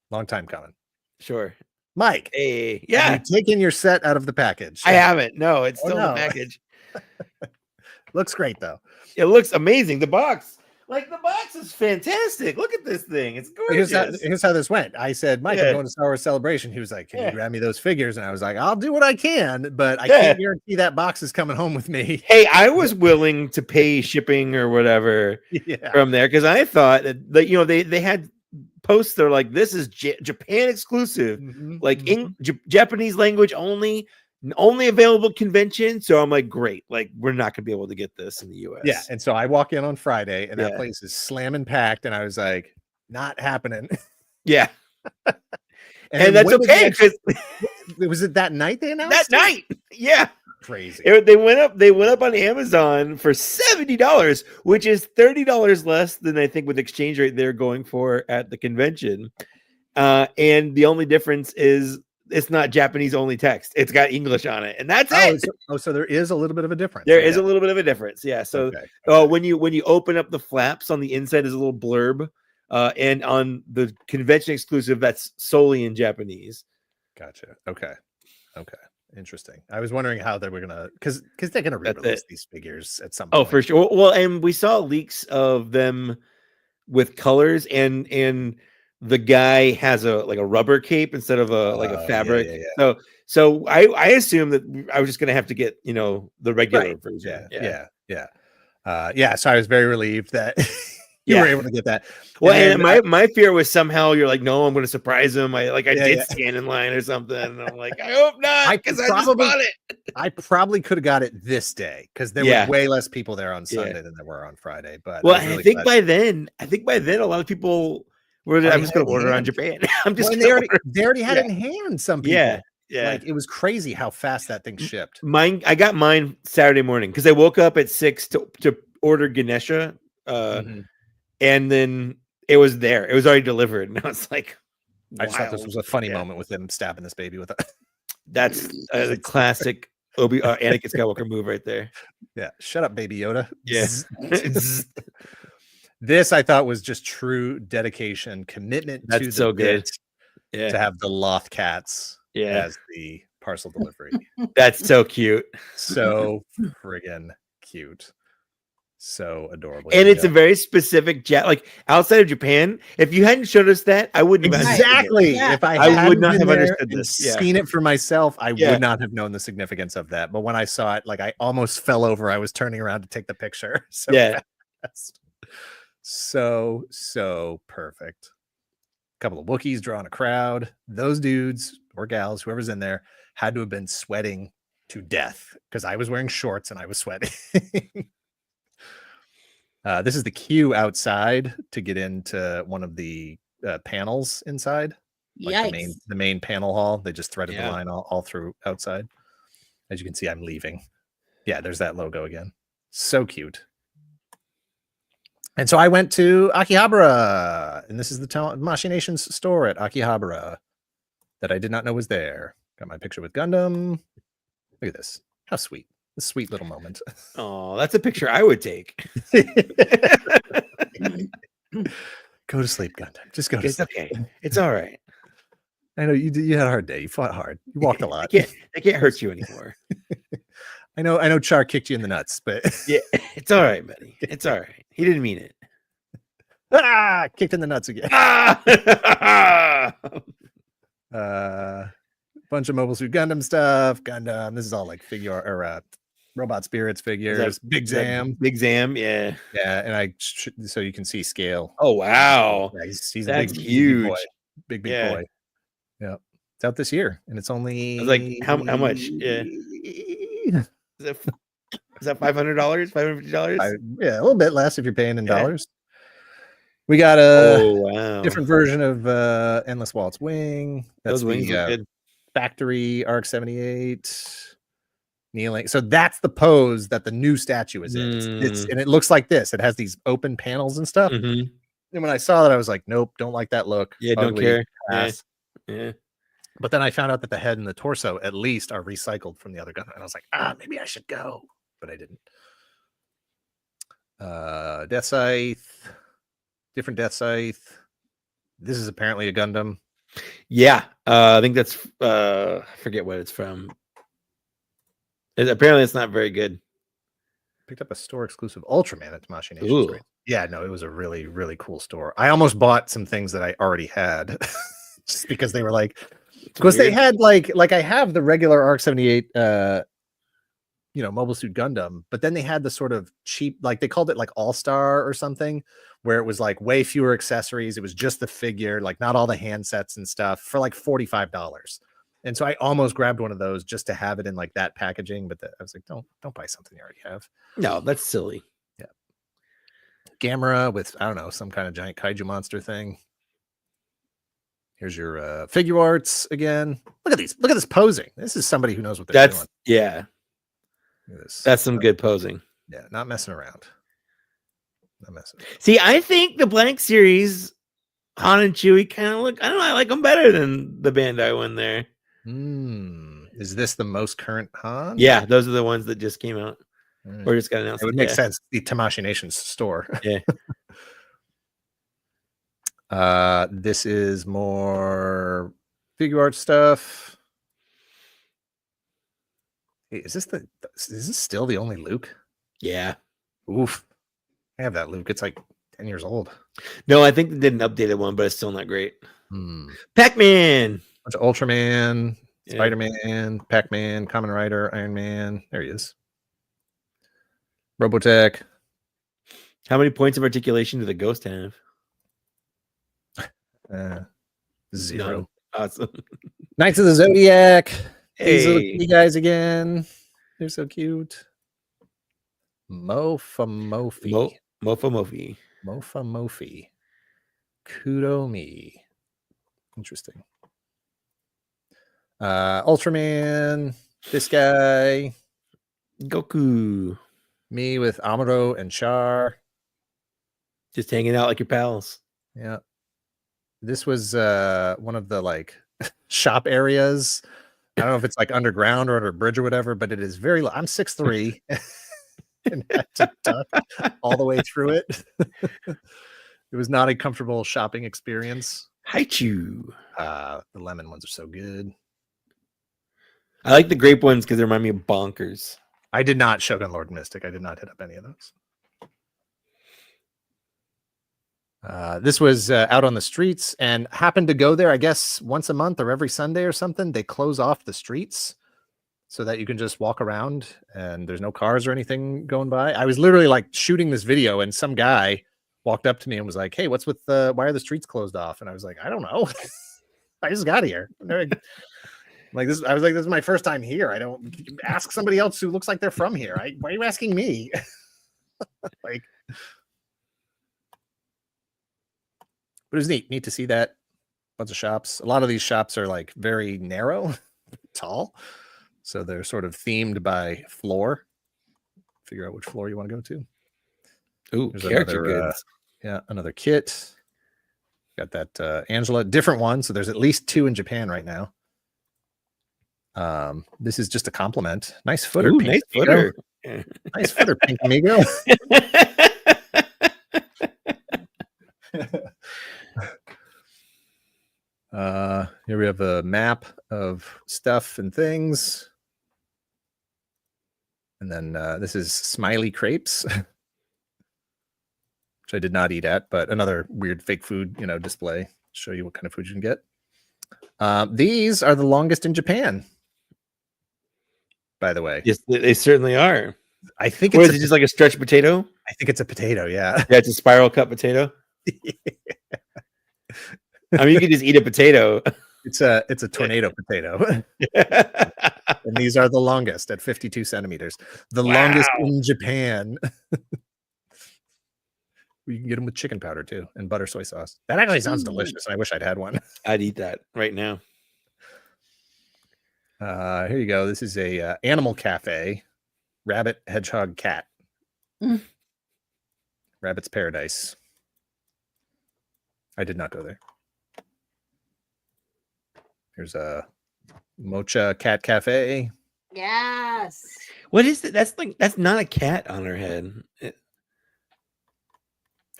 Long time coming. Sure. Mike. Hey, have you taken your set out of the package? I haven't. No, it's still in the package. Looks great though. It looks amazing. The box is fantastic. Look at this thing. It's gorgeous. Here's how this went. I said, Mike, I'm going to Star Wars Celebration. He was like, can you grab me those figures? And I was like, I'll do what I can, but I can't guarantee that box is coming home with me. Hey, I was willing to pay shipping or whatever from there because I thought that they had posts that are like, this is Japan exclusive, Japanese language only available convention. So I'm like, great, like we're not gonna be able to get this in the US. Yeah. And so I walk in on Friday and that place is slamming packed, and I was like, not happening. Yeah. and that's okay because was it that night they announced that night? Yeah. Crazy. They went up on Amazon for $70, which is $30 less than I think with exchange rate they're going for at the convention. And the only difference is it's not Japanese only text. It's got English on it, and that's it. So there is a little bit of a difference. There is a little bit of a difference. Yeah. So when you open up the flaps on the inside, there's a little blurb. And on the convention exclusive, that's solely in Japanese. Gotcha. Okay. Interesting. I was wondering how they were gonna because they're gonna re-release these figures at some point. Oh, for sure. Well, and we saw leaks of them with colors, and the guy has a rubber cape instead of a fabric. Yeah. So I assume that I was just gonna have to get the regular version. Yeah. So I was very relieved that you were able to get that. Well, and my fear was somehow you're like, no, I'm going to surprise him. I did stand in line or something. And I'm like, I hope not, because I just bought it. I probably could have got it this day because there were way less people there on Sunday than there were on Friday. But I think by then, a lot of people were. I'm just going to order on Japan. I'm just. They already had it in hand. Some people. Yeah. Like it was crazy how fast that thing shipped. I got mine Saturday morning because I woke up at 6 to order Ganesha. And then it was there. It was already delivered. And I was like, I just thought this was a funny moment with him stabbing this baby with it. That's a classic Anakin Skywalker move right there. Yeah, shut up, Baby Yoda. Yeah. This I thought was just true dedication, commitment That's to the so good. bit Yeah. to have the Loth cats Yeah. as the parcel delivery. That's so cute. So friggin' cute. So adorable. And it's a very specific jet. Like outside of Japan, if you hadn't showed us that, I wouldn't have exactly. Yeah. If I would not been have there understood and this. Yeah. seen it for myself, I Yeah. would not have known the significance of that. But when I saw it, like I almost fell over. I was turning around to take the picture. So fast. So perfect. A couple of Wookiees drawing a crowd. Those dudes or gals, whoever's in there, had to have been sweating to death because I was wearing shorts and I was sweating. This is the queue outside to get into one of the panels inside. Like the main panel hall. They just threaded the line all through outside. As you can see, I'm leaving. Yeah, there's that logo again. So cute. And so I went to Akihabara, and this is the Machinations store at Akihabara that I did not know was there. Got my picture with Gundam. Look at this. How sweet. A sweet little moment. Oh, that's a picture I would take. Go to sleep, Gundam. Just go to sleep. It's okay. It's all right. I know you had a hard day. You fought hard. You walked a lot. I can't hurt you anymore. I know Char kicked you in the nuts, but yeah, it's all right, buddy. It's all right. He didn't mean it. Kicked in the nuts again. Bunch of Mobile Suit Gundam stuff. Gundam. This is all like figure or Robot Spirits figures. Big Zam. Big Zam. Yeah. Yeah. And so you can see scale. Oh, wow. Yeah, he's That's a big, huge. Boy. Big boy. Yeah. It's out this year and it's only like how much? Yeah. Is that $500? $550? Yeah, a little bit less if you're paying in dollars. We got a different version of Endless Waltz Wing. That's those wings are good. Factory Arc 78 kneeling. So that's the pose that the new statue is in. And it looks like this. It has these open panels and stuff. Mm-hmm. And when I saw that, I was like, nope, don't like that look. Yeah, ugly, don't care. Yeah. But then I found out that the head and the torso at least are recycled from the other gun. And I was like, maybe I should go. But I didn't. Death Scythe. Different Death Scythe. This is apparently a Gundam. Yeah. I think that's I forget what it's from. Apparently it's not very good. Picked up a store exclusive Ultraman at Machinations. Right? Yeah, no, it was a really, really cool store. I almost bought some things that I already had just because they were like, because they had like I have the regular Arc 78 Mobile Suit Gundam, but then they had the sort of cheap, like they called it like All-Star or something, where it was like way fewer accessories. It was just the figure, like not all the handsets and stuff for like $45. And so I almost grabbed one of those just to have it in like that packaging, but I was like, don't buy something you already have. No, that's silly. Yeah. Gamera with, I don't know, some kind of giant kaiju monster thing. Here's your figure arts again. Look at these. Look at this posing. This is somebody who knows what they're doing. Yeah. That's some good posing. Yeah, not messing around. Not messing around. See, I think the blank series, Han and Chewie kind of look, I don't know, I like them better than the Bandai one there. Is this the most current Han? Yeah, those are the ones that just came out. Or just got announced. It would make sense. The Tamashii Nation's store. Yeah. This is more figure art stuff. Hey, is this still the only Luke? Yeah. Oof. I have that Luke. It's like 10 years old. No, I think they did an updated one, but it's still not great. Pac-Man. Bunch of Ultraman, Spider-Man, Pac-Man, Kamen Rider, Iron Man. There he is. Robotech. How many points of articulation do the Ghost have? 0. No. Awesome. Knights of the Zodiac. Hey. These are you guys again. They're so cute. Mofa Mofi. Kudomi. Interesting. Ultraman. This guy. Goku. Me with Amuro and Char. Just hanging out like your pals. Yeah. This was one of the like shop areas I don't know if it's like underground or under a bridge or whatever, but it is very low. I'm 6'3" and had to duck all the way through it. It was not a comfortable shopping experience. Haichu. The lemon ones are so good. I like the grape ones because they remind me of Bonkers. I did not Shogun Lord Mystic. I did not hit up any of those. This was out on the streets and happened to go there, I guess, once a month or every Sunday or something. They close off the streets so that you can just walk around and there's no cars or anything going by. I was literally like shooting this video and some guy walked up to me and was like, "Hey, what's with why are the streets closed off?" And I was like, "I don't know. I just got here." Like this, I was like, "This is my first time here. I don't ask somebody else who looks like they're from here. Why are you asking me?" Like, but it was neat to see that. Bunch of shops. A lot of these shops are like very narrow, tall, so they're sort of themed by floor. Figure out which floor you want to go to. Ooh, there's character another, goods. Yeah, another kit. Got that Angela, different one. So there's at least 2 in Japan right now. This is just a compliment. Nice footer. Ooh, Pink nice Amigo. footer. Nice footer, Pink Amigo. Here we have a map of stuff and things. And then this is Smiley Crepes. Which I did not eat at, but another weird fake food, display. Show you what kind of food you can get. These are the longest in Japan, by the way. Yes, they certainly are. I think it's just like a stretched potato. I think it's a potato. Yeah. Yeah, it's a spiral cut potato. I mean, you can just eat a potato. It's a tornado potato. And these are the longest at 52 centimeters. The longest in Japan. You can get them with chicken powder too and butter soy sauce. That actually sounds delicious. I wish I'd had one. I'd eat that right now. Here you go. This is a animal cafe. Rabbit, hedgehog, cat. Rabbit's Paradise. I did not go there. Here's a Mocha Cat Cafe. Yes. What is it? That's not a cat on her head.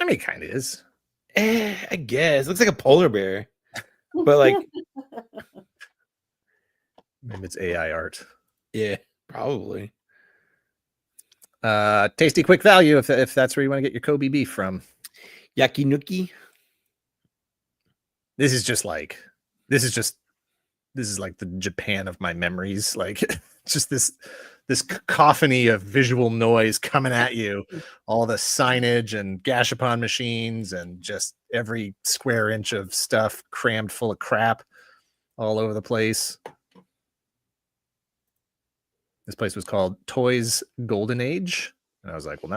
I mean, it kind of is. I guess. It looks like a polar bear. But like maybe it's AI art. Yeah, probably. Tasty quick value if that's where you want to get your Kobe beef from. Yakinuki. This is like the Japan of my memories. Like just this cacophony of visual noise coming at you, all the signage and gashapon machines and just every square inch of stuff crammed full of crap all over the place. This place was called Toys Golden Age. And I was like, well,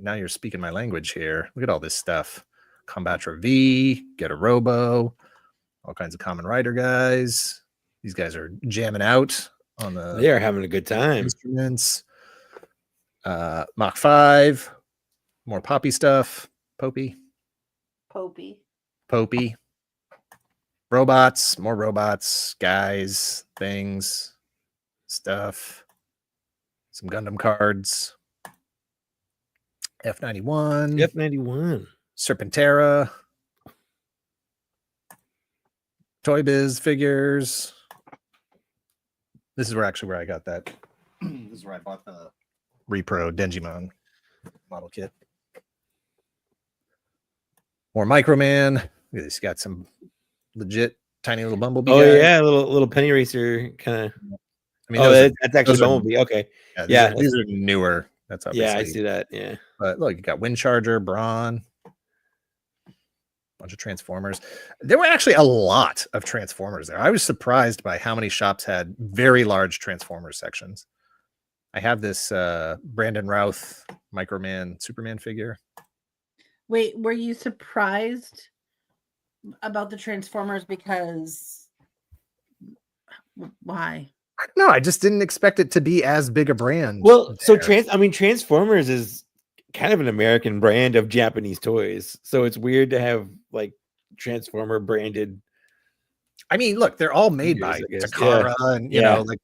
now you're speaking my language here. Look at all this stuff. Combatra V, Get a Robo, all kinds of Kamen Rider guys. These guys are jamming out on the. They are having a good time. Instruments. Mach 5, more poppy stuff. Popey. Robots, more robots, guys, things, stuff. Some Gundam cards. F91. Serpentera. Toy Biz figures. This is where I got that. This is where I bought the Repro Denjimon model kit. More Microman. Look at this. Got some legit tiny little Bumblebee. Oh guy. yeah, little penny racer kind of. I mean, that's actually Bumblebee. Okay. Yeah, these are newer. That's obviously. Yeah, I see that. Yeah. But look, you got Wind Charger, Brawn, bunch of Transformers. There were actually a lot of Transformers there. I was surprised by how many shops had very large Transformers sections. I have this Brandon Routh Microman Superman figure. Wait, were you surprised about the Transformers because why? No, I just didn't expect it to be as big a brand. Well, so Transformers is kind of an American brand of Japanese toys. So it's weird to have like Transformer branded I mean, look, they're all made by Takara, and you know, like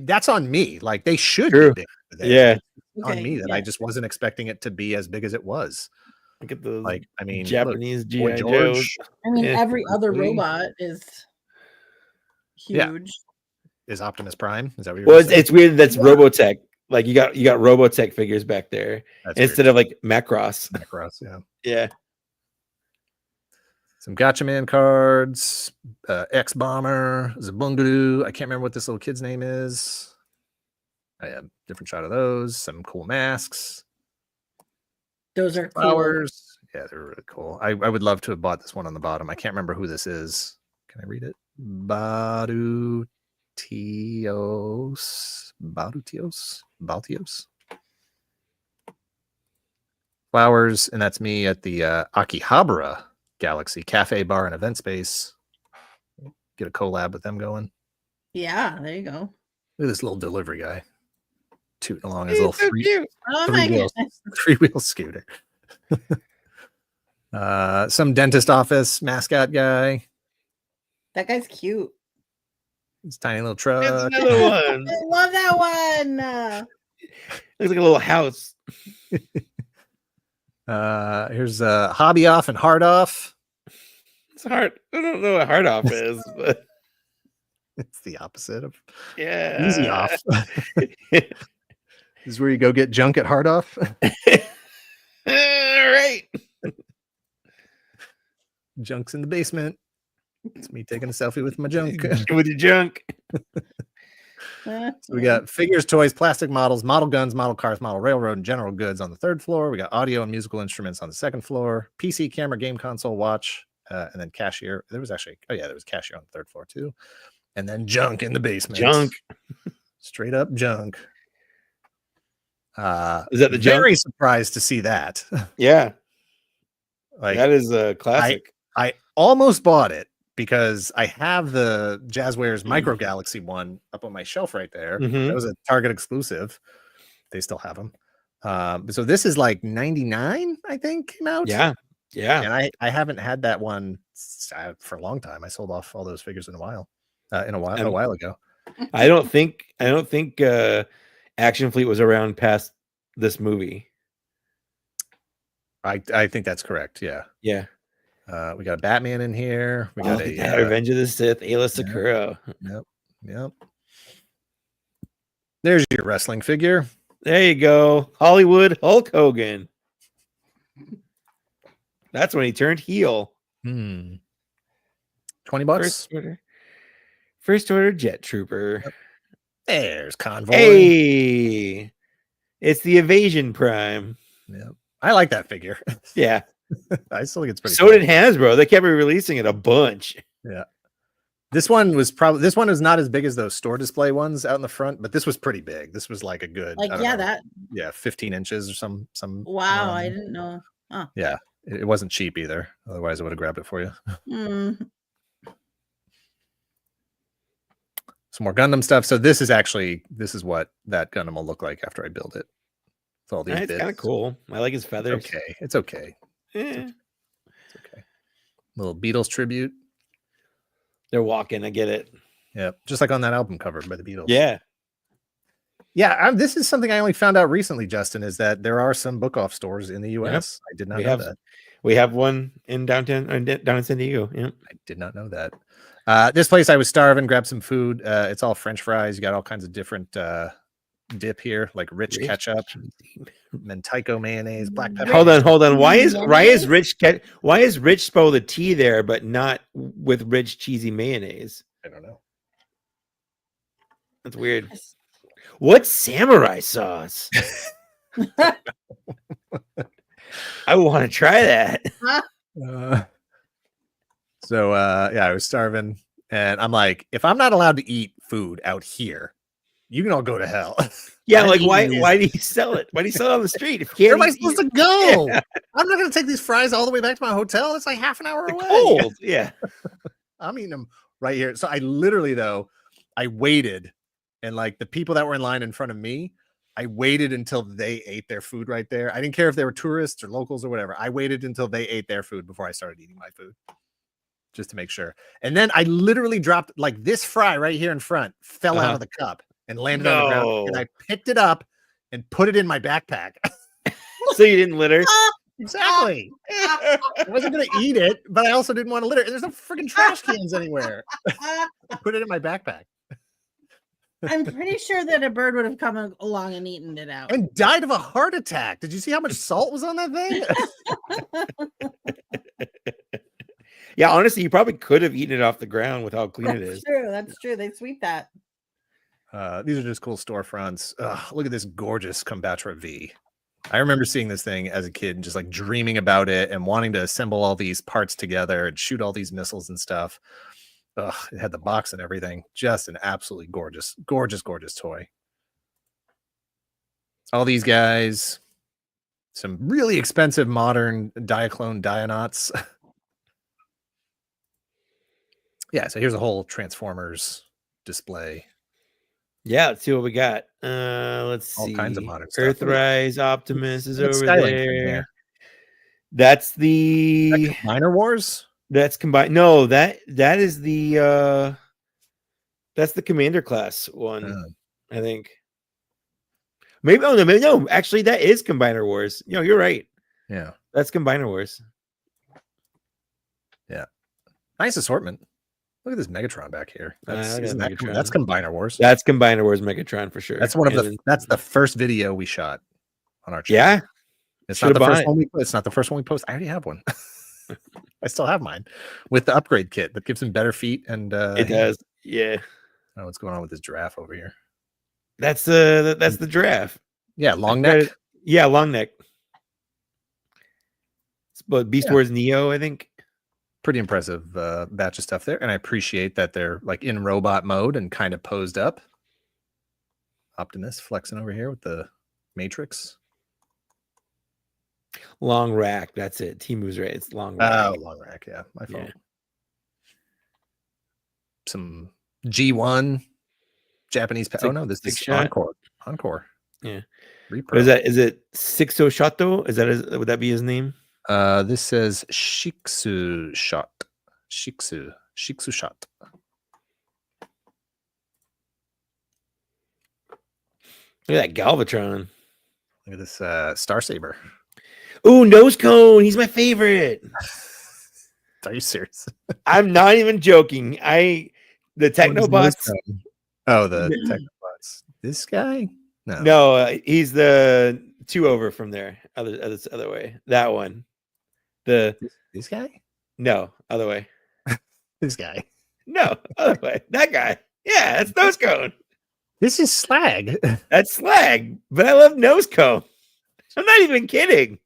that's on me. Like they should be big for this. Yeah, it's on me that I just wasn't expecting it to be as big as it was. Look at those, like I mean, Japanese Boy G.I. George. Joes. I mean, every other robot is huge. Is Optimus Prime? Is that what you're Well, it's weird. That's Robotech. Like you got Robotech figures back there instead of like Macross. Macross, yeah. Yeah. Some Gotcha Man cards, X Bomber, Zabungadoo. I can't remember what this little kid's name is. I have a different shot of those. Some cool masks. Those are flowers. Cool. Yeah, they're really cool. I would love to have bought this one on the bottom. I can't remember who this is. Can I read it? Baltios. Flowers, and that's me at the Akihabara Galaxy Cafe Bar and Event Space. Get a collab with them going. Yeah, there you go. Look at this little delivery guy tooting along his little three-wheel scooter. Some dentist office mascot guy. That guy's cute. His tiny little truck. That's another one. I love that one. Looks like a little house. Here's Hobby Off and Hard Off. It's hard. I don't know what hard off is, but it's the opposite of easy off. This is where you go get junk at Hard Off. All right. Junk's in the basement. It's me taking a selfie with my junk. With your junk. So we got figures, toys, plastic models, model guns, model cars, model railroad, and general goods on the third floor. We got audio and musical instruments on the second floor. PC, camera, game console, watch, and then cashier. There was actually, there was cashier on the third floor too. And then junk in the basement. Junk. Straight up junk. Is that the junk? Very surprised to see that. Yeah. Like that is a classic. I almost bought it because I have the Jazzwares Micro Galaxy one up on my shelf right there. That was a Target exclusive. They still have them. So this is like 99, I think, came out. Yeah. And I haven't had that one for a long time. I sold off all those figures a while ago. I don't think Action Fleet was around past this movie. I think that's correct. Yeah. Yeah. We got a Batman in here. We got Revenge of the Sith, Ayla Sakura. Yep. There's your wrestling figure. There you go. Hollywood Hulk Hogan. That's when he turned heel. $20. First order Jet Trooper. Yep. There's Convoy. Hey, it's the Evasion Prime. Yep. I like that figure. Yeah. I still think it's pretty cool. Did Hasbro. They kept releasing it a bunch. Yeah. This one was not as big as those store display ones out in the front, but this was pretty big. This was like a good 15 inches or some wow, I didn't know. Oh. Yeah. It wasn't cheap either. Otherwise I would have grabbed it for you. Some more Gundam stuff. So this is what that Gundam will look like after I build it. It's all these bits. It's kind of cool. I like his feathers. It's okay. It's okay. Little Beatles tribute. They're walking. I get it. Yeah, just like on that album cover by the Beatles. Yeah. This is something I only found out recently, Justin, is that there are some book off stores in the U.S. I did not know that. We have one in down in San Diego. Yeah, I did not know that. This place, I was starving, grabbed some food. It's all French fries. You got all kinds of different dip here, like rich ketchup, Mentaiko mayonnaise, black pepper. Hold on. Why is rich spelled with a T there, but not with rich cheesy mayonnaise? I don't know. That's weird. What's samurai sauce? I want to try that. I was starving, and I'm like, if I'm not allowed to eat food out here, you can all go to hell. Yeah, like why do you sell it? Why do you sell it on the street? Where am I supposed to go? Yeah. I'm not going to take these fries all the way back to my hotel. It's like half an hour away. Cold. Yeah. I'm eating them right here. So I literally, though, I waited, and like the people that were in line in front of me, I waited until they ate their food right there. I didn't care if they were tourists or locals or whatever. I waited until they ate their food before I started eating my food. just to make sure. And then I literally dropped like this fry right here in front, fell out of the cup and landed on the ground. And I picked it up and put it in my backpack. So you didn't litter? Exactly. I wasn't going to eat it, but I also didn't want to litter. And there's no freaking trash cans anywhere. I put it in my backpack. I'm pretty sure that a bird would have come along and eaten it out. And died of a heart attack. Did you see how much salt was on that thing? Yeah, honestly, you probably could have eaten it off the ground with how clean it is. That's true. They sweep that. These are just cool storefronts. Look at this gorgeous Combatra V. I remember seeing this thing as a kid and just like dreaming about it and wanting to assemble all these parts together and shoot all these missiles and stuff. It had the box and everything. Just an absolutely gorgeous, gorgeous, gorgeous toy. All these guys. Some really expensive modern Diaclone Dionauts. Yeah, so here's a whole Transformers display. Yeah, let's see what we got. Let's see. All kinds of modern stuff. Earthrise Optimus is over there. That's the Minor Wars. That's combined. No, that is the that's the Commander class one. I think. Maybe no. Actually, that is Combiner Wars. You're right. Yeah, that's Combiner Wars. Yeah, nice assortment. Look at this Megatron back here. That's Combiner Wars. That's Combiner Wars Megatron for sure. That's one of that's the first video we shot on our channel. Yeah, it's not the first one. It's not the first one we post. I already have one. I still have mine with the upgrade kit that gives him better feet and it does. Yeah. Oh, what's going on with this giraffe over here? That's the giraffe. Yeah, long neck. Yeah, long neck. But Beast Wars Neo, I think. Pretty impressive batch of stuff there, and I appreciate that they're like in robot mode and kind of posed up. Optimus flexing over here with the Matrix. Long rack, that's it. Timu's right. It's long rack. Oh, long rack, yeah. My fault. Yeah. Some G1 Japanese. Oh no, this is Encore. Yeah. Repro. Is it Sixo Shato? Would that be his name? This says Shiksu Shot. Shiksu Shot. Look at that Galvatron. Look at this Star Saber. Ooh, Nose Cone. He's my favorite. Are you serious? I'm not even joking. The Technobots. Oh, the Technobots. This guy? No, he's the 2 over from there. Other way. That one. This guy? No, other way. This guy? No, other way. That guy. Yeah, that's Nose Cone. This is Slag. That's Slag, but I love Nose Cone. I'm not even kidding.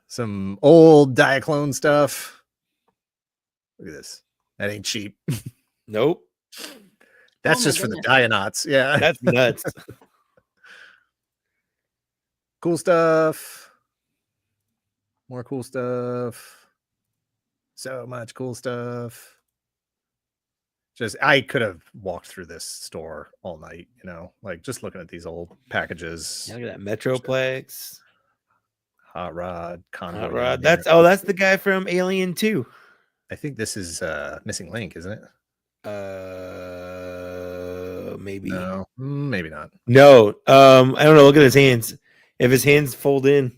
Some old Diaclone stuff. Look at this. That ain't cheap. Nope. That's just for the Dionauts. Yeah. That's nuts. Cool stuff. More cool stuff. So much cool stuff. I could have walked through this store all night, like just looking at these old packages. Look at that Metroplex. Hot Rod. Hot Rod. That's the guy from Alien 2. I think this is Missing Link, isn't it? Maybe. No, maybe not. No. I don't know. Look at his hands. If his hands fold in.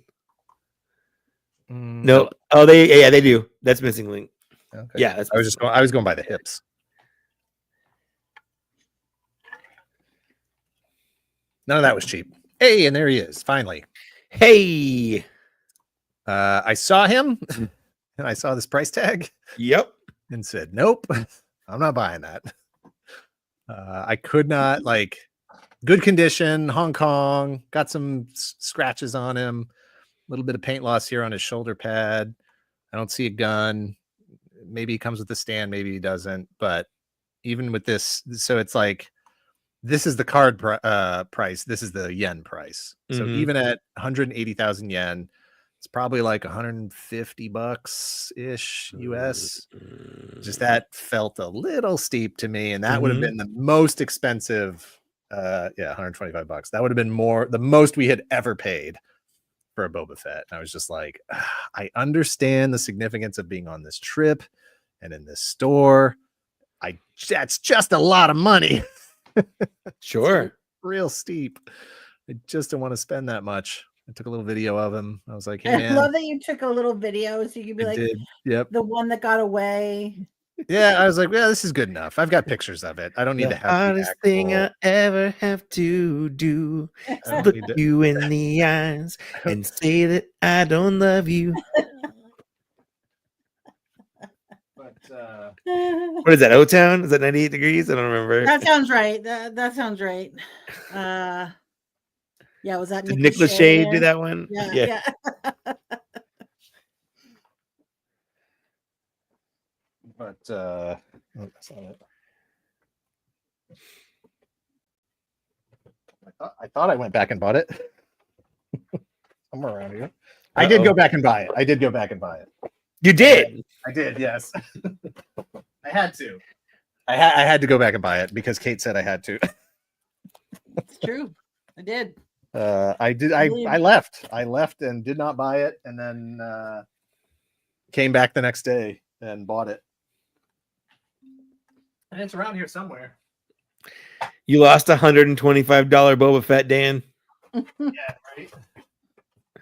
No. Oh, they do. That's Missing Link. Okay. Yeah, I was going by the hips. None of that was cheap. Hey, and there he is, finally. Hey. I saw him and I saw this price tag. Yep. And said, nope, I'm not buying that. I could not, good condition, Hong Kong, got some scratches on him, a little bit of paint loss here on his shoulder pad. I don't see a gun. Maybe he comes with a stand, maybe he doesn't. But even with this, so it's like, this is the card price. This is the yen price. So even at 180,000 yen, it's probably like $150 ish US. Just that felt a little steep to me. And that would have been the most expensive. $125. That would have been the most we had ever paid for a Boba Fett. And I was just like, I understand the significance of being on this trip and in this store. That's just a lot of money. Sure. Real steep. I just don't want to spend that much. I took a little video of him. I was like, hey, I man. love that you took a little video so you could be like, Yep. the one that got away. Yeah, I was like, well, this is good enough. I've got pictures of it. I don't need to have the hardest thing I ever have to do is look you in the eyes and say that I don't love you. But What is that? O-Town? Is that 98 degrees? I don't remember. That sounds right. That sounds right. Yeah, was that Did Nick Lachey do that one? Yeah. But that's not it. I thought I went back and bought it. Somewhere around here. I did go back and buy it. You did? I did, yes. I had to. I had to go back and buy it because Kate said I had to. It's true. I did. I did. I left and did not buy it, and then came back the next day and bought it. And it's around here somewhere. You lost $125 Boba Fett, Dan. Yeah, right. I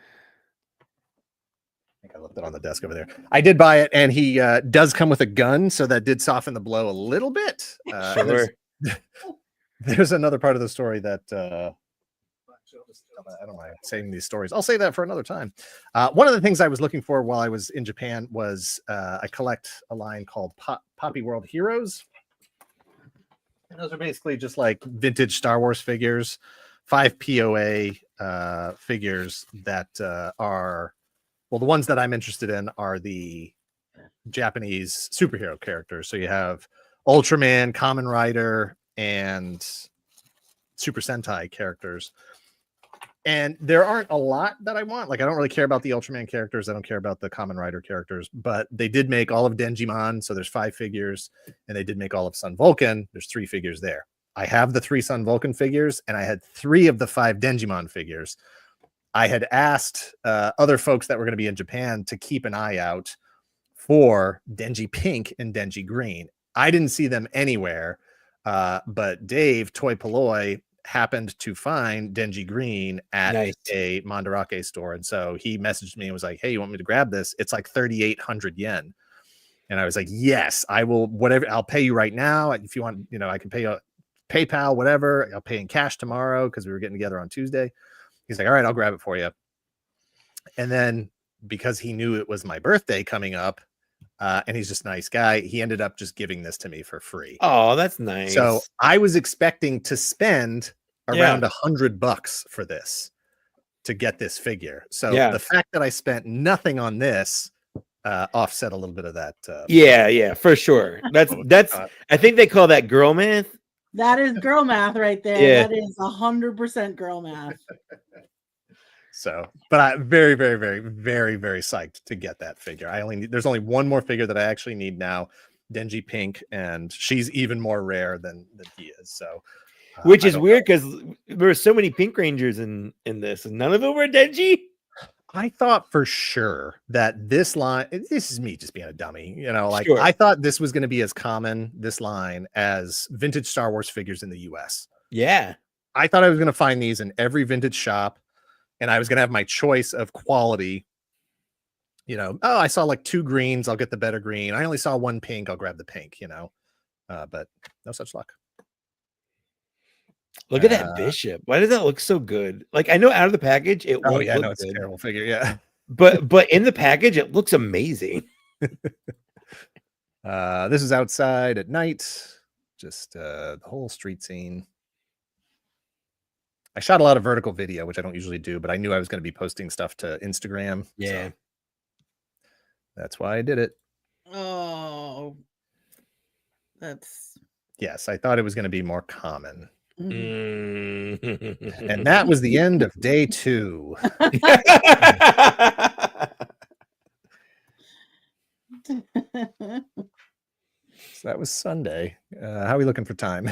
think I left it on the desk over there. I did buy it, and he does come with a gun, so that did soften the blow a little bit. Sure. There's another part of the story that I don't mind saying these stories. I'll say that for another time. One of the things I was looking for while I was in Japan was I collect a line called Poppy World Heroes. And those are basically just like vintage Star Wars figures, 5 POA figures that are, well, the ones that I'm interested in are the Japanese superhero characters. So you have Ultraman, Kamen Rider, and Super Sentai characters. And there aren't a lot that I want. Like, I don't really care about the Ultraman characters. I don't care about the Kamen Rider characters, but they did make all of Dengimon. So there's 5 figures, and they did make all of Sun Vulcan. There's 3 figures there. I have the 3 Sun Vulcan figures, and I had 3 of the 5 Dengimon figures. I had asked other folks that were going to be in Japan to keep an eye out for Denji Pink and Denji Green. I didn't see them anywhere, but Dave, Toy Poloi, happened to find Denji Green at a Mandarake store. And so he messaged me and was like, hey, you want me to grab this? It's like 3,800 yen. And I was like, yes, I will, whatever. I'll pay you right now. If you want, I can pay you PayPal, whatever. I'll pay in cash tomorrow because we were getting together on Tuesday. He's like, all right, I'll grab it for you. And then because he knew it was my birthday coming up, and he's just a nice guy, he ended up just giving this to me for free. Oh, that's nice. So I was expecting to spend around $100 for this to get this figure. So the fact that I spent nothing on this offset a little bit of that. Yeah, for sure. That's I think they call that girl math. That is girl math right there. Yeah. That is 100% girl math. So, but I'm very, very, very, very, very psyched to get that figure. There's only one more figure that I actually need now, Denji Pink, and she's even more rare than he is. So, which is weird because there were so many Pink Rangers in this, and none of them were Denji. I thought for sure that this line, this is me just being a dummy, Sure. I thought this was going to be as common, this line, as vintage Star Wars figures in the US. Yeah. I thought I was going to find these in every vintage shop, and I was going to have my choice of quality. I saw like 2 greens, I'll get the better green. I only saw 1 pink, I'll grab the pink, but no such luck. Look at that Bishop. Why does that look so good? Like, I know out of the package it won't look it's good. a terrible figure, yeah. But in the package it looks amazing. This is outside at night, just the whole street scene. I shot a lot of vertical video, which I don't usually do, but I knew I was going to be posting stuff to Instagram. Yeah. So that's why I did it. Oh, yes, I thought it was going to be more common. Mm-hmm. And that was the end of day 2. So that was Sunday. How are we looking for time?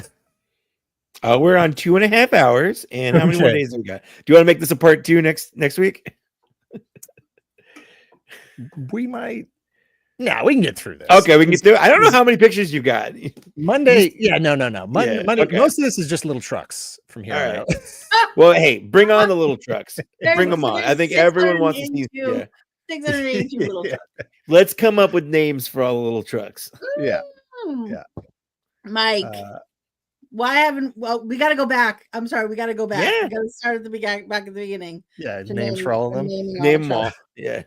We're on 2.5 hours. And how many more days do we got? Do you want to make this a part 2 next week? we might. No, we can get through this. Okay, we can get through. I don't know how many pictures you got. Monday. Yeah, no. Monday. Okay. Most of this is just little trucks from here on out. Well, hey, bring on the little trucks. Bring them on. I think everyone wants to see. 682 little trucks. Let's come up with names for all the little trucks. Yeah. Mike, why haven't? Well, we got to go back. I'm sorry, we got to go back. Yeah. We got to start at the beginning. Back at the beginning. Yeah, names for all of them. Name them all. Yeah.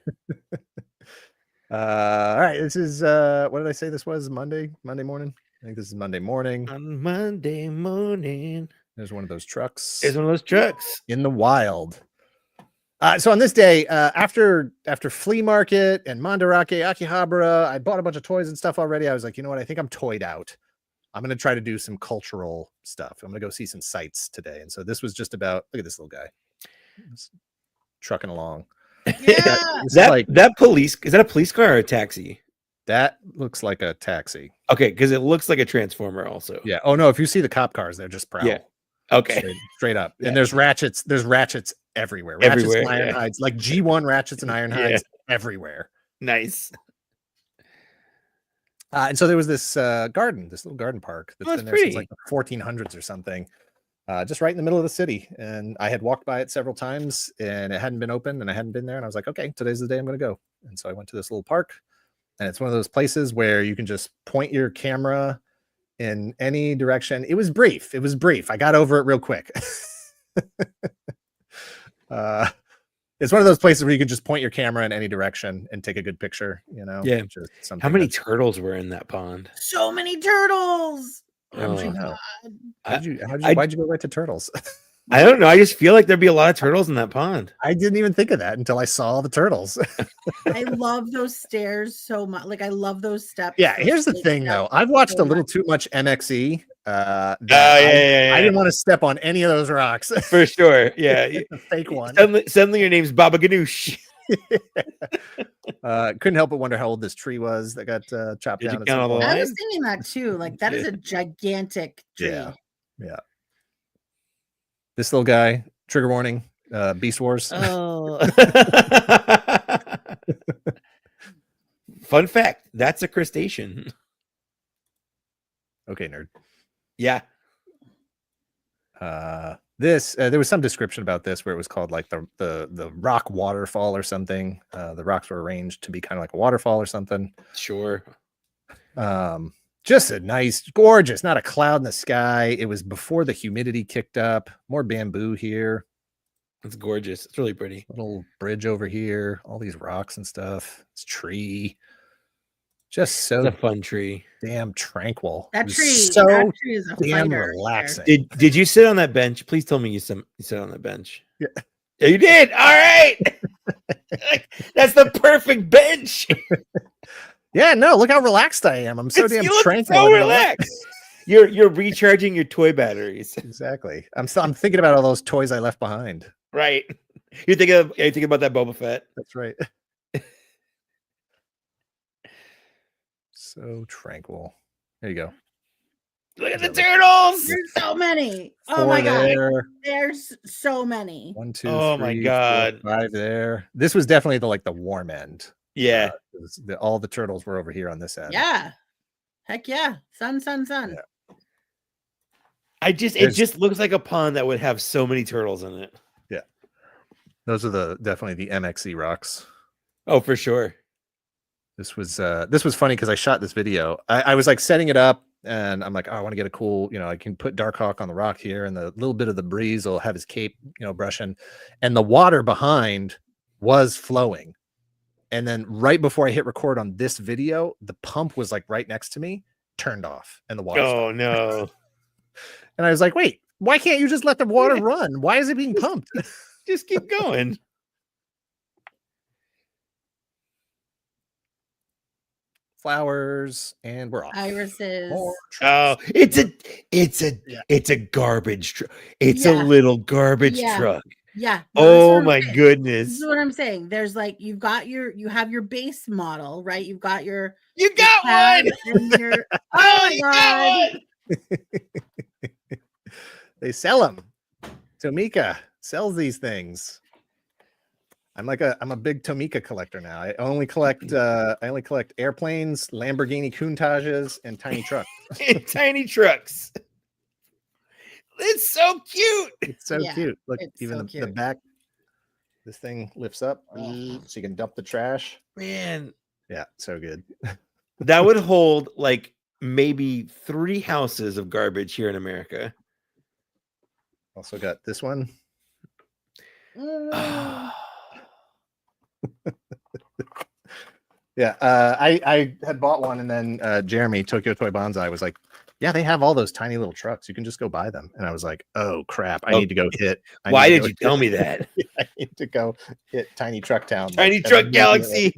All right. This is what did I say this was? Monday morning. I think this is Monday morning. On Monday morning. There's one of those trucks. There's one of those trucks. In the wild. So on this day, after Flea Market and Mandarake, Akihabara, I bought a bunch of toys and stuff already. I was like, you know what? I think I'm toyed out. I'm going to try to do some cultural stuff. I'm going to go see some sights today. And so this was just about, look at this little guy. Just trucking along. Yeah. That police, is that a police car or a taxi? That looks like a taxi. Okay, because it looks like a transformer also. Yeah. Oh no, if you see the cop cars, they're just prowl. Yeah. Okay. Straight up. Yeah. And there's ratchets everywhere. Ratchets and iron hides, like G1 ratchets and iron hides everywhere. Nice. And so there was this little garden park that's been there pretty. since like the 1400s or something. Just right in the middle of the city. And I had walked by it several times and it hadn't been open and I hadn't been there. And I was like, okay, today's the day I'm going to go. And so I went to this little park and it's one of those places where you can just point your camera in any direction. It was brief. I got over it real quick. It's one of those places where you can just point your camera in any direction and take a good picture, you know? Yeah. Just How many turtles were in that pond? So many turtles. How did you know? Why'd you go right to turtles? I don't know. I just feel like there'd be a lot of turtles in that pond. I didn't even think of that until I saw the turtles. I love those stairs so much. Like I love those steps. Yeah, here's the thing though. I've watched a little too much MXE. Yeah. I didn't want to step on any of those rocks. For sure. Yeah. A fake one. Suddenly your name's Baba Ganoush. Couldn't help but wonder how old this tree was that got chopped down. I was thinking that too. Like that is a gigantic tree. Yeah. This little guy, trigger warning, Beast Wars. Oh. Fun fact, that's a crustacean. Okay, nerd. Yeah. There was some description about this where it was called like the rock waterfall or something. The rocks were arranged to be kind of like a waterfall or something. Sure. Just a nice, gorgeous, not a cloud in the sky. It was before the humidity kicked up. More bamboo here. It's gorgeous. It's really pretty. Little bridge over here. All these rocks and stuff. It's tree. Just so it's a fun tree. Damn tranquil. That tree is a damn relaxing. Did you sit on that bench? Please tell me you sit on that bench. Yeah. Yeah, you did. All right. That's the perfect bench. Yeah, no, look how relaxed I am. I'm so damn tranquil. So relaxed. You're recharging your toy batteries. Exactly. I'm thinking about all those toys I left behind. Right. You're thinking about that Boba Fett. That's right. So tranquil. There you go. Look at the turtles. There's so many. Oh my god. There's so many. 1, 2, oh 3, my god. 4, 5 there. This was definitely the warm end. Yeah. All the turtles were over here on this end. Yeah. Heck yeah. Sun. Yeah. It just looks like a pond that would have so many turtles in it. Yeah. Those are definitely the MXE rocks. Oh, for sure. This was funny because I shot this video. I was like setting it up and I'm like, oh, I want to get a cool, I can put Darkhawk on the rock here and the little bit of the breeze will have his cape, brushing. And the water behind was flowing. And then right before I hit record on this video, the pump was like right next to me, turned off, and the water stopped. No. And I was like, wait, why can't you just let the water run? Why is it being pumped? Just keep going. Flowers, and we're off. Irises. Oh, it's a garbage truck. It's a little garbage truck. Yeah. Oh my goodness. This is what I'm saying. There's like you have your base model, right? You've got one. Oh my god. They sell them. Tomika sells these things. I'm a big Tomika collector now. I only collect airplanes, Lamborghini Countages, and tiny trucks. Tiny trucks. It's so cute. It's so cute. Look, even so the back. This thing lifts up so you can dump the trash. Man. Yeah, so good. That would hold like maybe 3 houses of garbage here in America. Also got this one. Yeah, I had bought one, and then Jeremy, Tokyo Toy Bonsai, was like, yeah, they have all those tiny little trucks. You can just go buy them. And I was like, oh, crap. I need to go hit. Why did you tell me that? I need to go hit Tiny Truck Town. Tiny Truck Galaxy.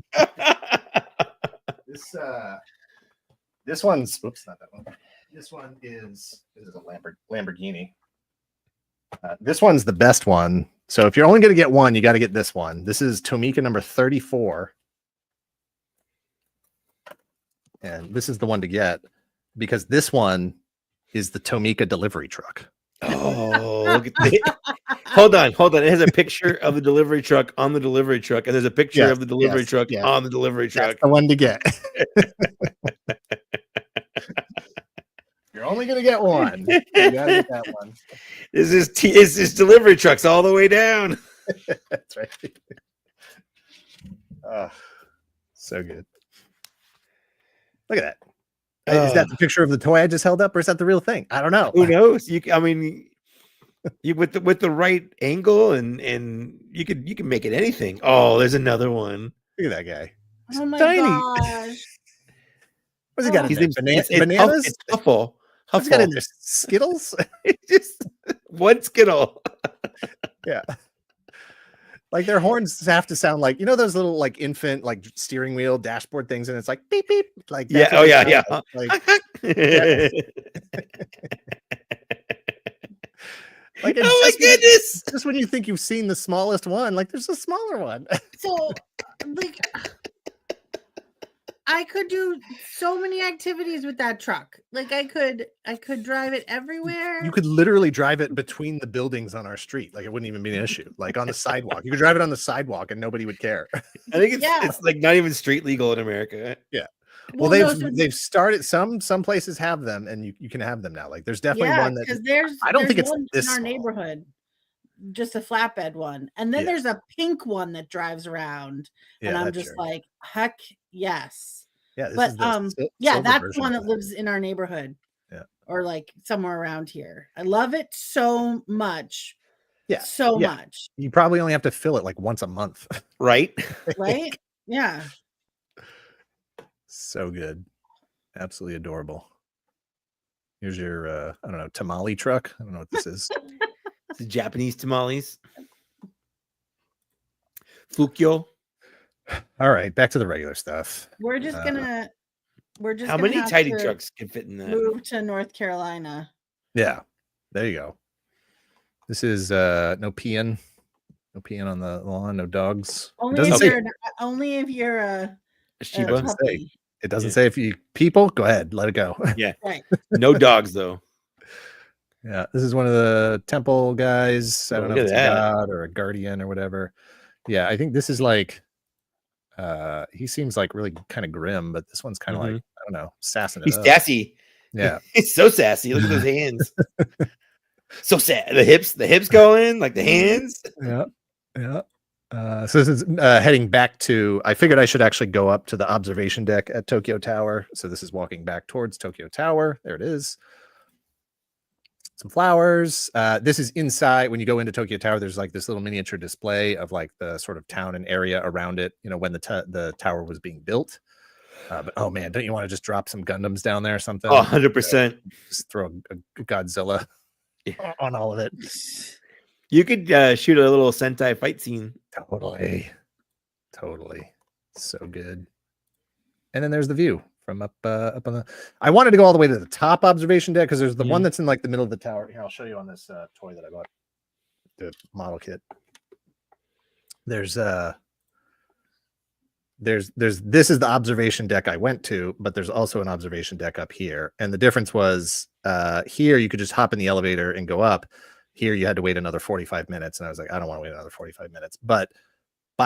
This one's, oops, not that one. This one is a Lamborghini. This one's the best one. So if you're only going to get one, you got to get this one. This is Tomika number 34. And this is the one to get because this one is the Tomika delivery truck. Oh, look at that. Hold on. It has a picture of the delivery truck on the delivery truck, and there's a picture of the delivery truck on the delivery truck. That's the one to get. You're only gonna get one. You gotta get that one. This is delivery trucks all the way down. That's right. So good. Look at that. Is that the picture of the toy I just held up, or is that the real thing? I don't know. Who knows? You with the right angle and you can make it anything. Oh, there's another one. Look at that guy. Oh my tiny. gosh. What's he got in there? Bananas? It's Huffle. What's he got in there? Skittles? Just one Skittle. Yeah. Like their horns have to sound like, those little like infant like steering wheel dashboard things, and it's like beep beep. Like yeah, yeah. Like, yeah. Like oh my goodness! Just when you think you've seen the smallest one, like there's a smaller one. So, like, I could do so many activities with that truck. Like, I could drive it everywhere. You could literally drive it between the buildings on our street. Like, it wouldn't even be an issue. Like on the sidewalk, you could drive it on the sidewalk, and nobody would care. I think it's like not even street legal in America. Yeah. Well, they've started some places have them, and you can have them now. Like there's definitely one that I don't think it's this in our small. neighborhood, just a flatbed one, and then there's a pink one that drives around, and I'm just like, heck yes. Yeah, but that's the one that lives in our neighborhood. Yeah, or like somewhere around here. I love it so much. Yeah, so much. You probably only have to fill it like once a month, right? Right? Yeah. So good. Absolutely adorable. Here's your I don't know, tamale truck. I don't know what this is. It's Japanese tamales. Fukyo. All right, back to the regular stuff. We're just gonna how many tiny trucks can fit in that? Move to North Carolina. Yeah, there you go. This is no peeing on the lawn, no dogs. Only if you're a Shiba. It doesn't say if you people go ahead, let it go. Yeah, right. No dogs though. Yeah, this is one of the temple guys. I don't know if it's a god or a guardian or whatever. Yeah, I think this is like he seems like really kind of grim, but this one's kind of like, I don't know, sassing it He's up. sassy. Yeah. He's so sassy. Look at those hands. So sad. The hips going like the hands. Yeah. Yeah. So this is heading back to, I figured I should actually go up to the observation deck at Tokyo Tower. So this is walking back towards Tokyo Tower. There it is. Some flowers. This is inside. When you go into Tokyo Tower, there's like this little miniature display of like the sort of town and area around it, when the tower was being built. But oh man, don't you want to just drop some Gundams down there or something? Oh, 100%. Just throw a Godzilla on all of it. You could shoot a little Sentai fight scene. Totally. So good. And then there's the view from up on the. I wanted to go all the way to the top observation deck because there's the one that's in like the middle of the tower. Here, I'll show you on this toy that I bought, the model kit. This is the observation deck I went to, but there's also an observation deck up here. And the difference was here you could just hop in the elevator and go up. Here you had to wait another 45 minutes. And I was like, I don't want to wait another 45 minutes. But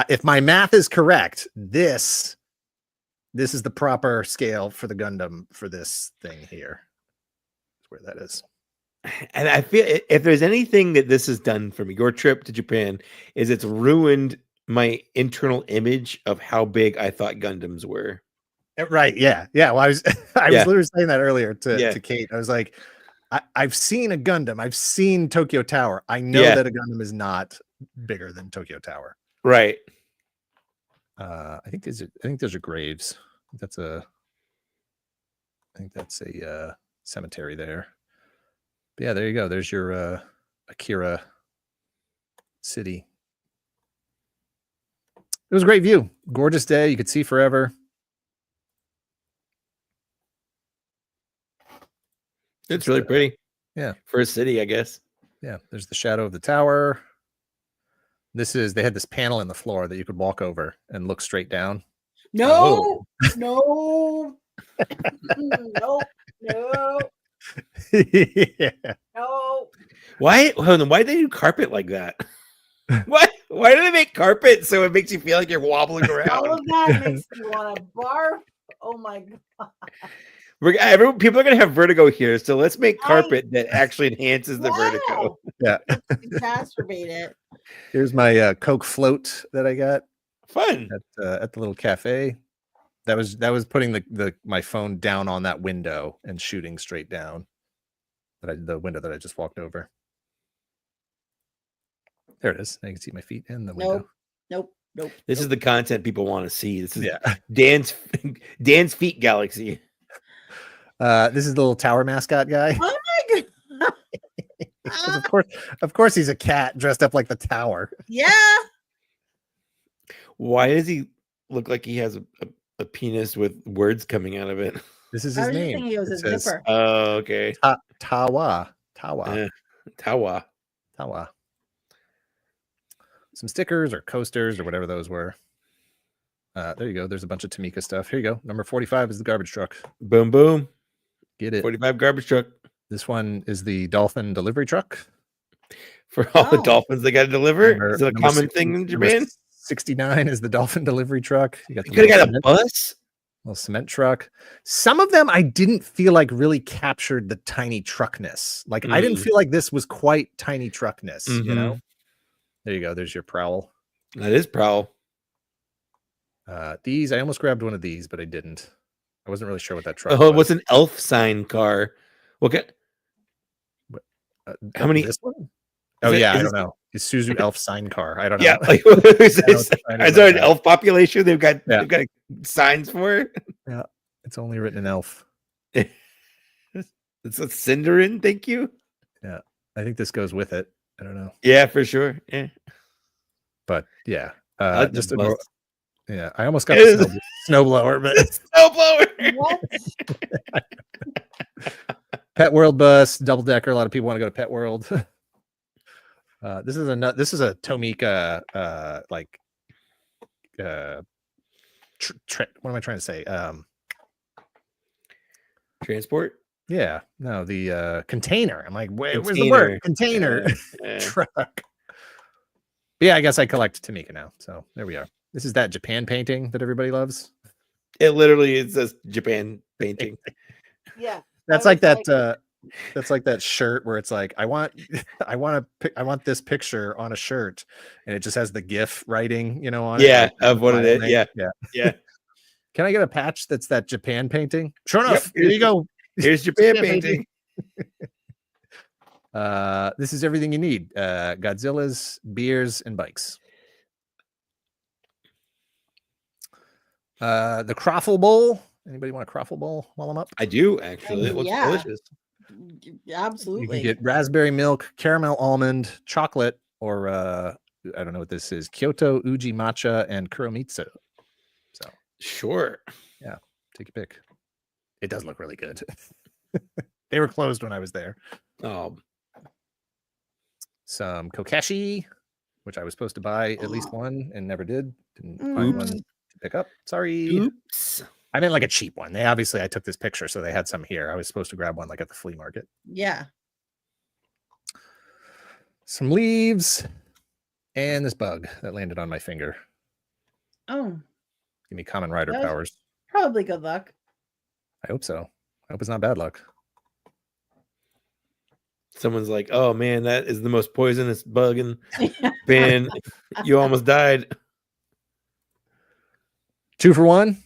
if my math is correct, this is the proper scale for the Gundam for this thing here. That's where that is. And I feel if there's anything that this has done for me, your trip to Japan, is it's ruined my internal image of how big I thought Gundams were. Right. Yeah. Yeah. Well, I was literally saying that earlier to Kate. I was like, I've seen a Gundam. I've seen Tokyo Tower. I know that a Gundam is not bigger than Tokyo Tower. Right. I think those are graves. I think that's a cemetery there. But yeah, there you go. There's your Akira city. It was a great view. Gorgeous day. You could see forever. It's really pretty. Yeah. For a city, I guess. Yeah. There's the shadow of the tower. They had this panel in the floor that you could walk over and look straight down. No. No. Yeah. No. Why did they do carpet like that? Why do they make carpet so it makes you feel like you're wobbling around? All of that makes me want to barf. Oh my god. People are gonna have vertigo here, so let's make carpet that actually enhances the vertigo. Yeah. Exacerbate it. Here's my Coke float that I got. Fun at the little cafe. That was putting my phone down on that window and shooting straight down. The window that I just walked over. There it is. I can see my feet in the window. Nope. This is the content people want to see. This is Dan's feet galaxy. This is the little tower mascot guy. Oh my god. of course he's a cat dressed up like the tower. Yeah. Why does he look like he has a penis with words coming out of it? This is his name. He was a zipper. Oh, okay. Tawa. Tawa. Some stickers or coasters or whatever those were. There you go. There's a bunch of Tamika stuff. Here you go. Number 45 is the garbage truck. Boom, boom. Get it. 45 garbage truck. This one is the dolphin delivery truck. For all the dolphins they got to deliver? Is it a common thing in Japan? 69 is the dolphin delivery truck. You could have got a bus? Little cement truck. Some of them I didn't feel like really captured the tiny truckness. Like I didn't feel like this was quite tiny truckness, you know? There you go. There's your Prowl. That is Prowl. These, I almost grabbed one of these, but I didn't. I wasn't really sure what that truck was. was. What's an elf sign car? How many? This one? Oh, yeah. I don't know. Isuzu elf sign car. I don't know. Yeah. Like, is there an elf population they've got signs for? Yeah. It's only written in elf. It's a Cinderin. Thank you. Yeah. I think this goes with it. I don't know. Yeah, for sure. Yeah. But yeah. I almost got the snowblower, but snowblower. What? Pet World bus, double decker. A lot of people want to go to Pet World. This is a Tomika what am I trying to say? Transport? Yeah, no, the container. I'm like, where's the word? Container truck. But yeah, I guess I collect Tomika now. So there we are. This is that Japan painting that everybody loves. It literally says Japan painting. Yeah. That's like that. That's like that shirt where it's like, I want this picture on a shirt, and it just has the GIF writing, on it. Yeah, of what it is. Yeah. Can I get a patch that's that Japan painting? Sure enough. Here you go. Here's Japan painting. This is everything you need. Godzilla's, beers, and bikes. The Croffle Bowl. Anybody want a Croffle Bowl while I'm up? I do, actually. It looks delicious. Absolutely. You can get raspberry milk, caramel almond, chocolate, or I don't know what this is. Kyoto Uji matcha and kuromitsu. So sure. Yeah, take your pick. It does look really good. They were closed when I was there. Oh. Some kokeshi, which I was supposed to buy at least one and never did. Didn't find one to pick up. Sorry. Oops. I meant like a cheap one. I took this picture, so they had some here. I was supposed to grab one like at the flea market. Yeah. Some leaves and this bug that landed on my finger. Oh, Give me Common Rider that was powers. probably good luck. I hope so. I hope it's not bad luck. Someone's like, "Oh man, that is the most poisonous bug in Ben. You almost died." 2 for 1.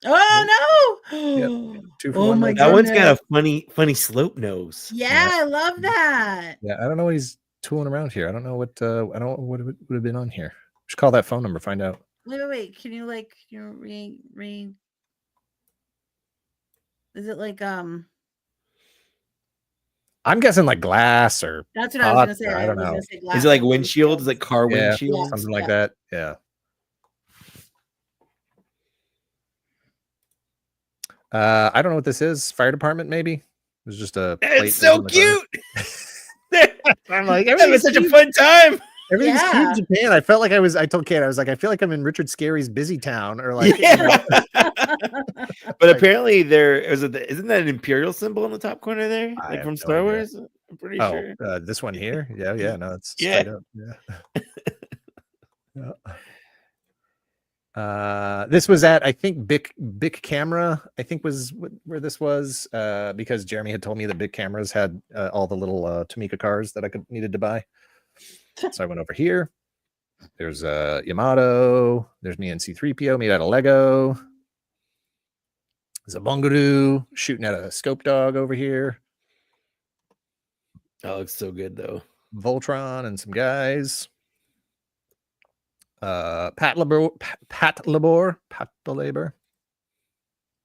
Oh no! Yep. 2 for Oh 1. my That one's got goodness. a funny slope nose. Yeah, I love that. Yeah, I don't know what he's tooling around here. I don't know what I don't know what would have been on here. We should call that phone number, find out. Wait. Can you read? Is it like I'm guessing like glass or That's what I was gonna say. I don't know. Say glass. Is it like windshield? Is it like car Yeah, windshield? something like that. Yeah. I don't know what this is. Fire department, maybe. It was just a. It's so cute. I'm like, that was such a fun time. Everything's cute in Japan. I felt like I told Kate, I was like, I feel like I'm in Richard Scarry's Busy Town, or like. Yeah. But apparently, isn't that an imperial symbol in the top corner there, like from Star Wars? I'm pretty sure. This one here. Yeah. No, it's straight up. Yeah. This was at, I think, Bic Camera, I think was where this was, because Jeremy had told me that Bic Cameras had all the little Tamika cars that I needed to buy. So I went over here. There's Yamato. There's me and C-3PO made out of Lego. There's a Bungaroo shooting at a scope dog over here. That looks so good, though. Voltron and some guys. Pat Labor.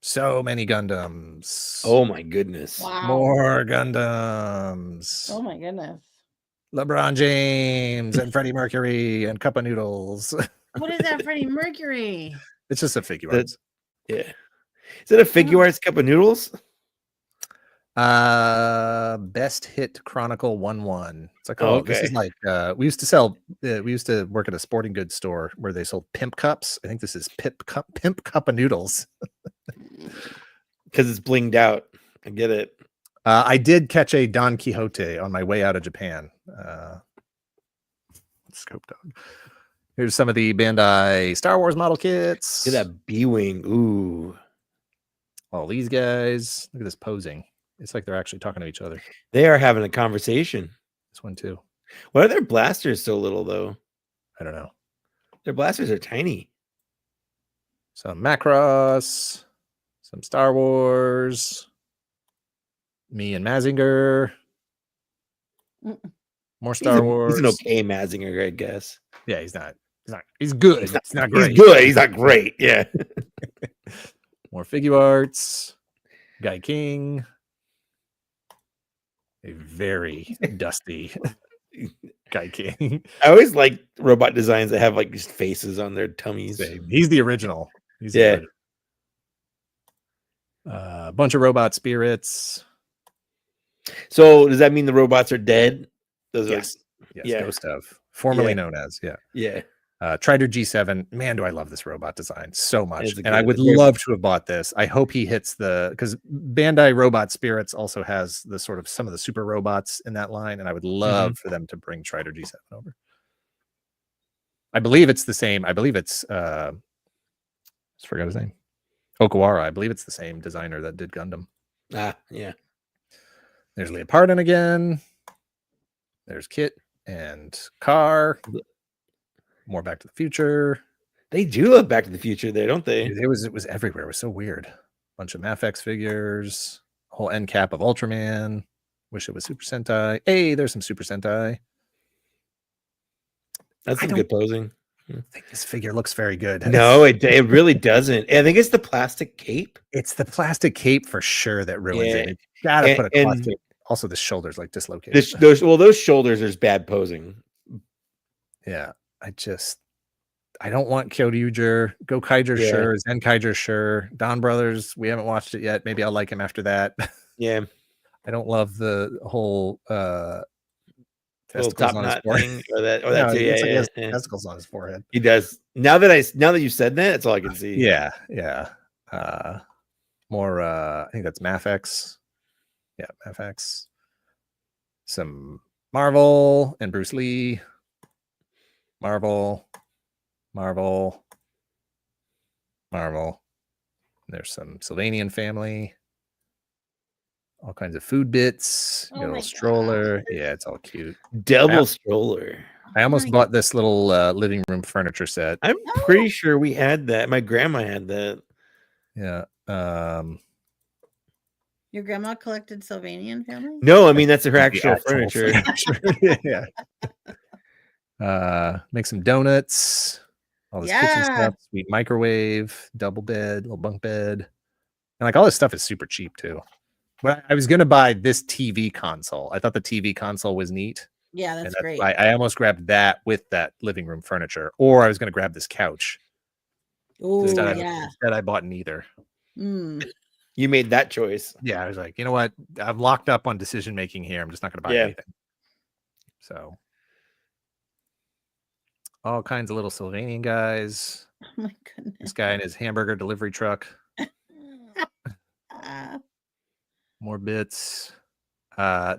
So many Gundams. Oh my goodness. Wow. More Gundams. Oh my goodness. LeBron James and Freddie Mercury and Cup of Noodles. What is that, Freddie Mercury? It's just a figure arts. Yeah. Is it a figure arts Cup of Noodles? Best Hit Chronicle 1-1. It's like, this is like we used to work at a sporting goods store where they sold pimp cups. I think this is pimp cup of noodles. Because it's blinged out. I get it. I did catch a Don Quixote on my way out of Japan. Scope dog. Here's some of the Bandai Star Wars model kits. Look at that B-Wing. Ooh. All these guys. Look at this posing. It's like they're actually talking to each other. They are having a conversation. This one too. Why are their blasters so little, though? I don't know. Their blasters are tiny. Some Macross. Some Star Wars. Me and Mazinger. More Star Wars. He's an okay Mazinger, I guess. Yeah, he's not. He's good. It's not great. He's good. He's not great. Yeah. More figure arts. Guy King. A very dusty Guy King. I always like robot designs that have like just faces on their tummies. He's the original. A bunch of robot spirits. So does that mean the robots are dead? Yes. Ghost of, formerly known as. Yeah. Trider G7. Man, do I love this robot design so much. And I would love to have bought this. I hope he hits because Bandai Robot Spirits also has the sort of some of the super robots in that line. And I would love for them to bring Trider G7 over. I believe it's the same. I believe it's I just forgot his name. Okawara. I believe it's the same designer that did Gundam. Yeah. There's Leopardon again. There's Kit and Car. More Back to the Future. They do love Back to the Future there, don't they? Dude, it was everywhere. It was so weird. Bunch of Mafex figures. Whole end cap of Ultraman. Wish it was Super Sentai. Hey, there's some Super Sentai. That's some good posing. I think this figure looks very good. No, it really doesn't. I think it's the plastic cape. It's the plastic cape for sure that ruins it. You gotta put a cloth cape. Also, the shoulders like dislocated. Those shoulders, there's bad posing. Yeah. I don't want Kyoryuger. Go Kaiger, sure. Zen Kaiger, sure. Don Brothers, we haven't watched it yet. Maybe I'll like him after that. Yeah. I don't love the whole testicles on his forehead. Testicles on his forehead. He does. Now that you said that, that's all I can see. Yeah. More I think that's Mafex. Yeah, Mafex. Some Marvel and Bruce Lee. Marvel, Marvel. There's some Sylvanian family. All kinds of food bits. You got a little stroller. God. Yeah, it's all cute. Double stroller. I almost bought this little living room furniture set. I'm pretty sure we had that. My grandma had that. Yeah. Your grandma collected Sylvanian family? No, I mean that's her actual furniture. Yeah. Make some donuts. All this kitchen stuff. Sweet microwave, double bed, little bunk bed, and like all this stuff is super cheap too. But I was gonna buy this TV console. I thought the TV console was neat. Yeah, that's great. I almost grabbed that with that living room furniture, or I was gonna grab this couch. Oh instead yeah. Instead, I bought neither. You made that choice. Yeah, I was like, you know what? I'm locked up on decision making here. I'm just not gonna buy anything. So, all kinds of little Sylvanian guys. Oh my goodness. This guy in his hamburger delivery truck. More bits.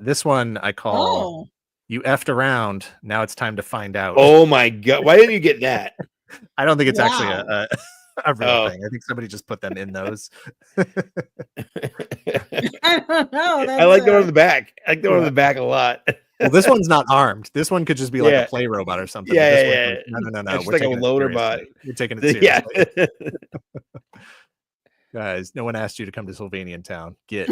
This one I call You effed around. Now it's time to find out. Oh my God. Why didn't you get that? I don't think it's actually a real thing. I think somebody just put them in those. I don't know. I like the one on the back. I like the one on the back a lot. Well, this one's not armed. This one could just be like a play robot or something. Yeah. No. It's like a loader bot. You're taking it seriously. Yeah. Guys, no one asked you to come to Sylvanian Town. Get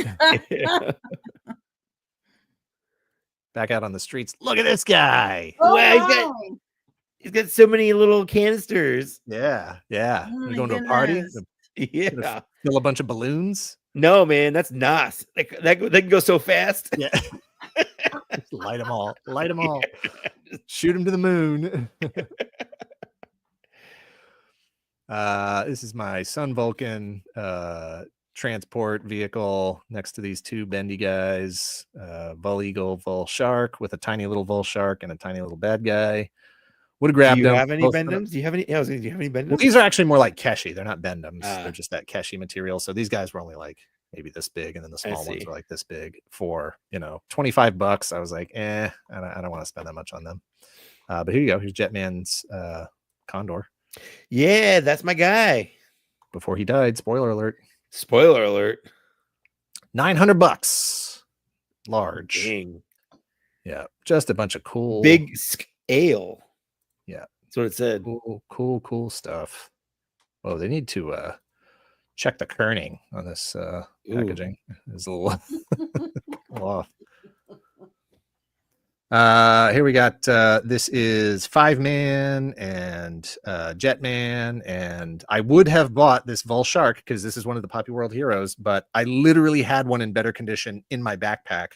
back out on the streets. Look at this guy. Oh, wow, he's got so many little canisters. Yeah. Oh, You're going to a party? Yeah. Fill a bunch of balloons? No, man, that's NOS. They can go so fast. Yeah. Just light them all. Shoot them to the moon. This is my Sun Vulcan transport vehicle next to these two bendy guys, Vol Eagle, Vol Shark, with a tiny little Vol Shark and a tiny little bad guy. Would have grabbed them. Do you have any Bendums? Do you have any? Yeah, do you have any Bendums? Well, these are actually more like Keshi. They're not Bendums. They're just that Keshi material. So these guys were only like maybe this big, and then the small ones were like this big for, $25. I was like, I don't want to spend that much on them. But here you go. Here's Jetman's Condor. Yeah, that's my guy. Before he died, spoiler alert. $900. Large. Dang. Yeah, just a bunch of cool big scale. Yeah, that's what it said. Cool stuff. Oh, they need to check the kerning on this packaging. It's a little off. Here we got this is 5-man and Jetman, and I would have bought this Vol Shark because this is one of the Poppy World heroes, but I literally had one in better condition in my backpack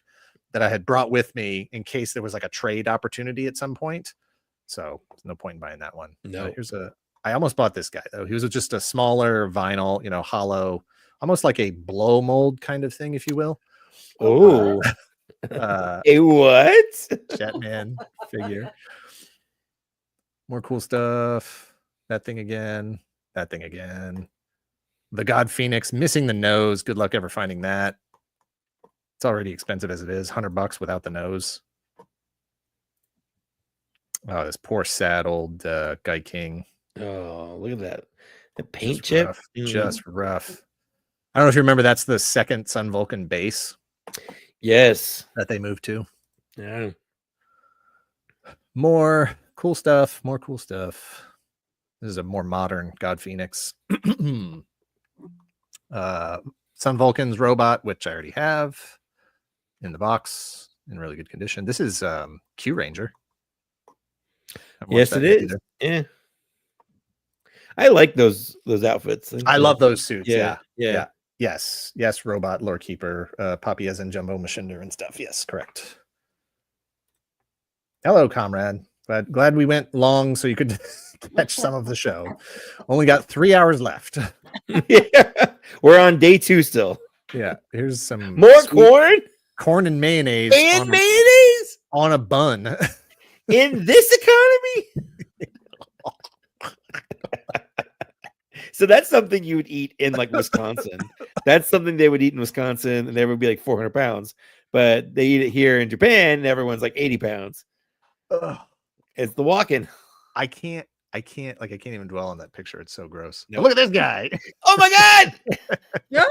that I had brought with me in case there was like a trade opportunity at some point. So there's no point in buying that one. No. I almost bought this guy though. He was just a smaller vinyl, hollow, almost like a blow mold kind of thing, if you will. Oh. A what? Jetman figure. More cool stuff. That thing again. The God Phoenix missing the nose. Good luck ever finding that. It's already expensive as it is. $100 without the nose. Oh, this poor sad old Guy King. Oh, look at that. The paint chip. Just rough. I don't know if you remember, that's the second Sun Vulcan base. Yes. That they moved to. Yeah. More cool stuff. This is a more modern God Phoenix. Sun Vulcan's robot, which I already have in the box in really good condition. This is Q Ranger. Yes, it is. Either. Yeah. I like those outfits. I love those suits. Yeah. Yes, robot lore keeper, Poppy as in Jumbo Mashinder and stuff. Yes, correct. Hello, comrade. Glad we went long so you could catch some of the show. Only got 3 hours left. Yeah, we're on day 2 still. Yeah, here's some more corn and mayonnaise on a bun in this economy. So that's something you would eat in like Wisconsin. That's something they would eat in Wisconsin, and there would be like 400 pounds. But they eat it here in Japan, and everyone's like 80 pounds. Ugh. It's the walk-in. I can't I can't even dwell on that picture. It's so gross. Nope. Look at this guy. Oh my God! No.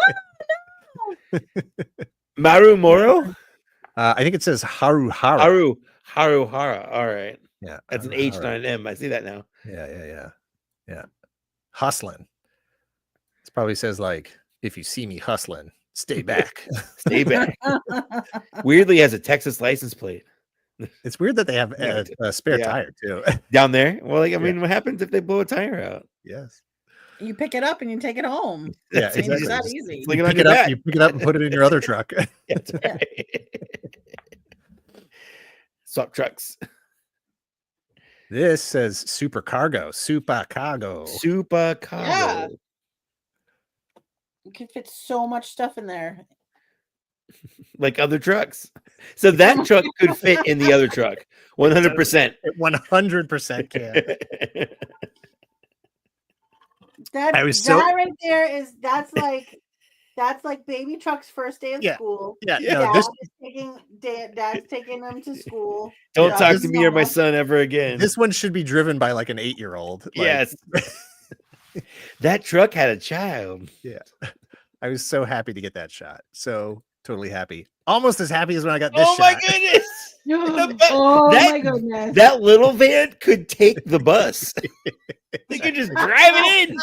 Maru Moro? I think it says Haruhara. Haruhara. All right. Yeah. That's an H, not an M. I see that now. Yeah. Hustling. It probably says like, if you see me hustling, stay back. Stay back. Weirdly has a Texas license plate. It's weird that they have a spare tire too. Down there. Well, like, I mean, what happens if they blow a tire out? Yes. You pick it up and you take it home. Yeah, I mean, exactly. it's that easy. It's You pick it up and put it in your other truck. That's right. Swap trucks. This says super cargo. Super cargo. Yeah. You can fit so much stuff in there. Like other trucks. So that truck could fit in the other truck. 100%. It 100% can. That right there that's like baby Truck's first day of school. Yeah. Dad's taking them to school. Don't talk to me or my son ever again. This one should be driven by like an 8-year-old. Yes. That truck had a child. Yeah. I was so happy to get that shot. So totally happy. Almost as happy as when I got this shot. My goodness. My goodness. That little van could take the bus. They could just drive it in.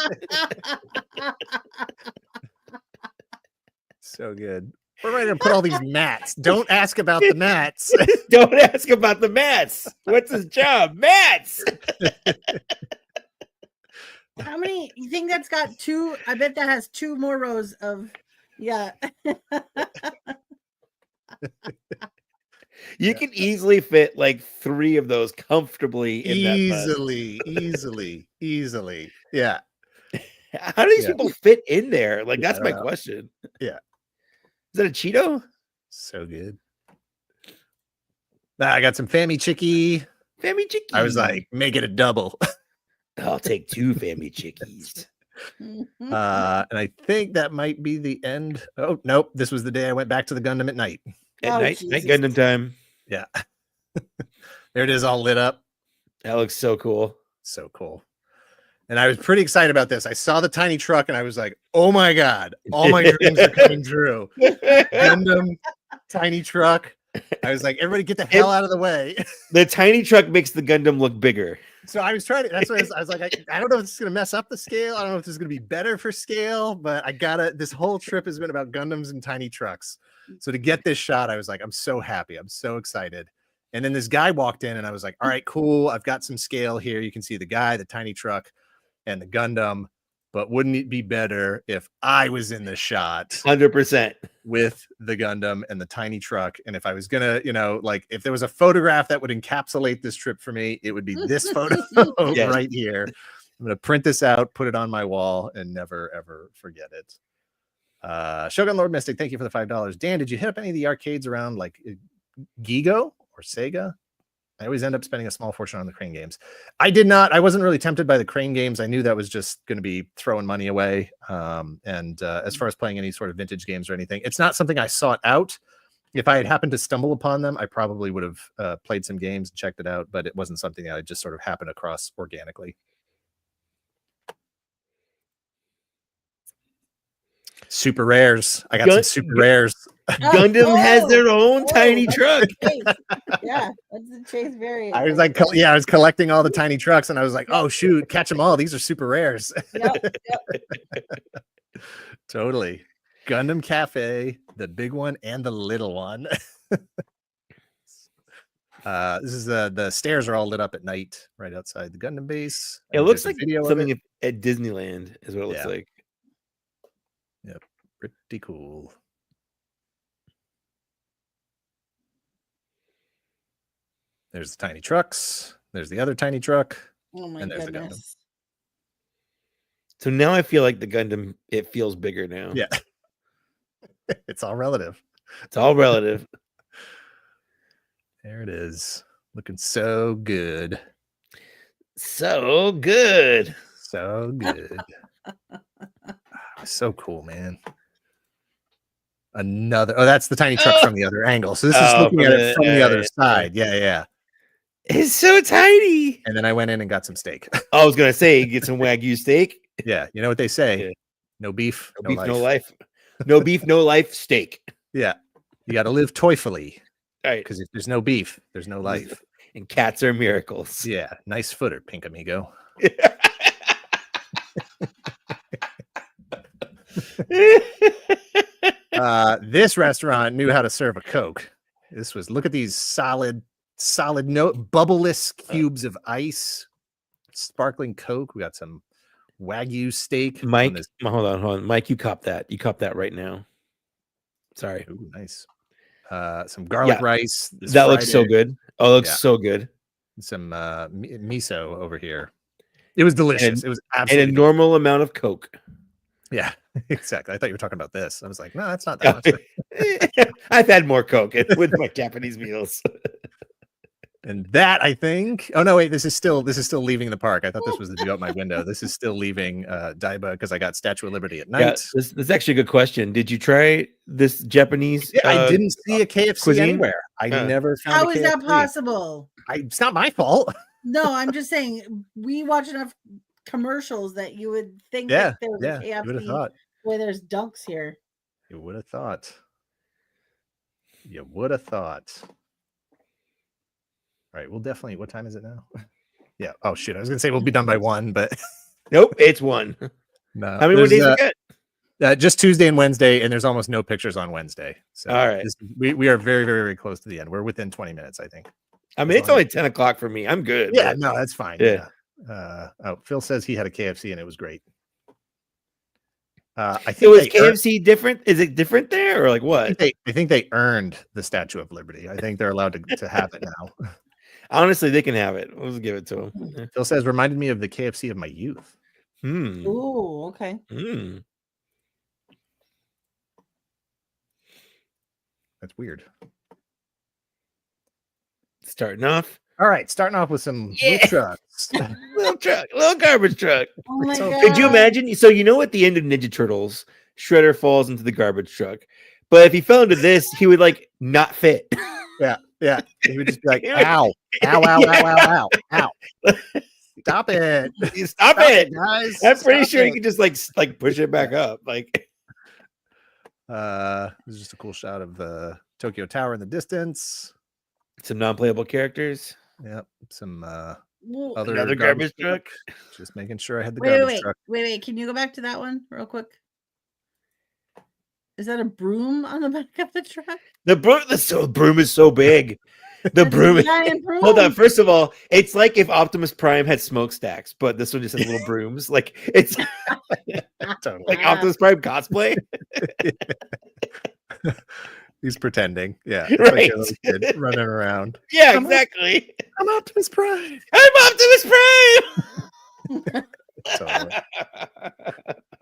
So good. We're ready to put all these mats. Don't ask about the mats. Don't ask about the mats. What's his job? Mats. How many? You think that's got 2? I bet that has 2 more rows of. Yeah. You can easily fit like 3 of those comfortably in Easily. Yeah. How do these people fit in there? Like, that's my question. Yeah. Is that a Cheeto? So good. I got some Fammy Chicky. I was like, make it a double. I'll take 2 Fammy Chickies. And I think that might be the end. Oh, nope. This was the day I went back to the Gundam at night. Night Gundam time. Yeah. There it is, all lit up. That looks so cool. So cool. And I was pretty excited about this. I saw the tiny truck and I was like, oh my God, all my dreams are coming true. Gundam, tiny truck. I was like, everybody get the hell out of the way. The tiny truck makes the Gundam look bigger. So I was trying to, that's what I was like, I don't know if this is going to mess up the scale. I don't know if this is going to be better for scale, but this whole trip has been about Gundams and tiny trucks. So to get this shot, I was like, I'm so happy. I'm so excited. And then this guy walked in and I was like, all right, cool. I've got some scale here. You can see the guy, the tiny truck, and the Gundam. But wouldn't it be better if I was in the shot 100% with the Gundam and the tiny truck? And if I was going to, like if there was a photograph that would encapsulate this trip for me, it would be this photo right here. I'm going to print this out, put it on my wall, and never, ever forget it. Shogun Lord Mystic, thank you for the $5. Dan, did you hit up any of the arcades around like Gigo or Sega? I always end up spending a small fortune on the Crane games. I did not. I wasn't really tempted by the Crane games. I knew that was just going to be throwing money away. As far as playing any sort of vintage games or anything, it's not something I sought out. If I had happened to stumble upon them, I probably would have played some games and checked it out, but it wasn't something that I just sort of happened across organically. Super rares. I got some super rares. Gundam has their own tiny truck. Yeah, that's the Chase variant. I was like, I was collecting all the tiny trucks, and I was like, oh shoot, catch them all. These are super rares. Yep. Totally. Gundam Cafe, the big one and the little one. This is the stairs are all lit up at night right outside the Gundam base. It looks like something at Disneyland is what it looks like. Yep, pretty cool. There's the tiny trucks. There's the other tiny truck. Oh my and there's goodness. the Gundam. So now I feel like the Gundam, it feels bigger now. Yeah. It's all relative. It's all relative. There it is. Looking so good. So good. So good. So cool, man. Another. Oh, that's the tiny truck from the other angle. So this is looking at it from the other side. Yeah. It's so tiny. And then I went in and got some steak. I was gonna say, get some Wagyu steak. Yeah, you know what they say? Yeah. No beef, No beef, no life. No beef, no life. Steak. Yeah, you got to live toyfully. All right, Because if there's no beef, there's no life. And cats are miracles. Yeah, nice footer, pink amigo. This restaurant knew how to serve a Coke. This was, look at these solid, no bubbleless cubes of ice, sparkling Coke. We got some Wagyu steak. Mike, hold on. Mike, you cop that. You cop that right now. Sorry. Ooh, nice. Some garlic rice. That looks so good. Oh, it looks so good. Some miso over here. It was delicious. It was absolutely and a normal amount of Coke. Yeah, exactly. I thought you were talking about this. I was like, no, that's not that much. I've had more Coke with my Japanese meals. And that, I think. Oh no, wait. This is still leaving the park. I thought this was the view out my window. This is still leaving Daiba because I got Statue of Liberty at night. Yeah, this is actually a good question. Did you try this Japanese? Yeah, I didn't see a KFC cuisine anywhere. I never found. How is that possible? It's not my fault. No, I'm just saying we watch enough commercials that you would think that there was a KFC you would have thought. where there's dunks here. You would have thought. You would have thought. All right, we'll definitely. What time is it now? Yeah. Oh shit! I was gonna say we'll be done by 1, but nope, it's 1. No. How many more days you get? Just Tuesday and Wednesday, and there's almost no pictures on Wednesday. So all right, we are very, very, very close to the end. We're within 20 minutes, I think. I mean, it's only 10 o'clock for me. I'm good. Yeah, no, that's fine. Yeah. Phil says he had a KFC and it was great. I think it was KFC different. Is it different there or like what? I think they earned the Statue of Liberty. I think they're allowed to have it now. Honestly, they can have it. We'll just give it to them. Phil says reminded me of the KFC of my youth. Ooh, okay. That's weird. Starting off. All right, starting off with some trucks. little garbage truck. Oh my God. Could you imagine? So you know at the end of Ninja Turtles, Shredder falls into the garbage truck. But if he fell into this, he would like not fit. Yeah. He would just be like, ow, ow. Stop it. Stop it, guys. I'm pretty sure he could just like push it back up. Like this is just a cool shot of the Tokyo Tower in the distance. Some non-playable characters. Yep. Some another garbage truck. Just making sure I had the garbage truck. Wait. Can you go back to that one real quick? Is that a broom on the back of the truck? The broom is so big. The broom is hold on. First of all, it's like if Optimus Prime had smokestacks, but this one just has little brooms. Like it's Totally. like Optimus Prime cosplay. He's pretending. Yeah. Right. Like a little kid running around. Yeah, exactly. I'm Optimus Prime. I'm Optimus Prime. Totally.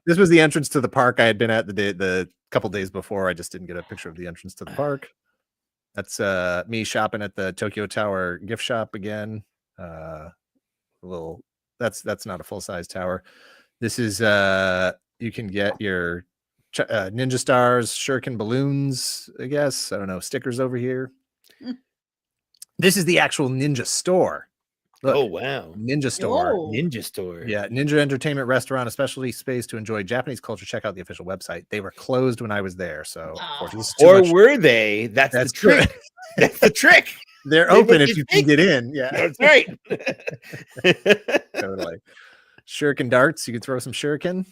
This was the entrance to the park I had been at the couple days before. I just didn't get a picture of the entrance to the park. That's me shopping at the Tokyo Tower gift shop again. That's not a full-size tower. This is you can get your Ninja Stars, shuriken balloons, I guess. I don't know, stickers over here. This is the actual Ninja store. Look, oh wow. Ninja store. Whoa. Ninja store. Yeah, Ninja Entertainment Restaurant, a specialty space to enjoy Japanese culture. Check out the official website. They were closed when I was there, so or were they? That's the trick. That's the trick. They're open if you can get in. Yeah, that's right. Totally. Shuriken darts. You can throw some shuriken.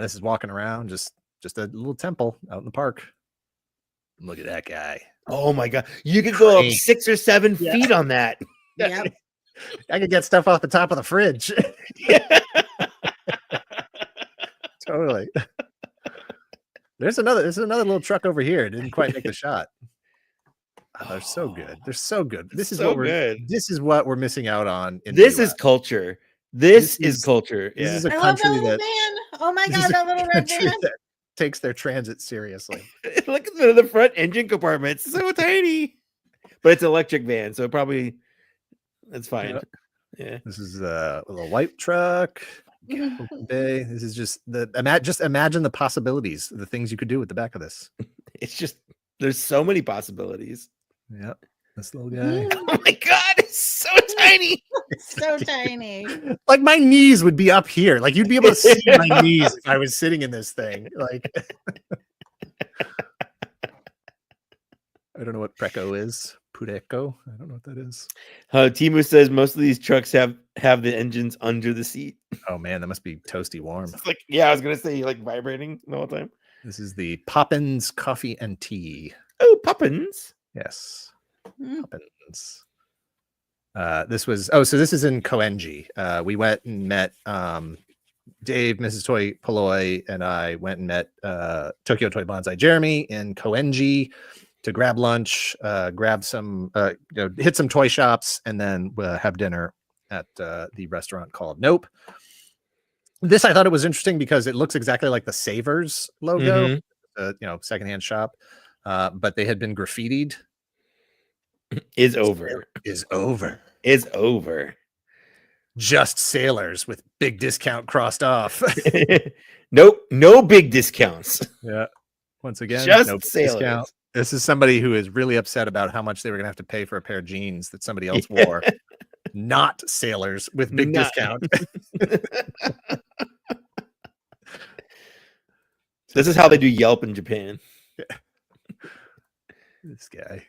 This is walking around, just a little temple out in the park. Look at that guy. Oh my God. You could go up 6 or 7 feet on that. Yeah. I could get stuff off the top of the fridge. Totally. There's another little truck over here. It didn't quite make the shot. Oh, they're so good. They're so good. This is so this is what we're missing out on. This is culture. This is culture. This is a I country love that van. Oh my God, that little red van. That takes their transit seriously. Look at the front engine compartment. It's so tiny. But it's an electric van, so probably that's fine. Yeah. This is a little white truck. Bay. This is just imagine the possibilities, the things you could do with the back of this. It's just There's so many possibilities. Yep. This little guy. Oh my god, it's so tiny. So tiny. Like my knees would be up here. Like you'd be able to see my knees if I was sitting in this thing. Like I don't know what Preco is. Pureco. I don't know what that is. Timu says most of these trucks have the engines under the seat. Oh man, that must be toasty warm. It's like, yeah, I was gonna say like vibrating the whole time. This is the Poppins Coffee and Tea. Oh, Poppins. Yes. Poppins. This is in Koenji. We went and met Dave, Mrs. Toy Poloi, and I went and met Tokyo Toy Bonsai Jeremy in Koenji to grab lunch, grab some, hit some toy shops, and then have dinner at the restaurant called Nope. This I thought it was interesting because it looks exactly like the Savers logo, secondhand shop, but they had been graffitied. Is over. Just sailors with big discount crossed off. Nope, no big discounts. Yeah. Once again, just no sailors. Discount. This is somebody who is really upset about how much they were going to have to pay for a pair of jeans that somebody else wore. Not sailors with big discount. This is how they do Yelp in Japan. Yeah. This guy.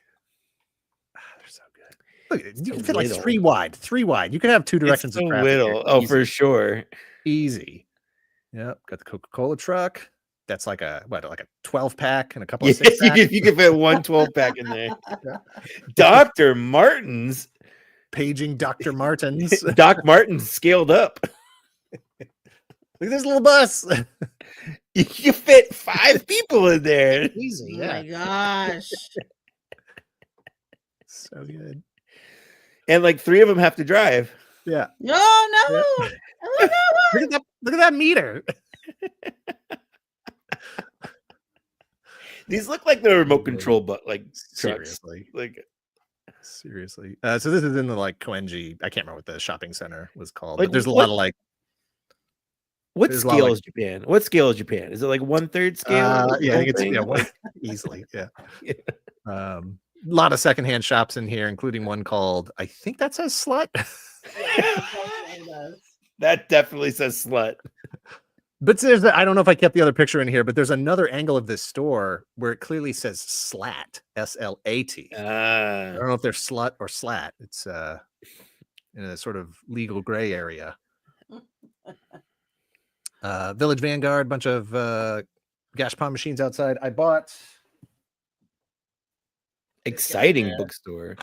They're so good. Look, you can fit like three wide. You could have two directions of traffic. Little. Oh, for sure. Easy. Yep. Got the Coca-Cola truck. That's like a 12-pack and a couple of 6-packs. You can fit one 12-pack in there. Dr. Martens. Paging Dr. Martens. Doc Martens scaled up. Look at this little bus. You fit 5 people in there. Easy. Oh my gosh. So good. And like 3 of them have to drive. Yeah. No. Yeah. Look at that meter. These look like the remote control, but like seriously. Seriously. So this is in the like Koenji. I can't remember what the shopping center was called. Like, but there's a lot of like. What scale is Japan? What scale is Japan? Is it like 1/3 scale? Yeah, I think it's easily. Yeah. A lot of secondhand shops in here, including one called, I think that says Slut. That definitely says Slut. But I don't know if I kept the other picture in here, but there's another angle of this store where it clearly says Slat, SLAT. I don't know if they're slut or slat. It's in a sort of legal gray area. Village Vanguard, bunch of Gashpon machines outside. I bought exciting bookstore.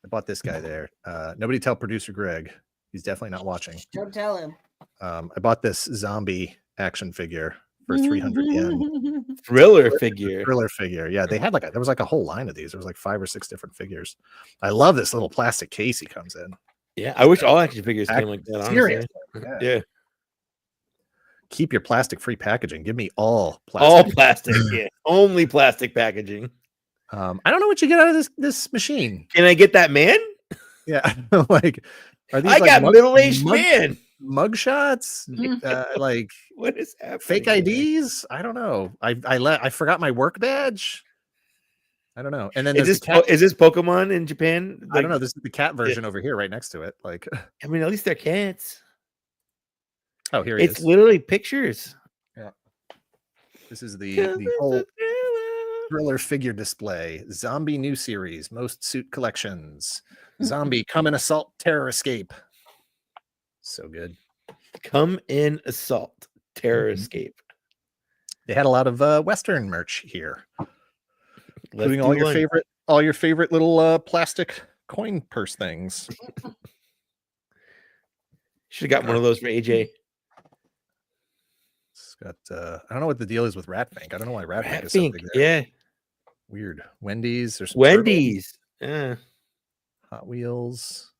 I bought this guy there. Nobody tell producer Greg. He's definitely not watching. Don't tell him. I bought this zombie action figure for 300 yen. Thriller figure. Yeah, they had there was like a whole line of these. There was like 5 or 6 different figures. I love this little plastic case he comes in. Yeah, I wish all action figures came like that. Seriously. Yeah. Keep your plastic-free packaging. Give me all plastic. All plastic. Yeah, only plastic packaging. I don't know what you get out of this machine. Can I get that man? Yeah, like are these? I got middle-aged man mugshots. Like what is happening? Fake IDs? I don't know. I forgot my work badge. I don't know. And then is this Pokemon in Japan? Like, I don't know. This is the cat version over here, right next to it. Like, I mean, at least they're cats. Oh, here it's literally pictures. Yeah. This is the whole thriller figure display. Zombie new series, most suit collections. Zombie come in assault terror escape. So good. Come in assault terror escape. They had a lot of Western merch here, including all your favorite little plastic coin purse things. Should have got one of those for AJ. It's got I don't know what the deal is with Ratfink. I don't know why Ratfink is so big there. Yeah. Weird. Wendy's. There's some Wendy's. Yeah. Hot Wheels.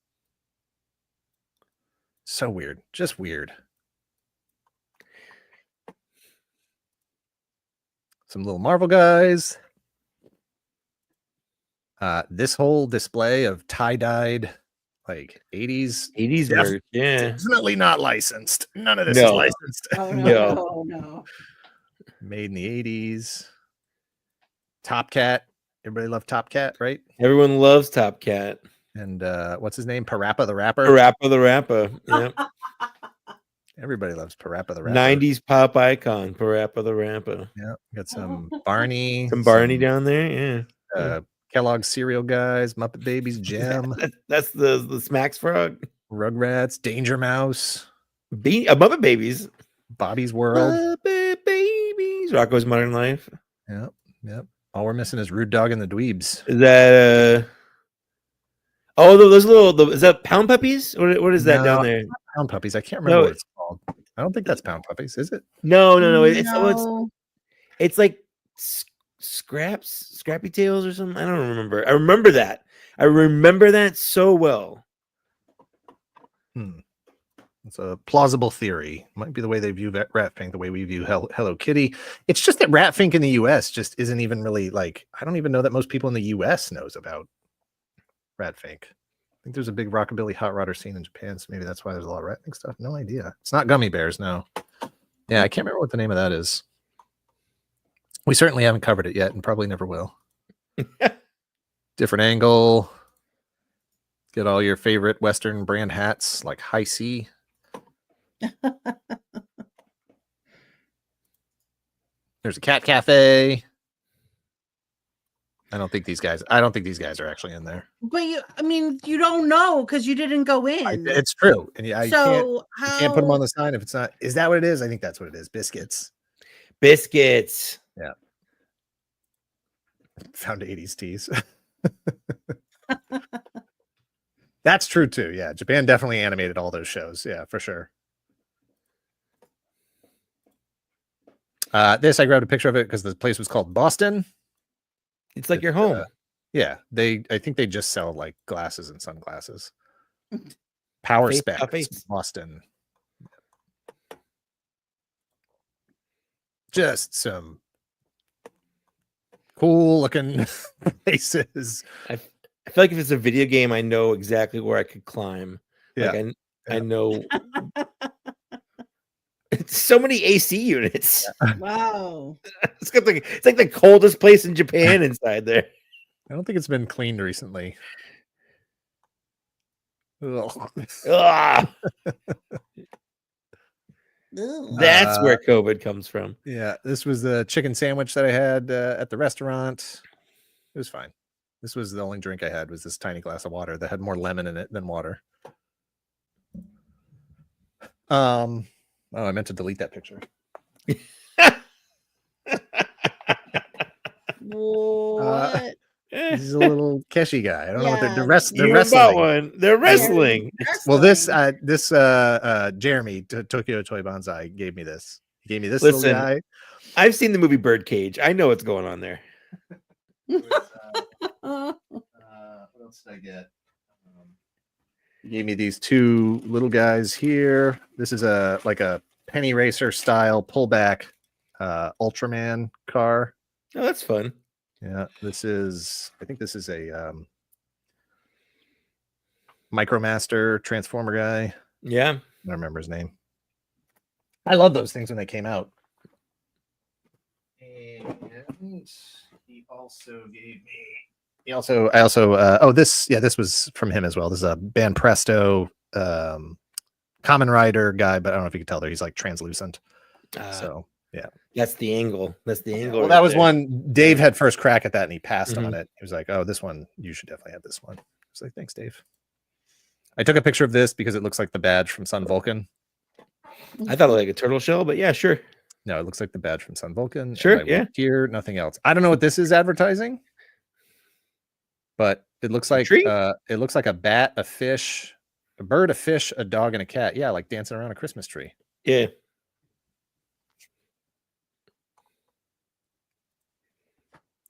So weird. Just weird. Some little Marvel guys. This whole display of tie-dyed like 80s merch. Yeah. Definitely not licensed. None of this is licensed. Oh, no. Made in the 80s. Top Cat. Everybody loved Top Cat, right? Everyone loves Top Cat. And what's his name? Parappa the Rapper. Parappa the Rapper. Yeah. Everybody loves Parappa the Rapper. 90s pop icon, Parappa the Rapper. Yeah, got some Barney. Some Barney down there, yeah. Kellogg's cereal guys, Muppet Babies, Gem. That's the Smacks Frog. Rugrats, Danger Mouse. Muppet Babies. Bobby's World. Muppet Babies. Rocko's Modern Life. Yep. All we're missing is Rude Dog and the Dweebs. Is that oh, those little is that Pound Puppies? What is that down there? Pound Puppies. I can't remember what it's called. I don't think that's Pound Puppies, is it? No. It's like Scrappy Tails or something. I don't remember. I remember that. I remember that so well. It's a plausible theory. Might be the way they view Ratfink, the way we view Hello Kitty. It's just that Ratfink in the US just isn't even really like, I don't even know that most people in the US knows about Ratfink. I think there's a big rockabilly hot rodder scene in Japan, so maybe that's why there's a lot of Ratfink stuff. No idea. It's not Gummy Bears, no. Yeah, I can't remember what the name of that is. We certainly haven't covered it yet and probably never will. Different angle. Get all your favorite Western brand hats like High C. There's a cat cafe. I don't think these guys are actually in there. But you don't know because you didn't go in. It's true. And you can't put them on the sign if it's not. Is that what it is? I think that's what it is. Biscuits. Yeah. Found 80s tees. That's true too. Yeah. Japan definitely animated all those shows. Yeah, for sure. This, I grabbed a picture of it because the place was called Boston. It's like your home. Yeah. I think they just sell like glasses and sunglasses. Power Specs, Boston. Just some cool looking places. I feel like if it's a video game, I know exactly where I could climb. Yeah. Like I know. It's so many AC units. Wow. It's like the coldest place in Japan inside there. I don't think it's been cleaned recently. That's where COVID comes from. Yeah, this was the chicken sandwich that I had at the restaurant. It was fine. This was the only drink I had, was this tiny glass of water that had more lemon in it than water. Oh, I meant to delete that picture. What? He's a little Keshi guy. I don't know what they're wrestling. They're wrestling. Well, this Jeremy Tokyo Toy Bonsai gave me this. He gave me this little guy. I've seen the movie Birdcage. I know what's going on there. What else did I get? He gave me these two little guys here. This is like a penny racer style pullback Ultraman car. Oh, that's fun. Yeah, I think this is a Micromaster Transformer guy. Yeah. I don't remember his name. I love those things when they came out. And he also gave me. This was from him as well. This is a Ban Presto Common Rider guy, but I don't know if you can tell there. He's like translucent. So yeah, that's the angle. Well, that was one Dave had first crack at that, and he passed on it. He was like, "Oh, this one, you should definitely have this one." I was like, "Thanks, Dave." I took a picture of this because it looks like the badge from Sun Vulcan. I thought it looked like a turtle shell, but yeah, sure. No, it looks like the badge from Sun Vulcan. Sure, yeah. Here, nothing else. I don't know what this is advertising. But it looks like a bat, a fish, a bird, a fish, a dog, and a cat. Yeah, like dancing around a Christmas tree. Yeah.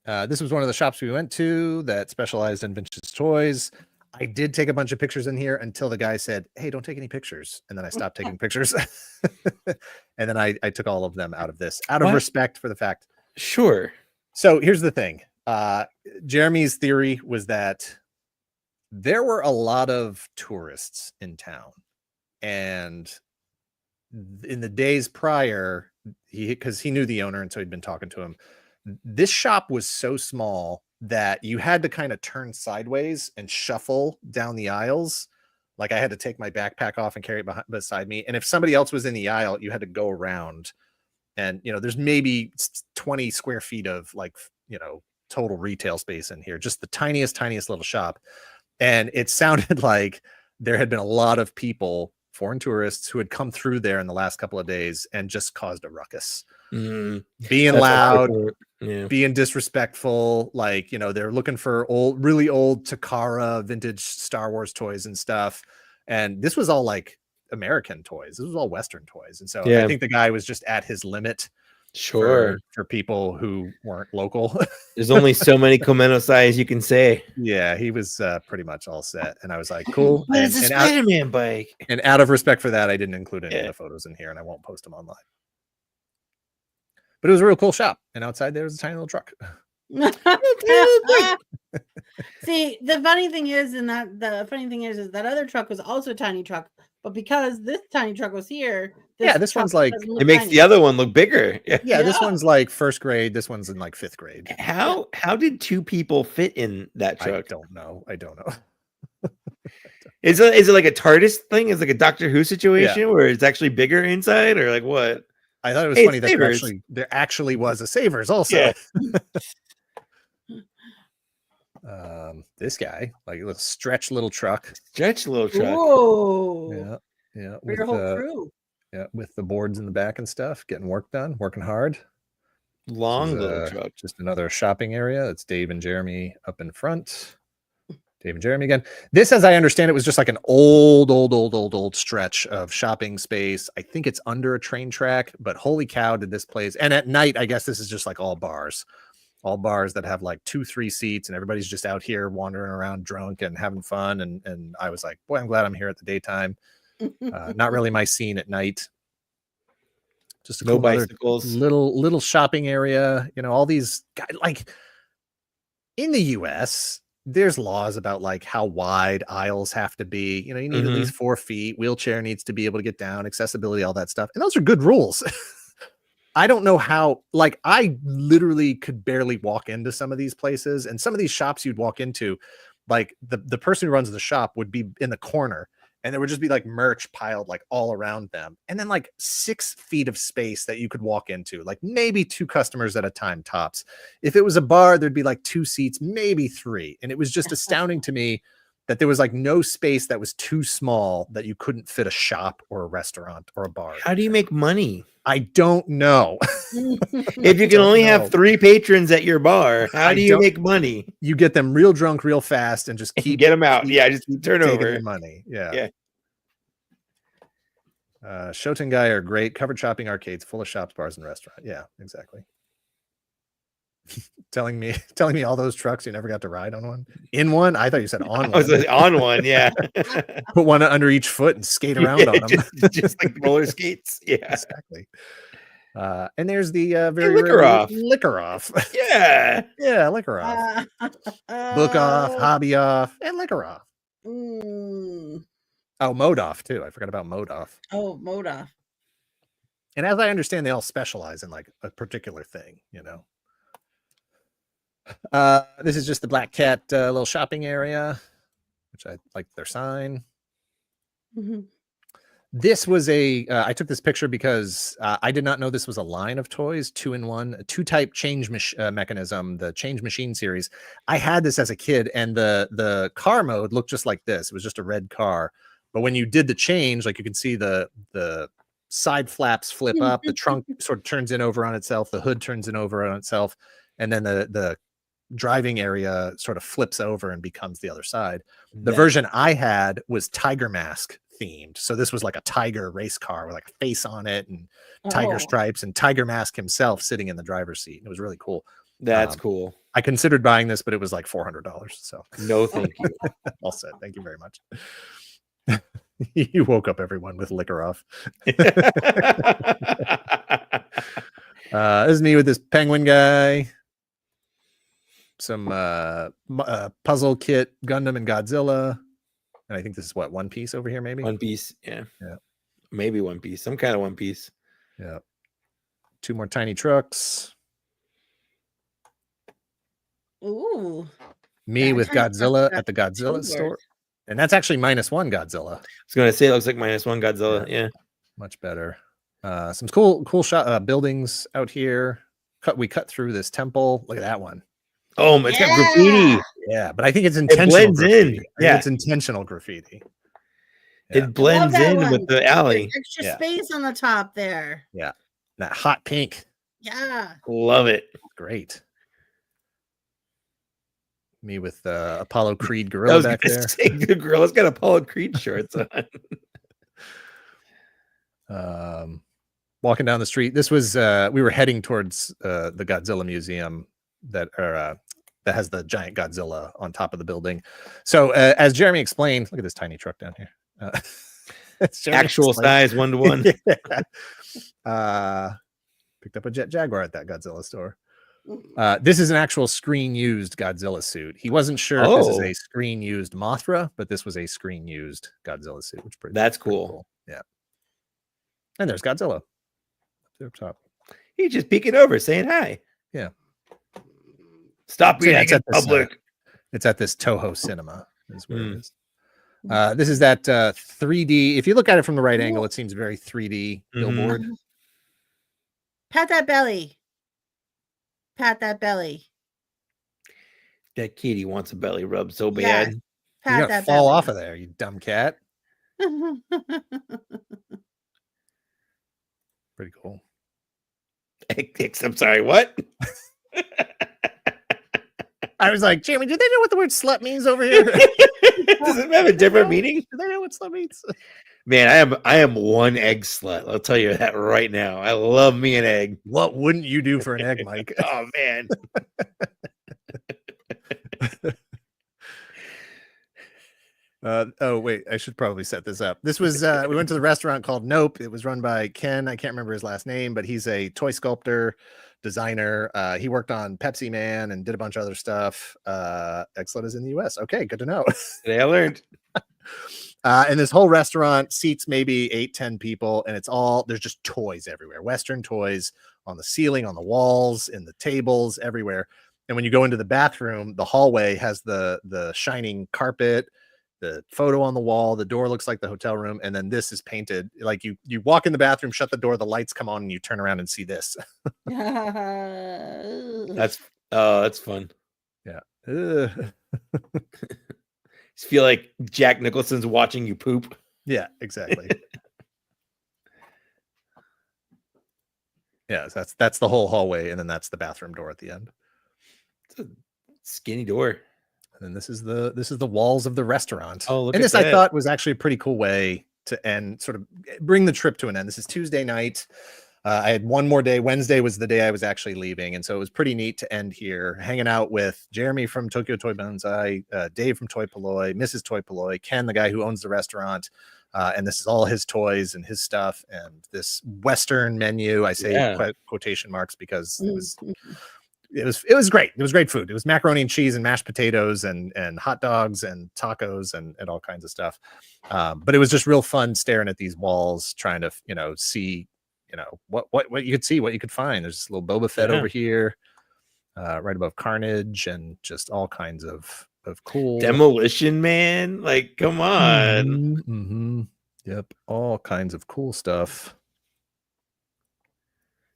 This was one of the shops we went to that specialized in vintage toys. I did take a bunch of pictures in here until the guy said, "Hey, don't take any pictures." And then I stopped taking pictures. And then I took all of them out of this out of respect for the fact. Sure. So here's the thing. Jeremy's theory was that there were a lot of tourists in town, and in the days prior, because he knew the owner, and so he'd been talking to him. this shop was so small that you had to kind of turn sideways and shuffle down the aisles. Like I had to take my backpack off and carry it beside me. And if somebody else was in the aisle, you had to go around. And, there's maybe 20 square feet of like, total retail space in here, just the tiniest little shop. And it sounded like there had been a lot of people, foreign tourists, who had come through there in the last couple of days and just caused a ruckus. Being loud, being disrespectful. Like, they're looking for really old Takara vintage Star Wars toys and stuff. And this was all like American toys. This was all Western toys. And so I think the guy was just at his limit. For people who weren't local. There's only so many Komeno size you can say. Yeah, he was pretty much all set. And I was like, cool. But it's a Spider-Man bike. And out of respect for that, I didn't include any of the photos in here, and I won't post them online. But it was a real cool shop. And outside there was a tiny little truck. See, the funny thing is that other truck was also a tiny truck, but because this tiny truck was here, this one's like it makes the other one look bigger. Yeah, this one's like first grade. This one's in like fifth grade. How did two people fit in that truck? I don't know. Is it like a TARDIS thing? Is it like a Doctor Who situation where it's actually bigger inside, or like what? I thought it was funny that there actually was a Savers also. Yeah. This guy, like a little stretch little truck. Whoa. Yeah. For your whole crew. Yeah, with the boards in the back and stuff, getting work done, working hard. Long little truck. Just another shopping area. It's Dave and Jeremy up in front. Dave and Jeremy again. This, as I understand it, was just like an old stretch of shopping space. I think it's under a train track, but holy cow, did this place. And at night, I guess this is just like all bars that have like 2-3 seats, and everybody's just out here wandering around drunk and having fun. And I was like, boy, I'm glad I'm here at the daytime. Not really my scene at night. Just a no bicycles, little shopping area. All these guys, like in the US, there's laws about like how wide aisles have to be. You need at least 4 feet. Wheelchair needs to be able to get down, accessibility, all that stuff. And those are good rules. I don't know how, like, I literally could barely walk into some of these places, and some of these shops you'd walk into, like the person who runs the shop would be in the corner, and there would just be like merch piled like all around them. And then like 6 feet of space that you could walk into, like maybe 2 customers at a time tops. If it was a bar, there'd be like 2 seats, maybe 3. And it was just astounding to me that there was like no space that was too small that you couldn't fit a shop or a restaurant or a bar. How do you make money? I don't know. If you can only have 3 patrons at your bar, how do you make money? You get them real drunk real fast and just get them out. Just turn over the money. Yeah. Shoten Guy are great. Covered shopping arcades full of shops, bars, and restaurants. Yeah, exactly. telling me all those trucks you never got to ride on one. In one? I thought you said on one. I was on one, yeah. Put one under each foot and skate around on them. just like roller skates. Yeah, exactly. And there's the very liquor off. Yeah, liquor off. Book off, hobby off, and liquor off. Oh, mode off too. I forgot about mode off. Oh, mode off. And as I understand, they all specialize in like a particular thing, This is just the Black Cat little shopping area, which I like their sign. Mm-hmm. This was I took this picture because I did not know this was a line of toys, 2-in-1, a 2-type change mechanism, the Change Machine series. I had this as a kid, and the car mode looked just like this. It was just a red car. But when you did the change, like you can see the side flaps flip up, the trunk sort of turns in over on itself, the hood turns in over on itself, and then the driving area sort of flips over and becomes the other side. The version I had was Tiger Mask themed. So this was like a tiger race car with like a face on it and tiger stripes, and Tiger Mask himself sitting in the driver's seat. It was really cool. That's cool. I considered buying this, but it was like $400. So no, thank you. All set. Thank you very much. You woke up everyone with liquor off. This is me with this penguin guy. Some puzzle kit, Gundam and Godzilla. And I think this is what, One Piece over here, maybe? One Piece, yeah. Maybe One Piece, some kind of One Piece. Yeah. 2 more tiny trucks. Ooh. Me with That Godzilla at the Godzilla store. And that's actually -1 Godzilla. I was going to say it looks like -1 Godzilla. Yeah. Much better. Some cool shot buildings out here. We cut through this temple. Look at that one. Oh, it's got graffiti. Yeah, but I think it's intentional. It blends graffiti. in. Yeah, it's intentional graffiti. Yeah. It blends in with the alley. There's extra space on the top there. Yeah, that hot pink. Yeah, love it. Great. Me with Apollo Creed gorilla back there. The gorilla's got Apollo Creed shorts on. Walking down the street. This was we were heading towards the Godzilla Museum that has the giant Godzilla on top of the building. So as Jeremy explained, look at this tiny truck down here. Actual size 1-to-1. Picked up a Jet Jaguar at that Godzilla store. This is an actual screen used Godzilla suit. He wasn't sure if this is a screen used Mothra, but this was a screen used Godzilla suit, which that's cool. Yeah. And there's Godzilla up top. He's just peeking over, saying hi. Yeah. Stop reading in public. It's at this Toho Cinema. Is where it is. This is that 3D. If you look at it from the right angle, it seems very 3D billboard. Pat that belly. Pat that belly. That kitty wants a belly rub so bad. Pat You're that fall belly. off of there, you dumb cat. Pretty cool. I'm sorry, what? I was like, Jamie, do they know what the word slut means over here? Does it have a different meaning? Do they know what slut means? Man, I am one egg slut. I'll tell you that right now. I love me an egg. What wouldn't you do for an egg, Mike? Oh man. Oh wait, I should probably set this up. This was we went to the restaurant called Nope. It was run by Ken. I can't remember his last name, but he's a toy sculptor, designer. He worked on Pepsi Man and did a bunch of other stuff. Excellent is in the US. Okay, good to know. Today I learned. And this whole restaurant seats maybe 8-10 people, and there's just toys everywhere. Western toys on the ceiling, on the walls, in the tables, everywhere. And when you go into the bathroom, the hallway has the shining carpet, the photo on the wall, the door looks like the hotel room, and then this is painted like you walk in the bathroom, shut the door, the lights come on, and you turn around and see this. That's fun. Yeah. Just feel like Jack Nicholson's watching you poop. Yeah, exactly. Yeah, so that's the whole hallway, and then that's the bathroom door at the end. It's a skinny door. And then this is the walls of the restaurant. Oh, look and at this that. I thought was actually a pretty cool way to end, sort of bring the trip to an end. This is Tuesday night. I had one more day. Wednesday was the day I was actually leaving, and so it was pretty neat to end here, hanging out with Jeremy from Tokyo Toy Bonsai, Dave from Toy Polloi, Mrs. Toy Polloi, Ken, the guy who owns the restaurant, and this is all his toys and his stuff, and this Western menu. I say quotation marks because it was great. It was great food. It was macaroni and cheese and mashed potatoes and hot dogs and tacos and all kinds of stuff. But it was just real fun staring at these walls, trying to see what you could see, what you could find. There's this little Boba Fett over here, right above Carnage, and just all kinds of cool Demolition Man. Like, come on. Yep, all kinds of cool stuff.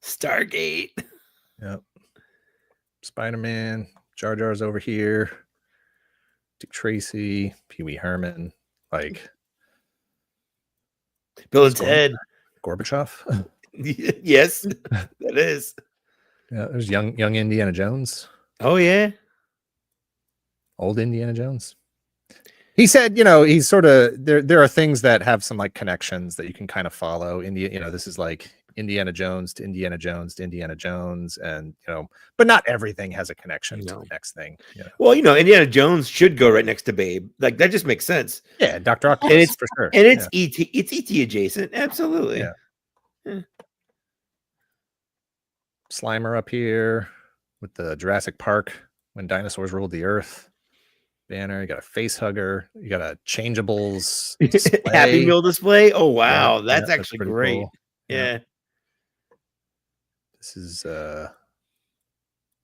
Stargate. Yep. Spider-Man, Jar Jar's over here, Dick Tracy, Pee-wee Herman, like Bill and Ted, Gorbachev. Yes, that is. Yeah, there's young Indiana Jones. Oh yeah, old Indiana Jones. He said, he's sort of there are things that have some like connections that you can kind of follow. This is like Indiana Jones to Indiana Jones to Indiana Jones, and but not everything has a connection to the next thing. Well, Indiana Jones should go right next to Babe. Like that just makes sense. Yeah, Dr. Octopus, and it's for sure, and it's ET. It's ET adjacent. Absolutely. Yeah. Slimer up here with the Jurassic Park when dinosaurs ruled the earth banner. You got a face hugger. You got a changeables Happy Meal display. Oh wow, that's actually pretty great. Cool. Yeah. This is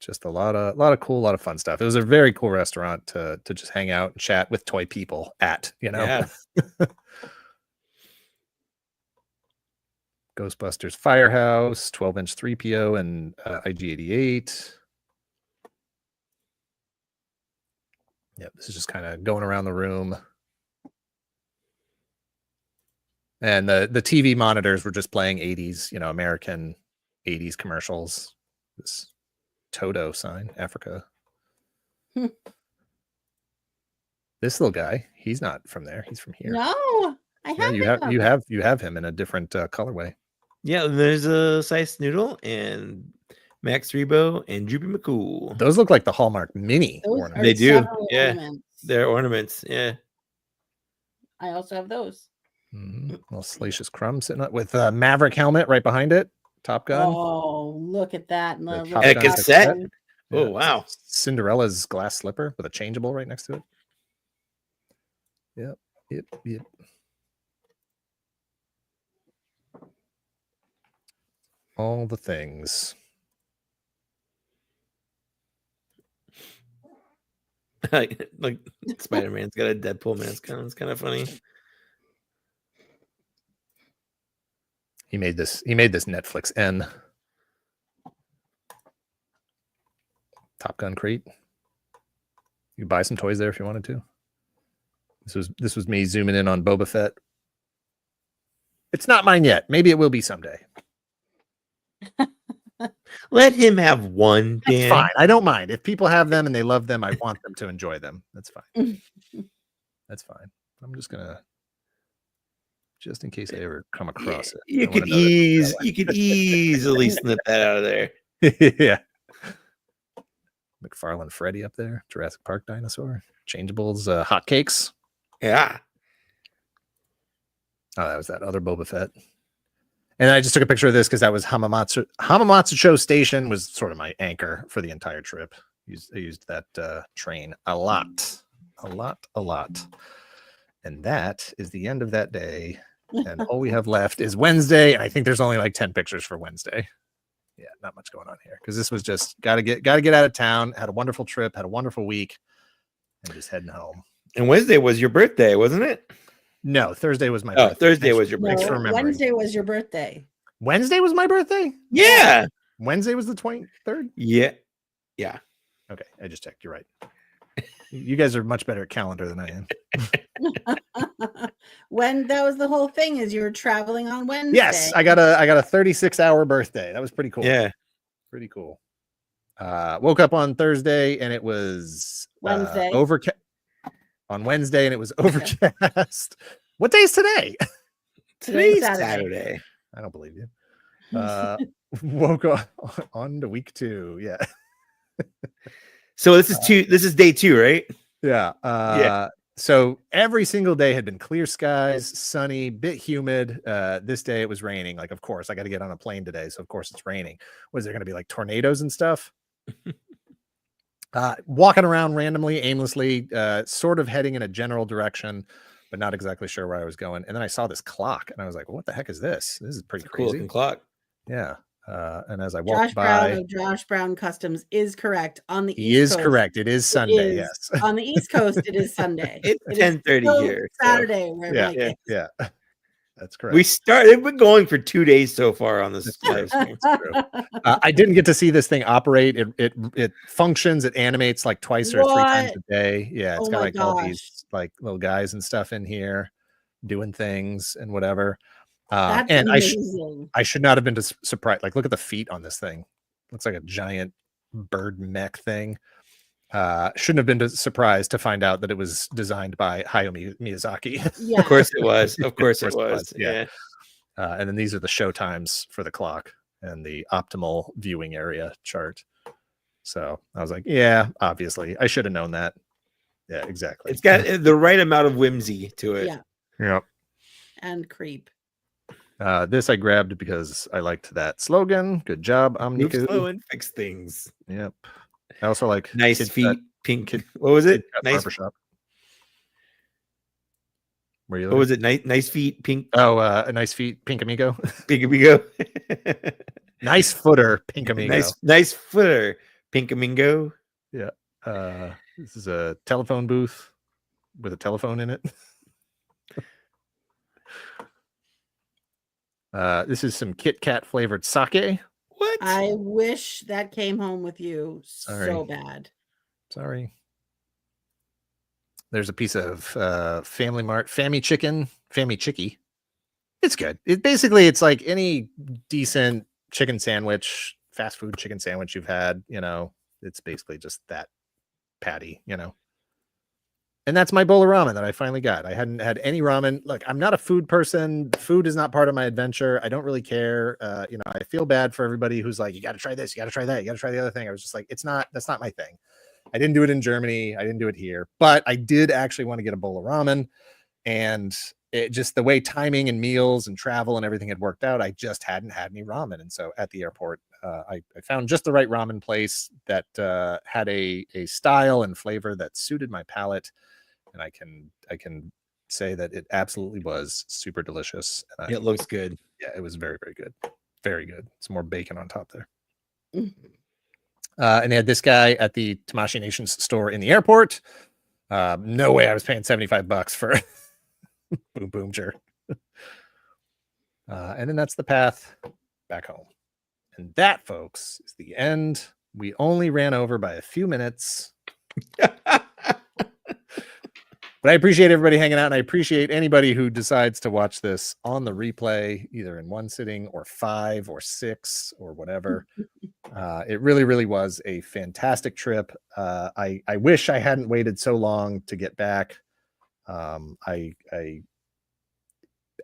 Just a lot of cool, a lot of fun stuff. It was a very cool restaurant to just hang out and chat with toy people at, Yeah. Ghostbusters Firehouse, 12-inch 3PO and IG-88. Yep, this is just kind of going around the room. And the TV monitors were just playing 80s, American 80s commercials. This Toto sign, Africa. This little guy, he's not from there. He's from here. No, I have you have him in a different colorway. Yeah, there's a Sice Noodle and Max Rebo and Droopy McCool. Those look like the Hallmark mini ornaments. They do. Yeah. Ornaments. They're ornaments. Yeah. I also have those. Little Salacious Crumb sitting up with a Maverick helmet right behind it. Top Gun. Oh, look at that. And a cassette. Oh, wow. Cinderella's glass slipper with a changeable right next to it. Yep. All the things. Like Spider-Man's got a Deadpool mask on. It's kind of funny. He made this Netflix N. Top Gun crate. You buy some toys there if you wanted to. This was me zooming in on Boba Fett. It's not mine yet. Maybe it will be someday. Let him have one. That's fine. I don't mind. If people have them and they love them, I want them to enjoy them. That's fine. That's fine. I'm just gonna, just in case I ever come across it. You could easily snip that out of there. Yeah. McFarlane Freddy up there. Jurassic Park dinosaur. Changeables, hotcakes. Yeah. Oh, that was that other Boba Fett. And I just took a picture of this because that was Hamamatsucho Station was sort of my anchor for the entire trip. I used that train a lot. And that is the end of that day. And all we have left is Wednesday. And I think there's only like 10 pictures for Wednesday. Yeah, not much going on here because this was just gotta get out of town. Had a wonderful trip, had a wonderful week, and just heading home. And Wednesday was your birthday, wasn't it? No, Thursday was my birthday. Thursday was your birthday. Thanks for remembering. Wednesday was your birthday. Wednesday was my birthday? Yeah. Wednesday was the 23rd? Yeah. Okay, I just checked. You're right. You guys are much better at calendar than I am. When that was the whole thing is you were traveling on Wednesday. Yes, I got a 36-hour birthday. That was pretty cool. Yeah. Pretty cool. Woke up on Thursday and it was Wednesday. On Wednesday and it was overcast. What day is today? Today's Saturday. I don't believe you. Woke up on to week 2. Yeah. So this is day 2, right? Yeah. So every single day had been clear skies, sunny, bit humid. This day it was raining. Like, of course, I got to get on a plane today. So of course it's raining. Was there going to be like tornadoes and stuff? Walking around randomly, aimlessly, sort of heading in a general direction, but not exactly sure where I was going. And then I saw this clock and I was like, what the heck is this? This is pretty crazy. Cool clock. Yeah. And as I walked by, Josh Brown Customs is correct on the East Coast. He is correct. It is Sunday. Yes. On the East Coast, it is Sunday. It's 10:30 here. Saturday. So. Yeah. That's correct. We've been going for 2 days so far on this live stream. I didn't get to see this thing operate. It functions. It animates like twice or 3 times a day. Yeah, it's got like all these like little guys and stuff in here doing things and whatever. That's and amazing. I should not have been surprised. Like, look at the feet on this thing. Looks like a giant bird mech thing. Shouldn't have been surprised to find out that it was designed by Hayao Miyazaki. Yeah. Of course it was. Of course it was. Yeah. And then these are the show times for the clock and the optimal viewing area chart. So I was like, yeah, obviously I should have known that. Yeah, exactly. It's got the right amount of whimsy to it. Yeah. Yep. And creep. This I grabbed because I liked that slogan. Good job, Move Omniku. slow and fix things. Yep. I also like nice feet, pink. What was it? Nice barbershop. What was it? Nice feet, pink. Oh, nice feet, pink amigo. Pink amigo. Nice footer, pink amigo. Nice footer, Pinkamingo. Yeah. This is a telephone booth with a telephone in it. This is some Kit Kat flavored sake. What? I wish that came home with you Sorry. so bad. Sorry. There's a piece of Family Mart Fammy Chicky. It's good. It's like any decent chicken sandwich, fast food chicken sandwich you've had, it's basically just that patty, And that's my bowl of ramen that I finally got. I hadn't had any ramen. Look, I'm not a food person. Food is not part of my adventure. I don't really care. I feel bad for everybody who's like, you got to try this, you got to try that, you got to try the other thing. I was just like, that's not my thing. I didn't do it in Germany. I didn't do it here, but I did actually want to get a bowl of ramen, and it just the way timing and meals and travel and everything had worked out, I just hadn't had any ramen. And so at the airport, I found just the right ramen place that had a style and flavor that suited my palate. And I can say that it absolutely was super delicious. It looks good. Yeah, it was very, very good. Very good. Some more bacon on top there. And they had this guy at the Tamashii Nations store in the airport. No way I was paying $75 for Boom Boom Jer. And then that's the path back home. And that, folks, is the end. We only ran over by a few minutes. But I appreciate everybody hanging out, and I appreciate anybody who decides to watch this on the replay, either in one sitting or 5 or 6 or whatever. It really, really was a fantastic trip. I wish I hadn't waited so long to get back.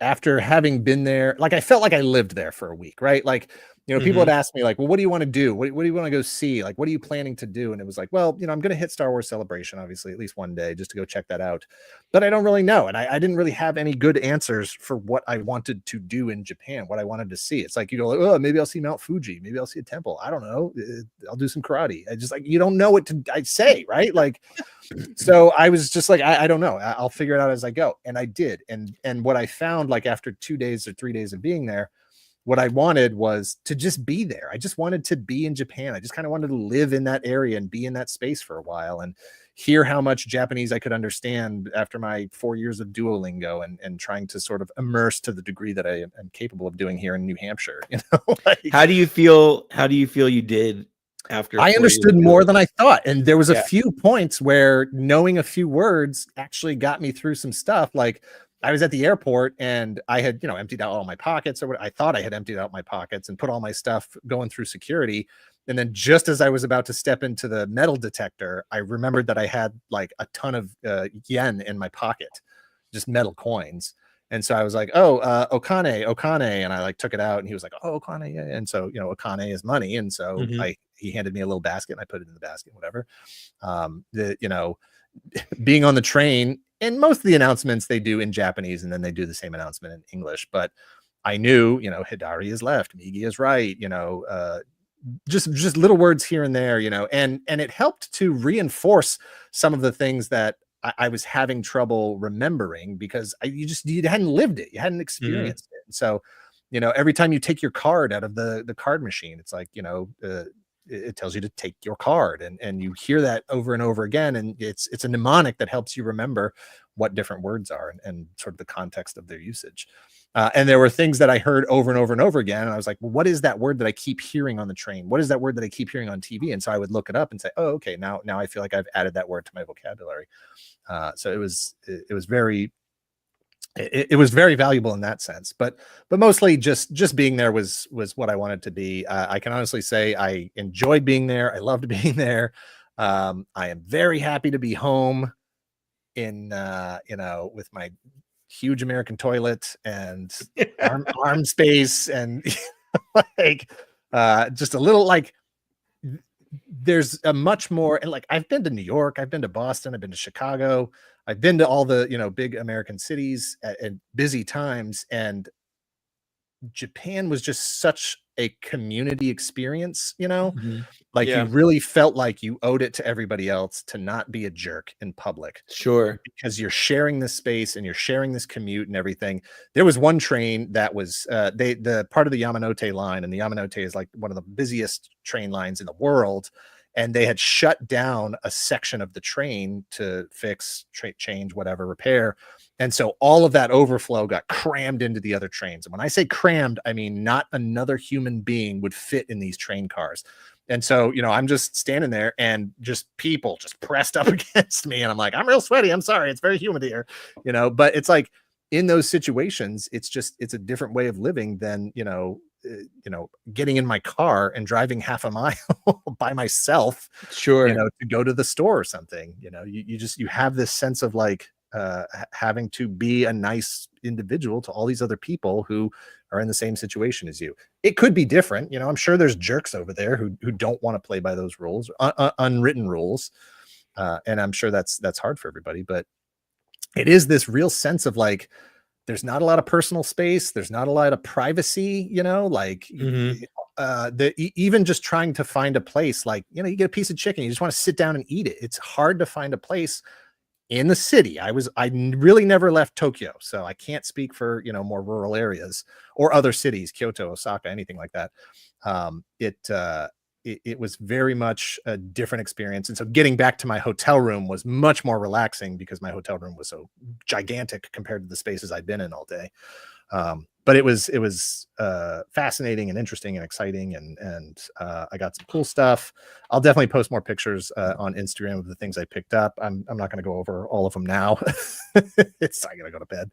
After having been there, like I felt like I lived there for a week, right? Like, people had asked me like, well, what do you want to do? What do you want to go see? Like, what are you planning to do? And it was like, well, I'm going to hit Star Wars Celebration, obviously, at least one day just to go check that out. But I don't really know. And I didn't really have any good answers for what I wanted to do in Japan, what I wanted to see. It's like, oh, maybe I'll see Mount Fuji. Maybe I'll see a temple. I don't know. I'll do some karate. I just like, you don't know what I say, right? Like, so I was just like, I don't know. I'll figure it out as I go. And I did. And what I found, like after 2 days or 3 days of being there, what I wanted was to just be there. I just wanted to be in Japan. I just kind of wanted to live in that area and be in that space for a while and hear how much Japanese I could understand after my 4 years of Duolingo and trying to sort of immerse to the degree that I am capable of doing here in New Hampshire. Like, how do you feel you did after? I understood more than I thought. And there was a few points where knowing a few words actually got me through some stuff. Like, I was at the airport and I had, emptied out all my pockets, or what I thought I had emptied out my pockets and put all my stuff going through security. And then just as I was about to step into the metal detector, I remembered that I had like a ton of yen in my pocket, just metal coins. And so I was like, oh, Okane. And I like took it out and he was like, oh, Okane. Yeah. And so, Okane is money. And so he handed me a little basket and I put it in the basket, whatever. Being on the train, and most of the announcements they do in Japanese, and then they do the same announcement in English. But I knew, Hidari is left, Migi is right, just little words here and there, and it helped to reinforce some of the things that I was having trouble remembering because you hadn't lived it, you hadn't experienced it. So, every time you take your card out of the card machine, it's like, it tells you to take your card, and you hear that over and over again. And it's a mnemonic that helps you remember what different words are and sort of the context of their usage. And there were things that I heard over and over and over again. And I was like, well, what is that word that I keep hearing on the train? What is that word that I keep hearing on TV? And so I would look it up and say, oh, okay, now I feel like I've added that word to my vocabulary. So it was very valuable in that sense, but mostly just being there was what I wanted to be. I can honestly say I enjoyed being there. I loved being there. I am very happy to be home in, with my huge American toilet and arm space and like, just a little like, there's a much more, and like, I've been to New York, I've been to Boston, I've been to Chicago, I've been to all the, big American cities at busy times, and Japan was just such a community experience, like you really felt like you owed it to everybody else to not be a jerk in public. Sure. Because you're sharing this space and you're sharing this commute and everything. There was one train that was the part of the Yamanote line, and the Yamanote is like one of the busiest train lines in the world. and they had shut down a section of the train to fix, change, whatever, repair. And so all of that overflow got crammed into the other trains. And when I say crammed, I mean not another human being would fit in these train cars. And so, you know, I'm just standing there and just people just pressed up against me. And I'm like, I'm real sweaty. I'm sorry. It's very humid here, you know, but it's like in those situations, it's a different way of living than, getting in my car and driving half a mile by myself, Sure. To go to the store or something. You have this sense of like having to be a nice individual to all these other people who are in the same situation as you. It could be different. I'm sure there's jerks over there who don't want to play by those rules, unwritten rules. And I'm sure that's hard for everybody, but it is this real sense of like, there's not a lot of personal space. There's not a lot of privacy, even just trying to find a place, like, you get a piece of chicken, you just want to sit down and eat it. It's hard to find a place in the city. I really never left Tokyo, so I can't speak for, more rural areas or other cities, Kyoto, Osaka, anything like that. It was very much a different experience. And so getting back to my hotel room was much more relaxing because my hotel room was so gigantic compared to the spaces I'd been in all day. But it was fascinating and interesting and exciting. And I got some cool stuff. I'll definitely post more pictures on Instagram of the things I picked up. I'm not going to go over all of them now. It's time to go to bed.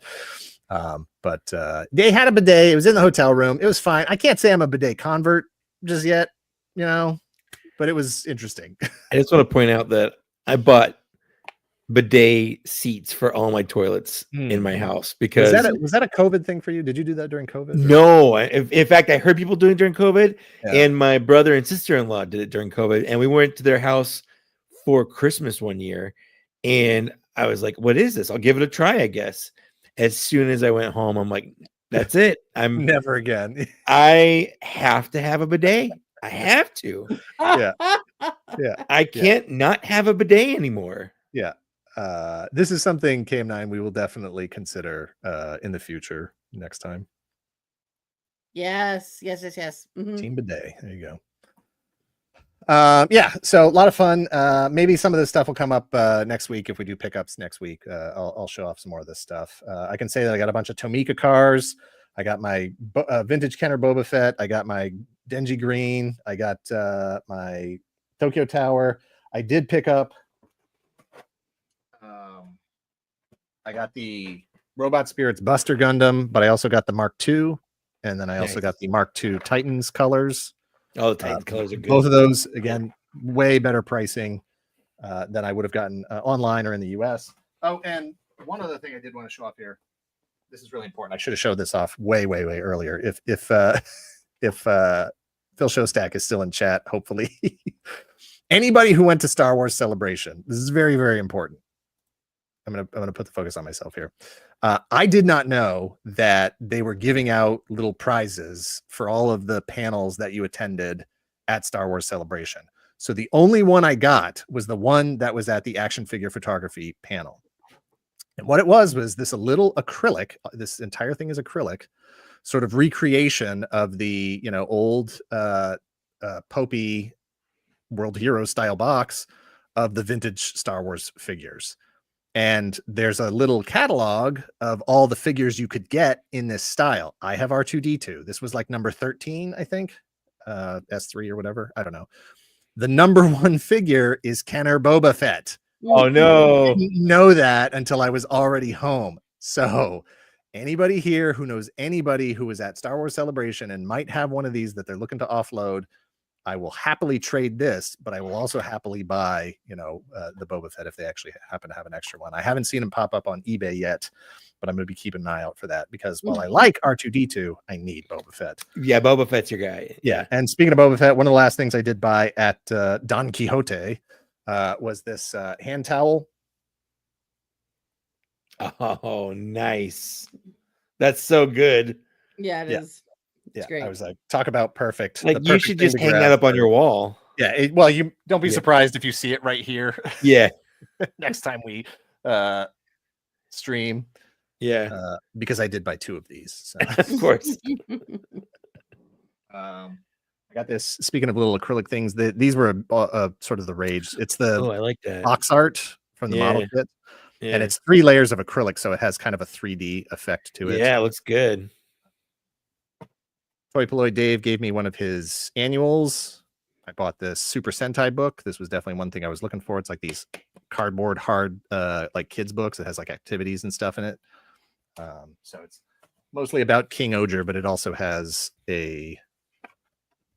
But they had a bidet. It was in the hotel room. It was fine. I can't say I'm a bidet convert just yet, but it was interesting. I just want to point out that I bought bidet seats for all my toilets in my house because was that a COVID thing for you? Did you do that during COVID? No, in fact, I heard people doing it during COVID, and my brother and sister-in-law did it during COVID, and we went to their house for Christmas one year, and I was like, "What is this? I'll give it a try, I guess." As soon as I went home, I'm like, "That's it. I'm never again. I have to have a bidet. I have to. Yeah. I can't not have a bidet anymore." Yeah. This is something, KM9, we will definitely consider in the future next time. Yes. Mm-hmm. Team bidet. There you go. So a lot of fun. Maybe some of this stuff will come up next week if we do pickups next week. I'll show off some more of this stuff. I can say that I got a bunch of Tomika cars. I got my vintage Kenner Boba Fett. I got my Denji Green. I got my Tokyo Tower. I did pick up. I got the Robot Spirits Buster Gundam, but I also got the Mark II, and then I also got the Mark II Titans colors. Oh, the Titans colors are good. Both of those, again, way better pricing than I would have gotten online or in the US. Oh, and one other thing I did want to show off here. This is really important. I should have showed this off way earlier. If Phil Showstack is still in chat, hopefully. Anybody who went to Star Wars Celebration, this is very, very important. I'm gonna put the focus on myself here. I did not know that they were giving out little prizes for all of the panels that you attended at Star Wars Celebration. So the only one I got was the one that was at the action figure photography panel. And what it was this a little acrylic. This entire thing is acrylic, sort of recreation of the old Popey World Hero style box of the vintage Star Wars figures. And there's a little catalog of all the figures you could get in this style. I have R2-D2. This was like number 13, I think. S3 or whatever. I don't know. The number one figure is Kenner Boba Fett. Oh, no. I didn't know that until I was already home. So anybody here who knows anybody who was at Star Wars Celebration and might have one of these that they're looking to offload, I will happily trade this, but I will also happily buy, the Boba Fett if they actually happen to have an extra one. I haven't seen him pop up on eBay yet, but I'm going to be keeping an eye out for that because while I like R2-D2, I need Boba Fett. Yeah, Boba Fett's your guy. Yeah. And speaking of Boba Fett, one of the last things I did buy at Don Quixote was this hand towel. Oh, nice. That's so good. Yeah, it is. Yeah, great. I was like, talk about perfect. Like you should just hang that up on your wall. Yeah, well, you don't be surprised if you see it right here. Yeah. Next time we stream. Yeah. Because I did buy 2 of these. So. Of course. I I got this. Speaking of little acrylic things, these were sort of the rage. It's the I like that box art from the model kit, and it's 3 layers of acrylic, so it has kind of a 3D effect to it. Yeah, it looks good. Toy Poloid Dave gave me one of his annuals. I bought this Super Sentai book. This was definitely one thing I was looking for. It's like these cardboard hard like kids books. It has like activities and stuff in it. So it's mostly about King Oger, but it also has a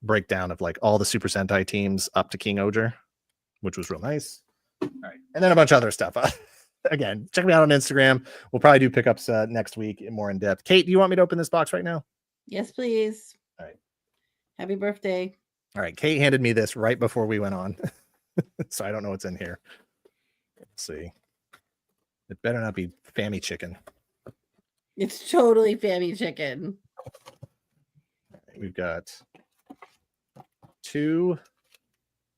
breakdown of like all the Super Sentai teams up to King Oger, which was real nice. All right, and then a bunch of other stuff. Again, check me out on Instagram. We'll probably do pickups next week more in depth. Kate, do you want me to open this box right now? Yes, please. All right. Happy birthday. All right, Kate handed me this right before we went on, so I don't know what's in here. Let's see. It better not be Fammy Chicken. It's totally Fammy Chicken. We've got 2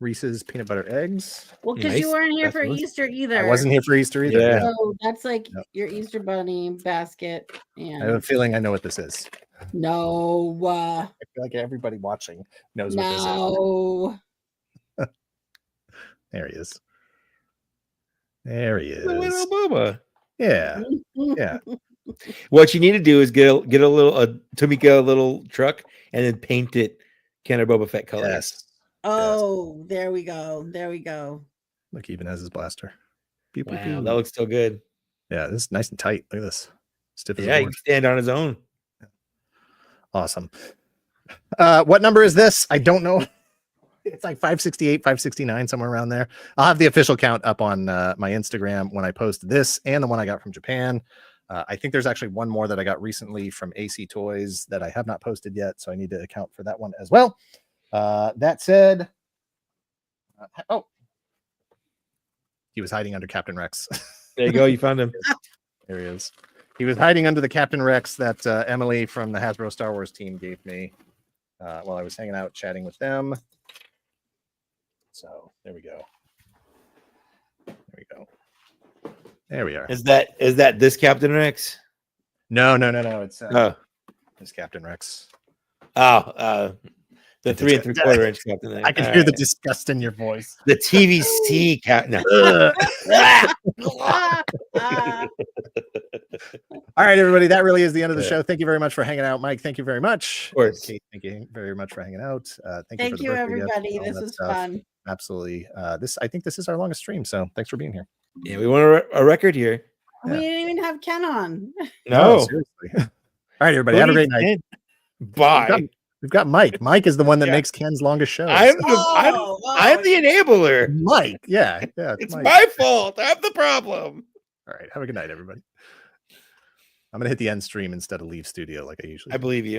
Reese's peanut butter eggs. Well, because you weren't here for Easter either. I wasn't here for Easter either. Yeah. So that's like your Easter bunny basket. And I have a feeling I know what this is. No. I feel like everybody watching knows what this is. No. There he is. There he is. The little Bubba. Yeah. Yeah. What you need to do is get a little Tomika a little truck and then paint it Kenner Boba Fett color. Yes. Oh, there we go. There we go. Look, he even has his blaster. Pew, pew, Wow, pew. that looks so good. Yeah, this is nice and tight. Look at this. Stiff as a Yeah, he board. can stand on his own. Awesome. What number is this? I don't know. It's like 568, 569, somewhere around there. I'll have the official count up on my Instagram when I post this and the one I got from Japan. I think there's actually one more that I got recently from AC Toys that I have not posted yet, so I need to account for that one as well. That said, oh, he was hiding under Captain Rex. There you go. You found him. There he is. He was hiding under the Captain Rex that Emily from the Hasbro Star Wars team gave me while I was hanging out chatting with them. So there we go. There we go. There we are. Is that this Captain Rex? No. It's It's Captain Rex. The 3 3/4 inch Captain Rex. I can hear the disgust in your voice. The TVC Captain. All right, everybody. That really is the end of the show. Thank you very much for hanging out, Mike. Thank you very much. Of course. Kate, thank you very much for hanging out. Thank you, everybody. This was fun. Absolutely. I think this is our longest stream, so thanks for being here. Yeah, we want a record here. We didn't even have Ken on. No. Seriously. All right, everybody. Have a great night. Bye. We've got Mike. Mike is the one that makes Ken's longest show. I'm the enabler. Mike. Yeah. It's my fault. I'm the problem. All right. Have a good night, everybody. I'm going to hit the end stream instead of leave studio like I usually do. I believe you.